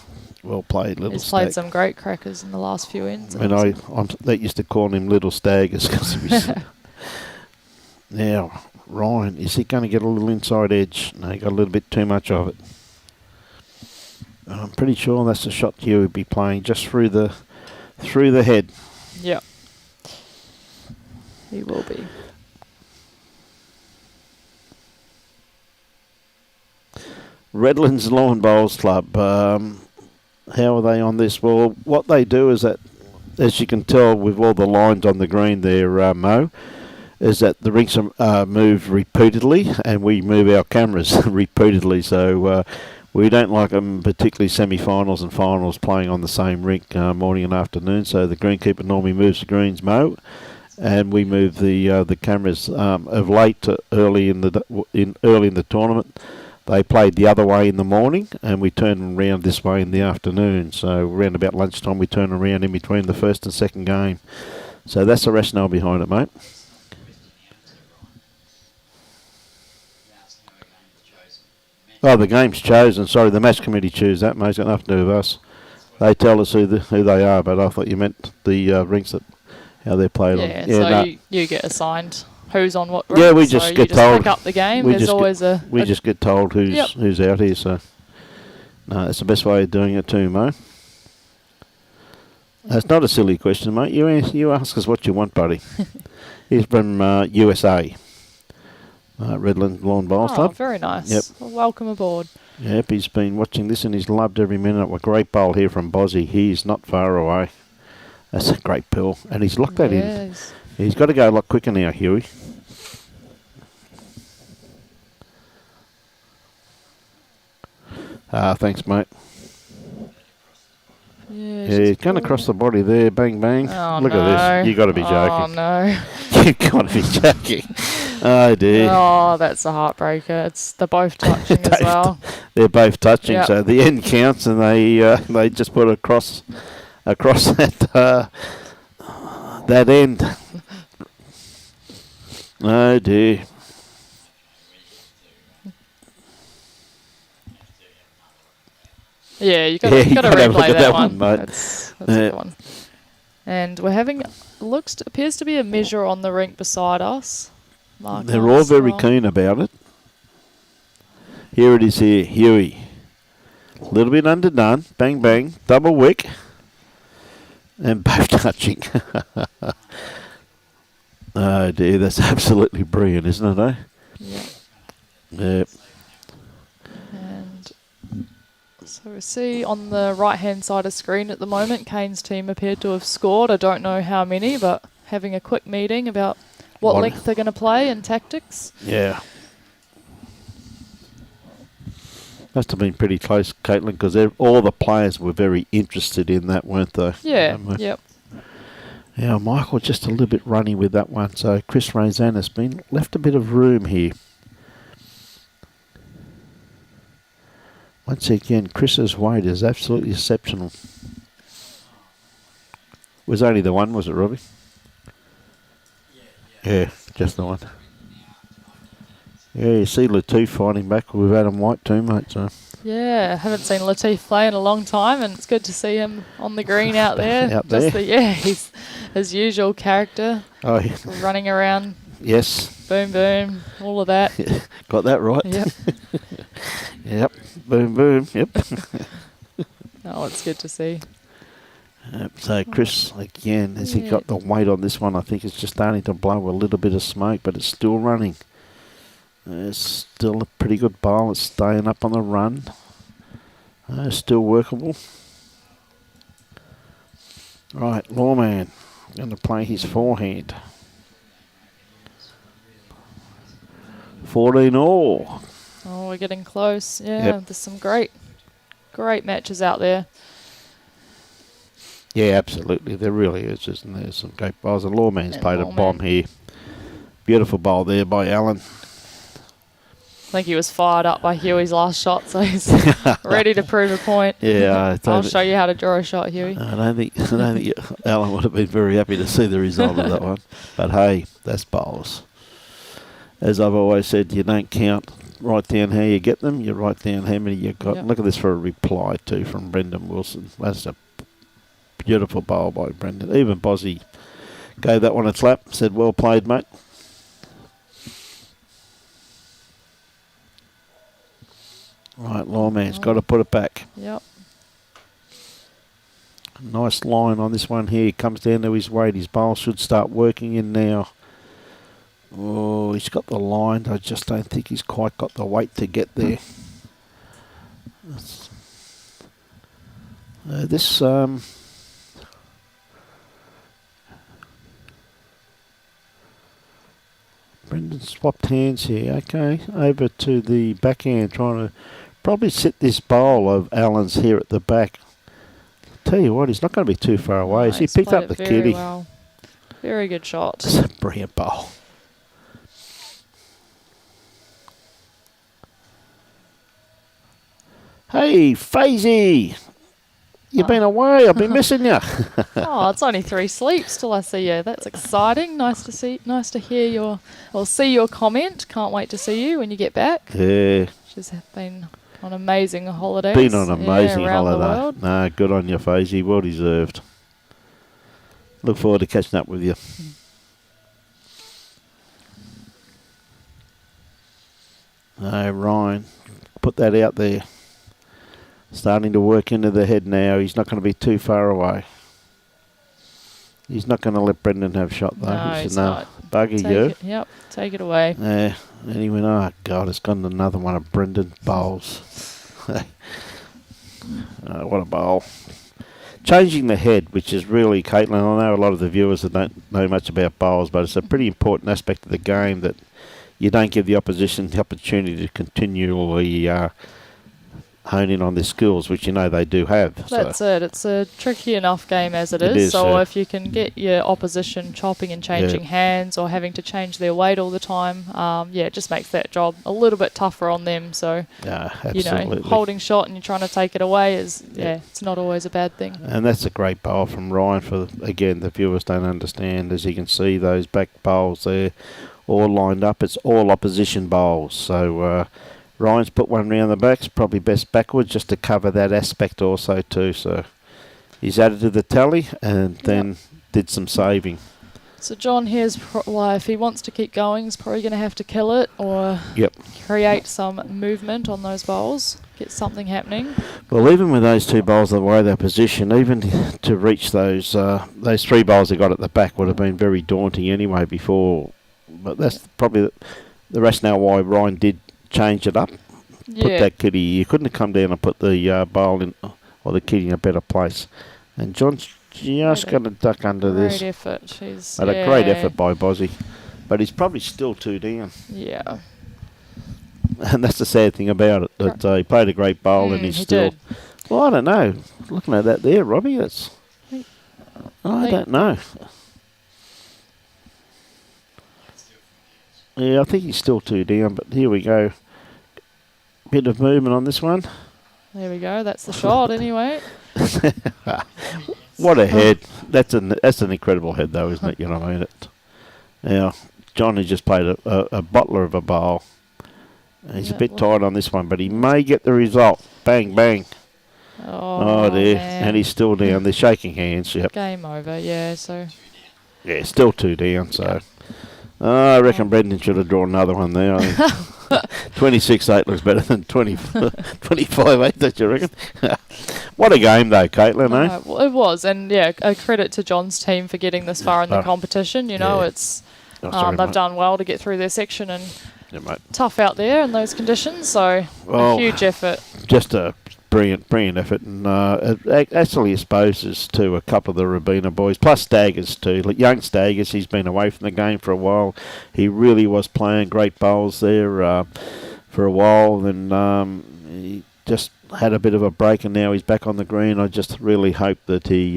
Well played, Little He's Stag. played some great crackers in the last few ends. And I'm that used to call him Little Staggers because of his. Now, Ryan, is he going to get a little inside edge? No, he got a little bit too much of it. I'm pretty sure that's the shot you would be playing just through the head. Yep. He will be. Redlands Lawn Bowls Club. How are they on this? Well, what they do is that, as you can tell with all the lines on the green there, Mo, is that the rinks are moved repeatedly, and we move our cameras repeatedly. So we don't like them, particularly semi-finals and finals, playing on the same rink morning and afternoon. So the greenkeeper normally moves the greens, Mo, and we move the cameras. Of late, early in the tournament, they played the other way in the morning, and we turned them around this way in the afternoon. So around about lunchtime, we turn around in between the first and second game. So that's the rationale behind it, mate. Oh, the game's chosen. Sorry, the match committee choose that, mate. It's got nothing to do with us. They tell us who they are, but I thought you meant the rinks how they're played on. Yeah, so you get assigned who's on what rink. Yeah, we just get told. Pick up the game. There's always we just get told who's out here. So no, that's the best way of doing it too, Mo. That's not a silly question, mate. You ask us what you want, buddy. He's from USA. Redland Lawn Bowls Club. Oh, very nice. Yep. Well, welcome aboard. Yep, he's been watching this and he's loved every minute. A great bowl here from Bozzy. He's not far away. That's a great pill. And he's locked that in. He's got to go a lot quicker now, Huey. Thanks, mate. Yeah, he's going across the body there. Bang, bang. Oh, Look at this. You've got to be joking. Oh, no. You've got to be joking. Oh, dear. Oh, that's a heartbreaker. They're both touching as well. They're both touching, yep. So the end counts, and they just put across that end. Oh, dear. Yeah, you got to replay that one, mate. That's a good one. And we're having appears to be a measure on the rink beside us. They're all very keen about it. Here it is here, Huey. A little bit underdone. Bang, bang. Double wick. And both touching. Oh, dear. That's absolutely brilliant, isn't it, eh? Yeah. Yep. And So we see on the right-hand side of screen at the moment, Kane's team appeared to have scored. I don't know how many, but having a quick meeting about what length they're going to play and tactics. Yeah. Must have been pretty close, Caitlin, because all the players were very interested in that, weren't they? Yeah, yep. Yeah, Michael just a little bit runny with that one, so Chris Rosanes has been left a bit of room here. Once again, Chris's weight is absolutely exceptional. Was only the one, was it, Robbie? Yeah, just the one. Yeah, you see Latif fighting back with Adam White too, mate. So. Yeah, haven't seen Latif play in a long time, and it's good to see him on the green out there. Out there. He's his usual character. Oh, yeah. Running around. Yes. Boom, boom, all of that. Got that right. Yep. Yep. Boom, boom. Yep. Oh, it's good to see. So Chris, again, has he got the weight on this one? I think it's just starting to blow a little bit of smoke, but it's still running. It's still a pretty good bowl. It's staying up on the run. Still workable. Right, Lawman going to play his forehand. 14 all. Oh, we're getting close. Yeah, Yep. There's some great matches out there. Yeah, absolutely. There really is, isn't there? Some great bowls. And Lawman's played a bomb here. Beautiful bowl there by Alan. I think he was fired up by Huey's last shot, so he's ready to prove a point. Yeah, I'll show you how to draw a shot, Huey. I don't think Alan would have been very happy to see the result of that one. But hey, that's bowls. As I've always said, you don't count. Write down how you get them. You write down how many you got. Yep. Look at this for a reply too from Brendan Wilson. That's a beautiful bowl by Brendan. Even Bozzy gave that one a clap. Said, "Well played, mate." Right, Lawman's got to put it back. Yep. Nice line on this one here. Comes down to his weight. His bowl should start working in now. Oh, he's got the line. I just don't think he's quite got the weight to get there. Brendan swapped hands here. Okay, over to the backhand, trying to probably sit this bowl of Allen's here at the back. Tell you what, he's not going to be too far away. No, he picked up the kitty. Well. Very good shot. It's a brilliant bowl. Hey, Fazy! You've been away. I've been missing you. Oh, it's only 3 sleeps till I see you. That's exciting. Nice to hear see your comment. Can't wait to see you when you get back. Yeah. She's been on amazing holidays. Been on an amazing around holiday. the world. No, good on you, Fazy. Well deserved. Look forward to catching up with you. No, Ryan, put that out there. Starting to work into the head now. He's not going to be too far away. He's not going to let Brendan have shot though. No, he he's said, not. Buggy you. Yep, take it away. Yeah, and he went, oh God, it's got another one of Brendan bowls. What a bowl. Changing the head, which is really, Caitlin, I know a lot of the viewers that don't know much about bowls, but it's a pretty important aspect of the game that you don't give the opposition the opportunity to continually hone in on their skills, which you know they do have. That's it. It's a tricky enough game as it is. So if you can get your opposition chopping and changing hands or having to change their weight all the time, it just makes that job a little bit tougher on them. So, holding shot and you're trying to take it away is, it's not always a bad thing. And that's a great bowl from Ryan for, again, the viewers don't understand. As you can see, those back bowls there all lined up. It's all opposition bowls. So, Ryan's put one round the back. It's probably best backwards just to cover that aspect also too. So he's added to the tally and then did some saving. So John, here's why if he wants to keep going, he's probably going to have to kill it or create some movement on those bowls, get something happening. Well, even with those 2 bowls the way they're positioned, even to reach those 3 bowls they got at the back would have been very daunting anyway before. But that's probably the rationale why Ryan did change it up. put that kitty. You couldn't have come down and put the bowl in or the kitty in a better place. And John's just going to duck under this. Great effort. She's But a great effort by Bozzy. But he's probably still 2 down. Yeah. And that's the sad thing about it. That he played a great bowl and he's still... Did. Well, I don't know. Looking at that there, Robbie, that's... I don't know. Yeah, I think he's still 2 down, but here we go. Bit of movement on this one. There we go. That's the shot anyway. What a head. That's an incredible head, though, isn't it? You know what I mean? Now, John has just played a bottler of a bowl. He's a bit tired on this one, but he may get the result. Bang, bang. Oh, dear. man. And he's still down. They're shaking hands. Yep. Game over, yeah, so... Yeah, still 2 down, so... I reckon Brendan should have drawn another one there. I think 26-8 looks better than 25-8, don't you reckon? What a game, though, Caitlin, eh? Well, it was, and yeah, a credit to John's team for getting this far in the competition. You know, it's they've done well to get through their section, and tough out there in those conditions, so a huge effort. Just a brilliant effort, and it actually exposes to a couple of the Rabina boys, plus Staggers too. Like young Staggers, he's been away from the game for a while. He really was playing great bowls there for a while, and he just had a bit of a break, and now he's back on the green. I just really hope that he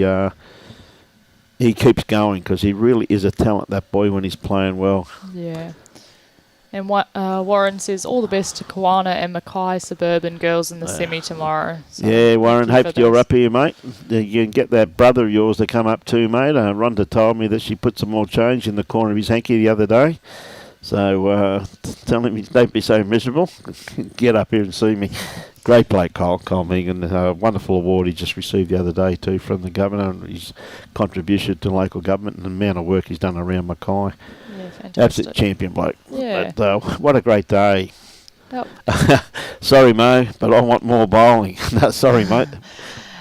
keeps going, because he really is a talent, that boy, when he's playing well. Yeah. And Warren says, all the best to Kawana and Mackay Suburban girls in the semi tomorrow. So yeah, Warren, hope you're up here, mate. You can get that brother of yours to come up too, mate. Rhonda told me that she put some more change in the corner of his hanky the other day. So tell him don't be so miserable. Get up here and see me. Great bloke, Cole Megan. Wonderful award he just received the other day too from the Governor, and his contribution to local government and the amount of work he's done around Mackay. Yeah, fantastic. Absolute champion bloke. Yeah. But, what a great day. Yep. Sorry, Mo, but I want more bowling. No, sorry, mate.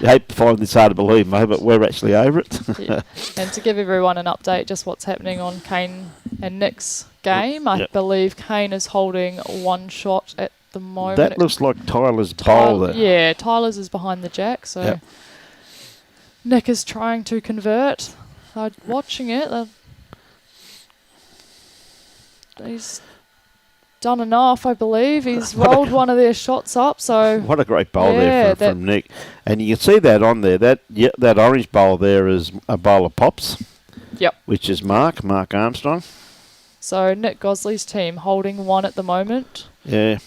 You hate to find this hard to believe, Mo, but we're actually over it. Yeah. And to give everyone an update, just what's happening on Kane and Nick's game, I believe Kane is holding 1 shot at the moment. That looks like Tyler's bowl there. Yeah, Tyler's is behind the jack, so Nick is trying to convert. Watching it, he's done enough, I believe. He's rolled one of their shots up. So what a great bowl there from Nick. And you can see that on there. That orange bowl there is a bowl of pops. Yep. Which is Mark Armstrong. So Nick Gosley's team holding 1 at the moment. Yeah.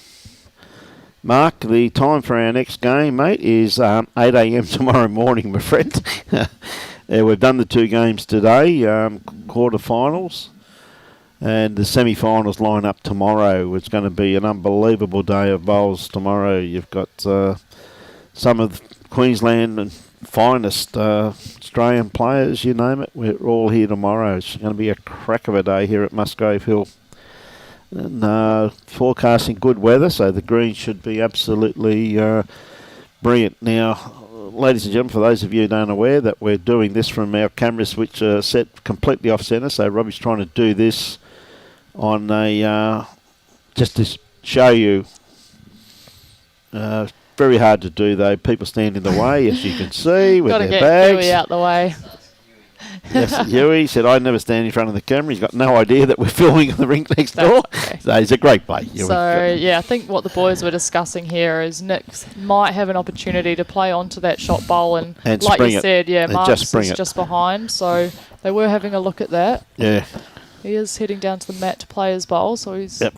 Mark, the time for our next game, mate, is 8 a.m. tomorrow morning, my friend. We've done the 2 games today, quarterfinals. And the semi-finals line up tomorrow. It's going to be an unbelievable day of bowls tomorrow. You've got some of Queensland and finest Australian players, you name it. We're all here tomorrow. It's going to be a crack of a day here at Musgrave Hill. And forecasting good weather, so the green should be absolutely brilliant. Now, ladies and gentlemen, for those of you who aren't aware, that we're doing this from our cameras, which are set completely off centre. So Robbie's trying to do this on a just to show you. Very hard to do though. People stand in the way, as you can see, with their bags. Gotta get Huey out the way. Yes, Huey said, I never stand in front of the camera. He's got no idea that we're filming in the rink next door. Okay. So he's a great player. So, yeah, I think what the boys were discussing here is Nick might have an opportunity to play onto that shot bowl. And like you said, Mark's is just behind. So they were having a look at that. Yeah. He is heading down to the mat to play his bowl. So he's... Yep.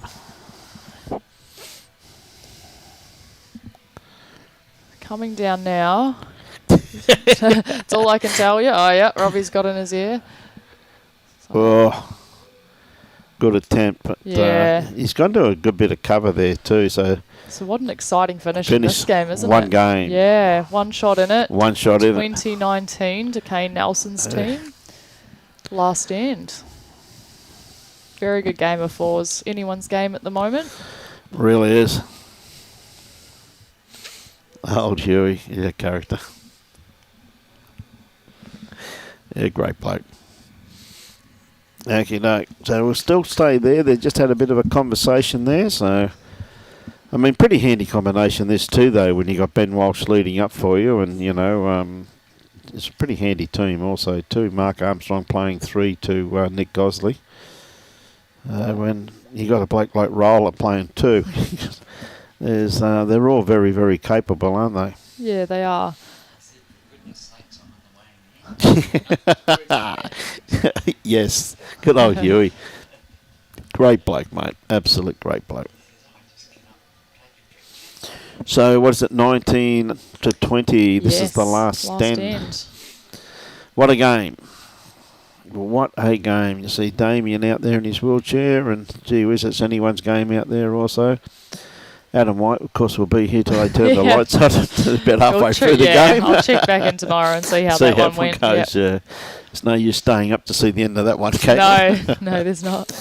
Coming down now. That's all I can tell you. Oh, yeah, Robbie's got in his ear. Oh, good attempt. But he's gone to a good bit of cover there too. So what an exciting finish in this game, isn't it? One game. Yeah, 1 shot in it. 1 shot in it. 2019 to Kane Nelson's team. Last end. Very good game of 4s. Anyone's game at the moment. Really is. Old Huey, yeah, character. Yeah, great bloke. Okay, no. So we'll still stay there. They just had a bit of a conversation there, so I mean, pretty handy combination this too, though, when you got Ben Walsh leading up for you, and it's a pretty handy team also too. Mark Armstrong playing 3 to Nick Gosley. When you got a bloke like Roller playing 2, they're all very, very capable, aren't they? Yeah, they are. Yes, good old Huey. Great bloke, mate. Absolute great bloke. So, what is it, 19 to 20? This is the last stand. What a game. What a game. You see Damien out there in his wheelchair, and gee whiz, it's anyone's game out there also. Adam White, of course, will be here till they turn the lights on. About halfway through the game. I'll check back in tomorrow and see how that one went. Goes. Yep. There's no use staying up to see the end of that one, Kate. No, there's not.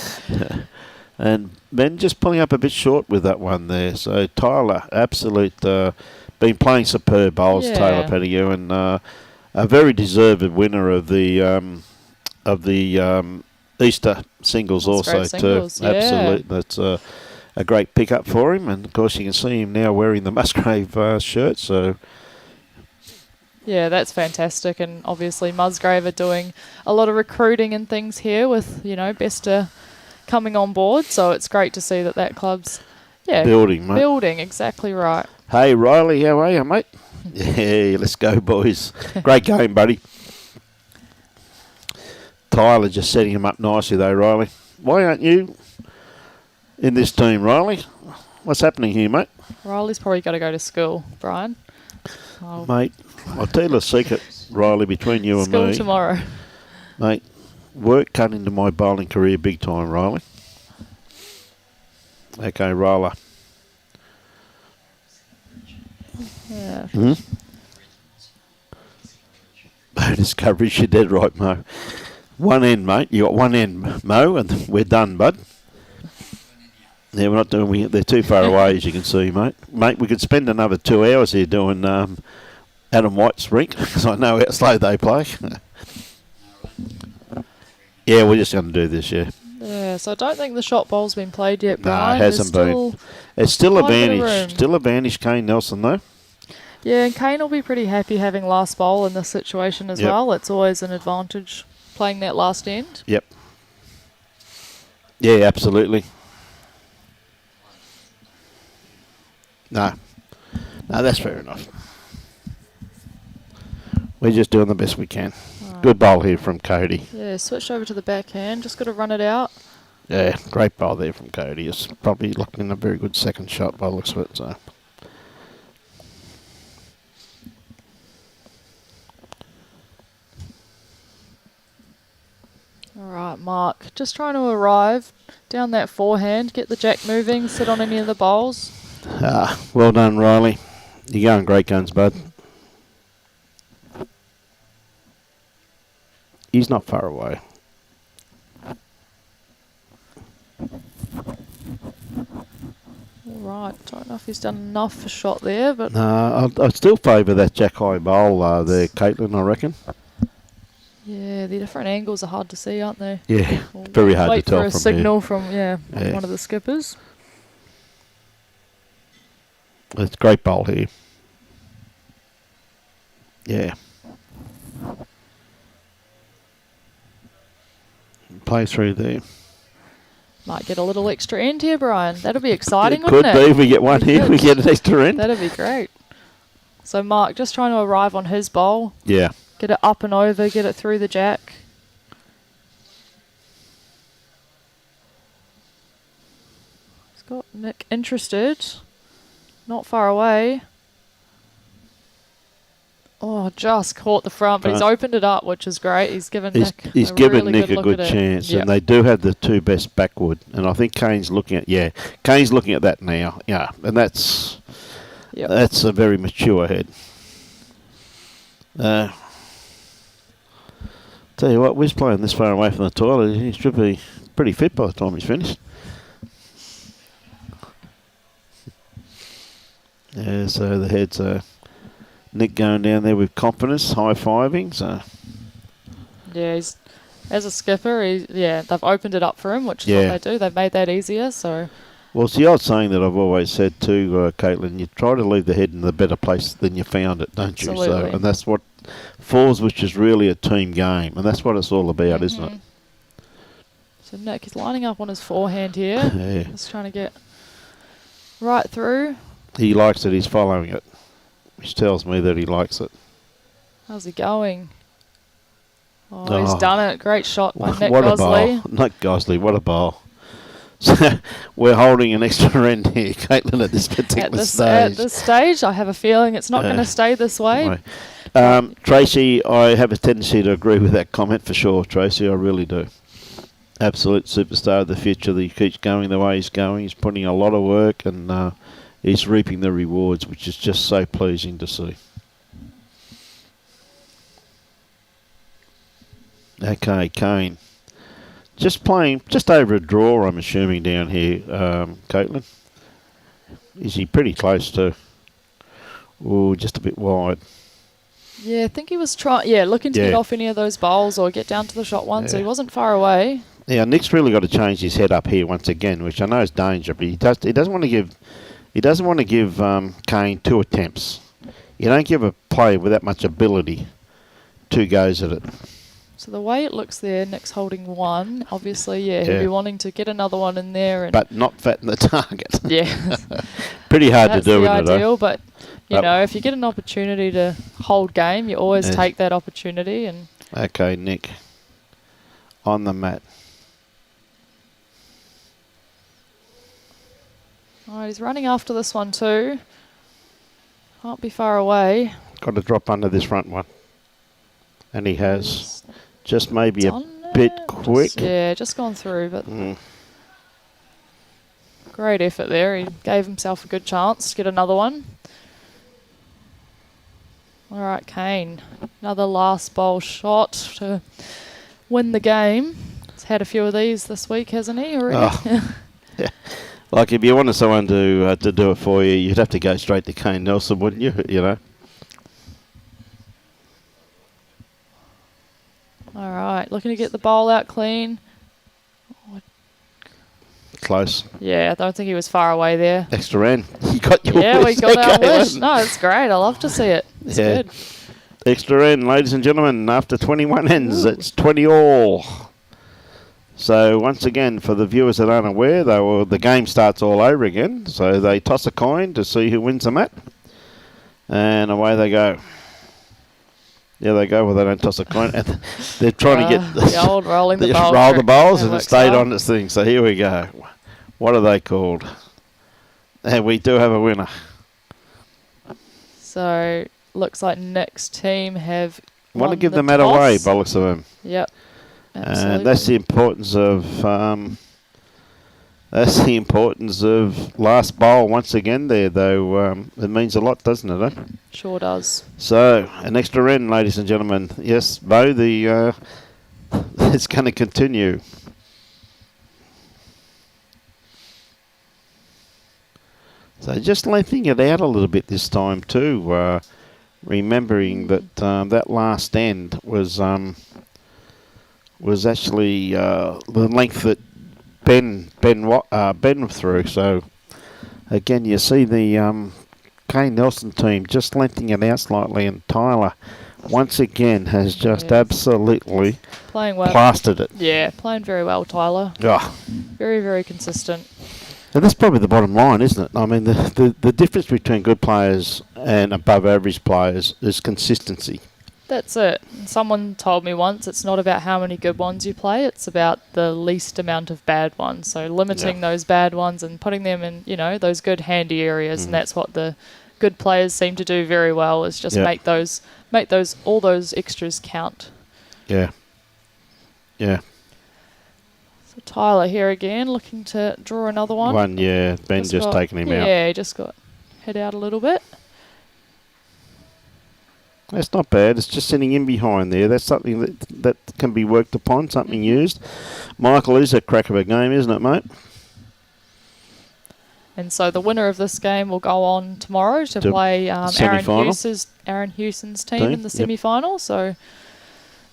And Ben just pulling up a bit short with that one there. So Tyler, absolute, been playing superb bowls, Taylor Pettigrew, and a very deserved winner of the Easter singles also singles, too. Absolutely, that's a great pickup for him, and of course you can see him now wearing the Musgrave shirt. So yeah, that's fantastic, and obviously Musgrave are doing a lot of recruiting and things here with Bester coming on board. So it's great to see that club's building, mate. Building, exactly right. Hey Riley, how are you, mate? Yeah, let's go, boys. Great game, buddy. Tyler just setting him up nicely though, Riley. Why aren't you in this team, Riley? What's happening here, mate? Riley's probably got to go to school, Brian. Mate, I'll tell you the secret, Riley, between you and me. School tomorrow. Mate, work cut into my bowling career big time, Riley. Okay, Roller. Yeah. Bonus coverage, you're dead right, Mo. One end, mate. You got one end, Mo, and we're done, bud. Yeah, we're not doing. They're too far away, as you can see, mate. Mate, we could spend another 2 hours here doing Adam White's rink, because I know how slow they play. Yeah, we're just going to do this, yeah. Yeah, so I don't think the shot bowl's been played yet, Brian. No, it hasn't been. It's still advantage. Still advantage, Kane Nelson, though. Yeah, and Kane will be pretty happy having last bowl in this situation as well. It's always an advantage playing that last end. Yep. Yeah, absolutely. No, that's fair enough. We're just doing the best we can. Right. Good bowl here from Cody. Yeah, switched over to the backhand. Just got to run it out. Yeah, great bowl there from Cody. It's probably locked in a very good second shot by the looks of it. So. All right, Mark. Just trying to arrive down that forehand, get the jack moving, sit on any of the bowls. Well done, Riley. You're going great guns, bud. He's not far away. All right, don't know if he's done enough for shot there, but... No, I still favour that jack high bowl there, Caitlin, I reckon. Yeah, the different angles are hard to see, aren't they? Yeah, very hard to tell from here. Wait for a signal from, one of the skippers. It's a great bowl here. Yeah. Play through there. Might get a little extra end here, Brian. That'll be exciting, wouldn't it? Could be. If we get one here, we get an extra end. That'd be great. So Mark just trying to arrive on his bowl. Yeah. Get it up and over, get it through the jack. He's got Nick interested. Not far away. Oh, just caught the front, but he's opened it up, which is great. He's given Nick a good chance, and they do have the two best backward. And I think Kane's looking at that now. Yeah, and that's a very mature head. Tell you what, Wiz playing this far away from the toilet, he should be pretty fit by the time he's finished. Yeah, so the head's Nick going down there with confidence, high-fiving. So. Yeah, as a skipper, they've opened it up for him, which is what they do. They've made that easier, so Well, it's the old saying that I've always said too, Caitlin, you try to leave the head in a better place than you found it, don't you? Absolutely. So, and that's what Fours, which is really a team game, and that's what it's all about, isn't it? So Nick is lining up on his forehand here. Yeah. Just trying to get right through. He likes it. He's following it, which tells me that he likes it. How's he going? Oh, he's done it. Great shot by Nick What Gosley. a bowl. Nick Gosley, what a bowl. So we're holding an extra end here, Caitlin, at this particular stage. At this stage, I have a feeling it's not going to stay this way. Tracy, I have a tendency to agree with that comment for sure, Tracy. I really do. Absolute superstar of the future. He keeps going the way he's going. He's putting a lot of work and he's reaping the rewards, which is just so pleasing to see. Okay, Kane. Just playing just over a draw, I'm assuming, down here, Caitlin. Is he pretty close to? Oh, just a bit wide. Yeah, I think he was looking to get off any of those bowls or get down to the shot one, so he wasn't far away. Yeah, Nick's really got to change his head up here once again, which I know is danger, but he doesn't want to give Kane 2 attempts. You don't give a player with that much ability 2 goes at it. So the way it looks there, Nick's holding 1. Obviously, he'll be wanting to get another one in there. But not fatten the target. Yeah. Pretty hard to do, isn't it? Ideal, but you know, if you get an opportunity to hold game, you always take that opportunity. And okay, Nick. On the mat. All right, he's running after this one too. Can't be far away. Got to drop under this front one. And he has. Just maybe a bit quick. Just gone through, but great effort there. He gave himself a good chance to get another one. All right, Kane. Another last bowl shot to win the game. He's had a few of these this week, hasn't he? Already? Yeah. Like if you wanted someone to do it for you, you'd have to go straight to Kane Nelson, wouldn't you? You know. All right, looking to get the bowl out clean. Close. Yeah, I don't think he was far away there. Extra end. You got your wish. We got our wish. No, it's great. I love to see it. It's good. Extra end, ladies and gentlemen. After 21 ends, it's 20 all. So once again, for the viewers that aren't aware, the game starts all over again. So they toss a coin to see who wins the mat. And away they go. Yeah, they go. Well, they don't toss a coin. They're trying to get the old rolling the bowls. Roll the bowls, and it stayed on its thing. So here we go. What are they called? And we do have a winner. So looks like Nick's team have. Want to give the mat away, by looks of them. Yep. Absolutely. And that's the importance of. That's the importance of last bowl once again there, though. It means a lot, doesn't it? Eh? Sure does. So, an extra end, ladies and gentlemen. Yes, Bo, it's going to continue. So, just lengthening it out a little bit this time too. Remembering that that last end was actually the length that Ben through. So again, you see the Kane Nelson team just lengthening it out slightly, and Tyler once again has just absolutely playing well, plastered it. Yeah, playing very well, Tyler. Oh. Very, very consistent. And that's probably the bottom line, isn't it? I mean, the difference between good players and above average players is consistency. That's it. Someone told me once it's not about how many good ones you play, it's about the least amount of bad ones. So limiting those bad ones and putting them in, those good handy areas, and that's what the good players seem to do very well, is just make all those extras count. Yeah. Yeah. So Tyler here again, looking to draw another one. Ben just taking him out. Yeah, he just got head out a little bit. That's not bad. It's just sitting in behind there. That's something that can be worked upon, something used. Michael is a crack of a game, isn't it, mate? And so the winner of this game will go on tomorrow to play Aaron Hewson's team in the semi-final. So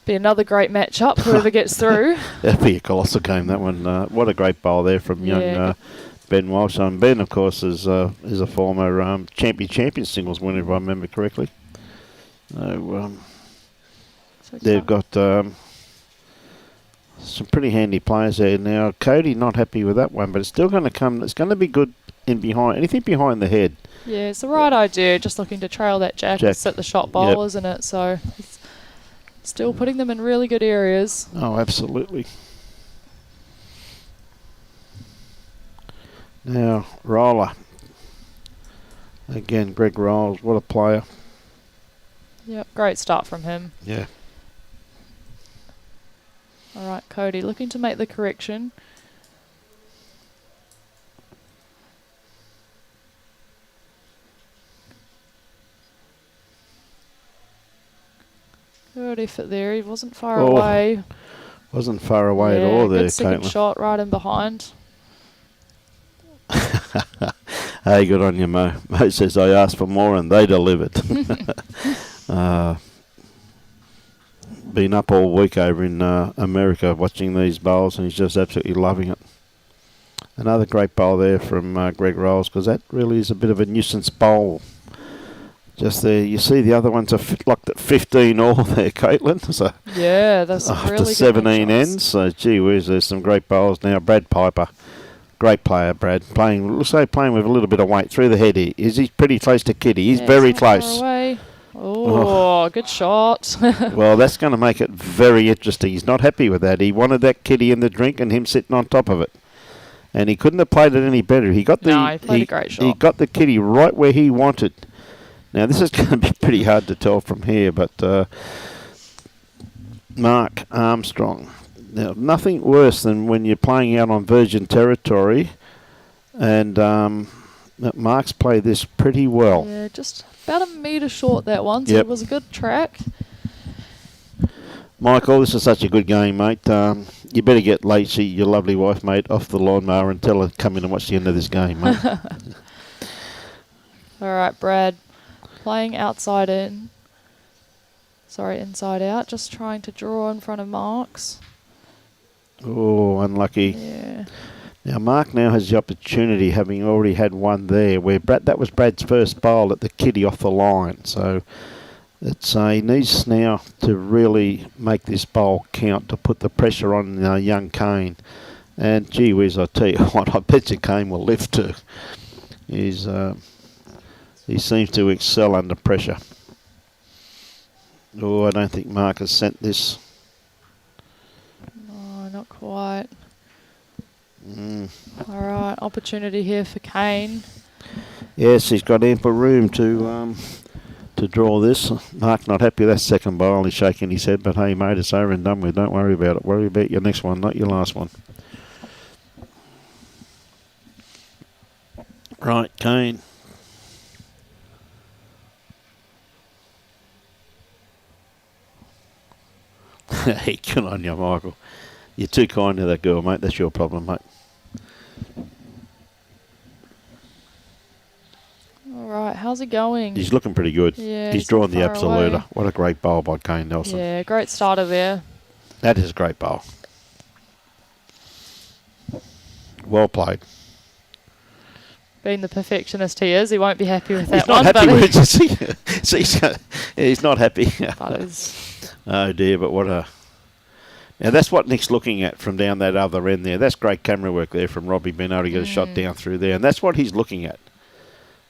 be another great matchup, whoever gets through. That'd be a colossal game, that one. What a great bowl there from young Ben Walsh. Ben, of course, is a former champion singles winner, if I remember correctly. So, they've got some pretty handy players there. Now, Cody not happy with that one, but it's still going to come. It's going to be good in behind. Anything behind the head. Yeah, it's the right idea. Just looking to trail that jack and set the shot bowl, isn't it? So it's still putting them in really good areas. Oh, absolutely. Now, Roller. Again, Greg Rolls, what a player. Yep, great start from him. Yeah. All right, Cody, looking to make the correction. Good effort there. He wasn't far away. Wasn't far away at all there, good second Caitlin. shot right in behind. Hey, good on you, Mo. Mo says, I asked for more and they delivered. Been up all week over in America watching these bowls, and he's just absolutely loving it. Another great bowl there from Greg Rolls, because that really is a bit of a nuisance bowl. Just there, you see the other ones are locked at 15 all there, Caitlin. So yeah, that's after really 17 ends. So gee whiz, there's some great bowls now. Brad Piper, great player, Brad. Looks like playing with a little bit of weight through the head. He's pretty close to Kitty. He's very close. Oh, good shot. Well, that's going to make it very interesting. He's not happy with that. He wanted that Kitty in the drink and him sitting on top of it. And he couldn't have played it any better. He got he played a great shot. He got the Kitty right where he wanted. Now, this is going to be pretty hard to tell from here, but Mark Armstrong. Now, nothing worse than when you're playing out on virgin territory, and Mark's played this pretty well. Yeah, just about a metre short that one, so it was a good track. Michael, this is such a good game, mate. You better get Lacey, your lovely wife, mate, off the lawnmower and tell her to come in and watch the end of this game, mate. All right, Brad. Playing outside in. Sorry, inside out. Just trying to draw in front of Marks. Oh, unlucky. Yeah. Now, Mark now has the opportunity, having already had one there, where that was Brad's first bowl at the Kitty off the line. So he needs now to really make this bowl count to put the pressure on young Kane. And gee whiz, I tell you what, I bet you Kane will lift too. He seems to excel under pressure. Oh, I don't think Mark has sent this. No, not quite. All right, opportunity here for Kane. Yes, he's got ample room to draw this. Mark not happy with that second bowl. He's shaking his head, but hey, mate, it's over and done with. Don't worry about it. Worry about your next one, not your last one. Right, Kane. Hey, good on you, Michael. You're too kind to that girl, mate. That's your problem, mate. All right, how's it going? He's looking pretty good. Yeah, he's drawn the absoluter. away. What a great bowl by Kane Nelson. Yeah, great starter there. That is a great bowl. Well played. Being the perfectionist he is, he won't be happy with that he's not one. Happy with it. He's not happy. Oh dear, but what a... Now that's what Nick's looking at from down that other end there. That's great camera work there from Robbie being able to get a shot down through there. And that's what he's looking at.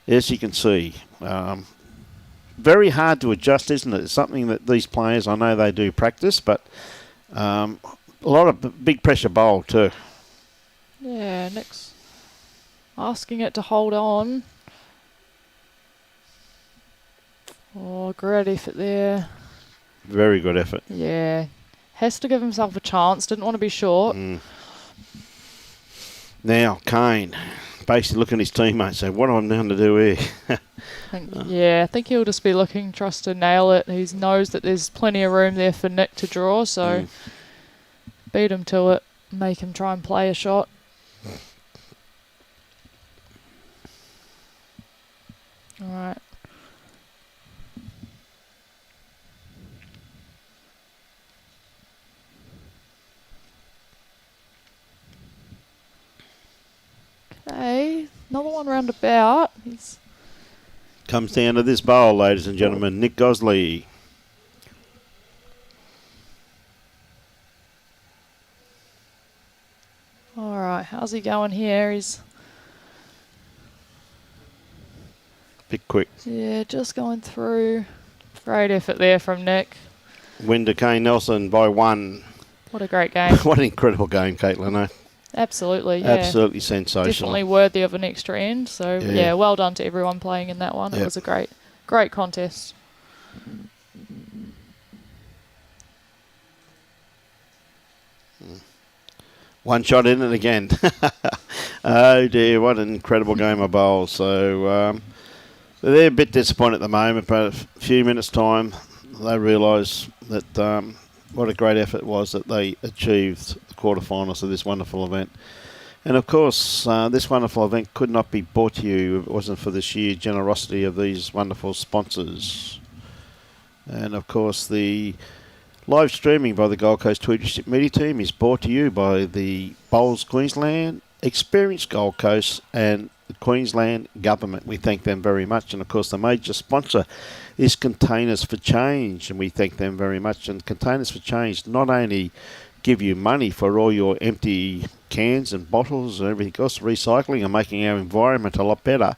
As you can see. Very hard to adjust, isn't it? It's something that these players, I know they do practice, but a lot of big pressure bowl too. Yeah, Nick's asking it to hold on. Oh, great effort there. Very good effort. Yeah. Has to give himself a chance. Didn't want to be short. Now, Kane, basically looking at his teammates, saying, what am I going to do here? I think he'll just be looking, trust to nail it. He knows that there's plenty of room there for Nick to draw, so beat him to it, make him try and play a shot. All right. Hey, another one round about. Comes down to this bowl, ladies and gentlemen. Nick Gosley. All right, how's he going here? He's bit quick. Yeah, just going through. Great effort there from Nick. Win to Kane Nelson by 1. What a great game. What an incredible game, Caitlin. Eh? Absolutely, yeah. Absolutely sensational. Definitely worthy of an extra end. So, yeah, well done to everyone playing in that one. It was a great contest. One shot in it again. Oh, dear, what an incredible game of bowls. So, they're a bit disappointed at the moment, but a few minutes' time, they realise that what a great effort it was that they achieved the quarterfinals of this wonderful event. And of course, this wonderful event could not be brought to you if it wasn't for the sheer generosity of these wonderful sponsors. And of course, the live streaming by the Gold Coast Tweedership Media Team is brought to you by the Bowls Queensland, Experience Gold Coast, and the Queensland Government. We thank them very much. And of course, the major sponsor is Containers for Change, and we thank them very much. And Containers for Change not only give you money for all your empty cans and bottles and everything else, recycling and making our environment a lot better.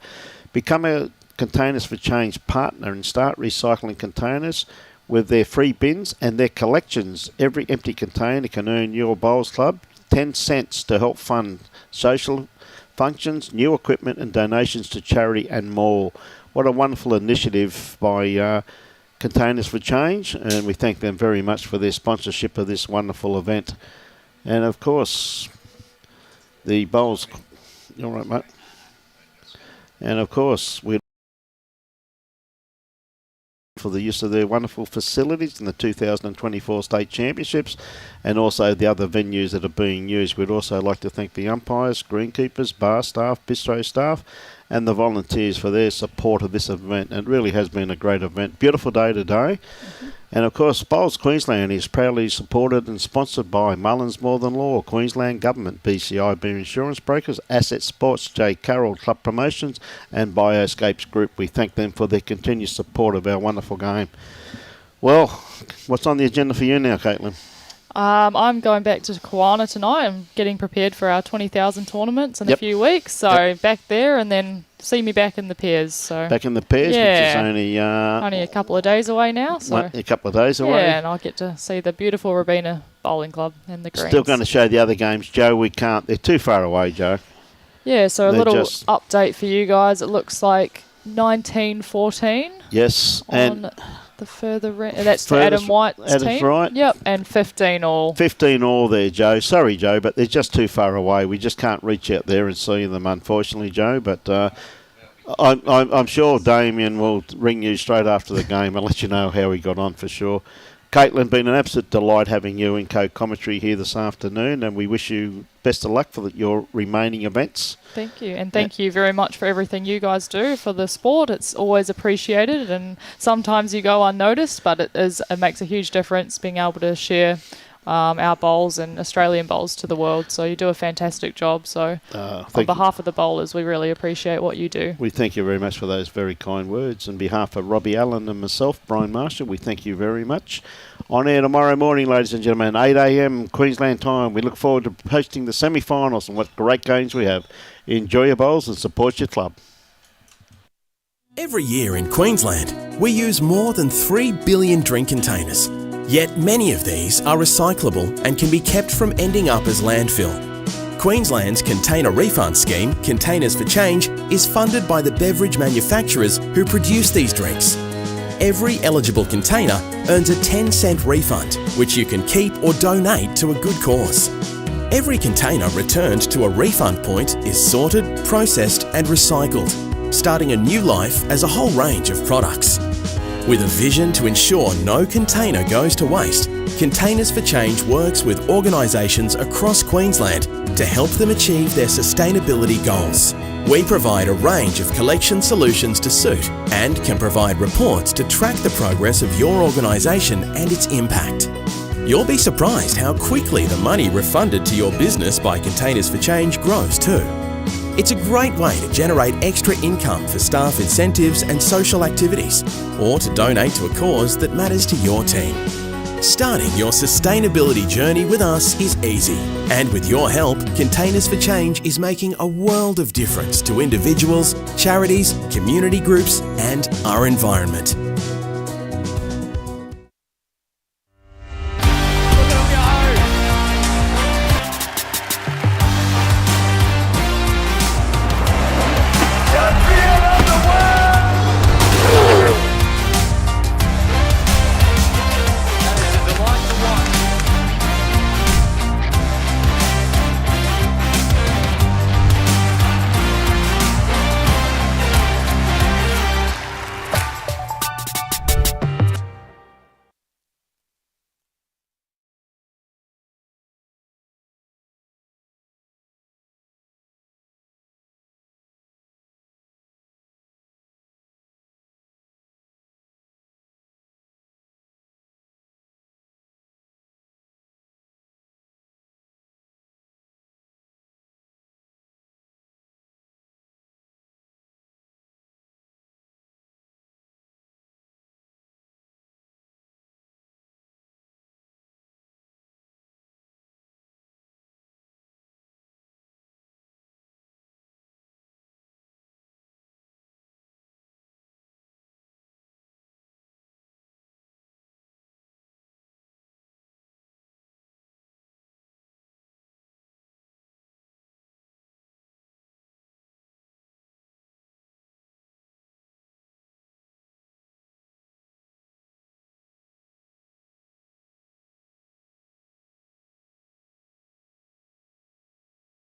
Become a Containers for Change partner and start recycling containers with their free bins and their collections. Every empty container can earn your Bowls Club 10 cents to help fund social functions, new equipment and donations to charity and more. What a wonderful initiative by Containers for Change, and we thank them very much for their sponsorship of this wonderful event. And of course, the Bowls... You all right, mate? And of course, we for the use of their wonderful facilities in the 2024 State Championships and also the other venues that are being used. We'd also like to thank the umpires, greenkeepers, bar staff, bistro staff and the volunteers for their support of this event. And it really has been a great event. Beautiful day today. Mm-hmm. And of course, Bowls Queensland is proudly supported and sponsored by Mullins More Than Law, Queensland Government, BCIB Insurance Brokers, Asset Sports, J. Carroll Club Promotions and Bioscapes Group. We thank them for their continued support of our wonderful game. Well, what's on the agenda for you now, Caitlin? I'm going back to Kawana tonight. I'm getting prepared for our 20,000 tournaments in a few weeks. So back there and then see me back in the pairs. So back in the pairs, which is only a couple of days away now. So a couple of days away. Yeah, and I'll get to see the beautiful Robina Bowling Club and the Greens. Still going to show the other games, Joe. We can't. They're too far away, Joe. Yeah, so a little update for you guys. It looks like 19-14. Yes, and the further that's to Adam White's team. Right. Yep, and 15 all. 15 all there, Joe. Sorry, Joe, but they're just too far away. We just can't reach out there and see them, unfortunately, Joe. But I'm sure Damien will ring you straight after the game and let you know how he got on for sure. Caitlin, been an absolute delight having you in co-commentary here this afternoon, and we wish you best of luck for your remaining events. Thank you, and thank you very much for everything you guys do for the sport. It's always appreciated, and sometimes you go unnoticed, but it makes a huge difference being able to share our bowls and Australian bowls to the world. So you do a fantastic job. So on behalf of the bowlers, we really appreciate what you do. We thank you very much for those very kind words. On behalf of Robbie Allen and myself, Brian Marshall, we thank you very much. On air tomorrow morning, ladies and gentlemen, 8 a.m. Queensland time. We look forward to hosting the semi-finals and what great games we have. Enjoy your bowls and support your club. Every year in Queensland, we use more than 3 billion drink containers. Yet many of these are recyclable and can be kept from ending up as landfill. Queensland's container refund scheme, Containers for Change, is funded by the beverage manufacturers who produce these drinks. Every eligible container earns a 10-cent refund, which you can keep or donate to a good cause. Every container returned to a refund point is sorted, processed and recycled, starting a new life as a whole range of products. With a vision to ensure no container goes to waste, Containers for Change works with organisations across Queensland to help them achieve their sustainability goals. We provide a range of collection solutions to suit and can provide reports to track the progress of your organisation and its impact. You'll be surprised how quickly the money refunded to your business by Containers for Change grows too. It's a great way to generate extra income for staff incentives and social activities, or to donate to a cause that matters to your team. Starting your sustainability journey with us is easy, and with your help, Containers for Change is making a world of difference to individuals, charities, community groups, and our environment.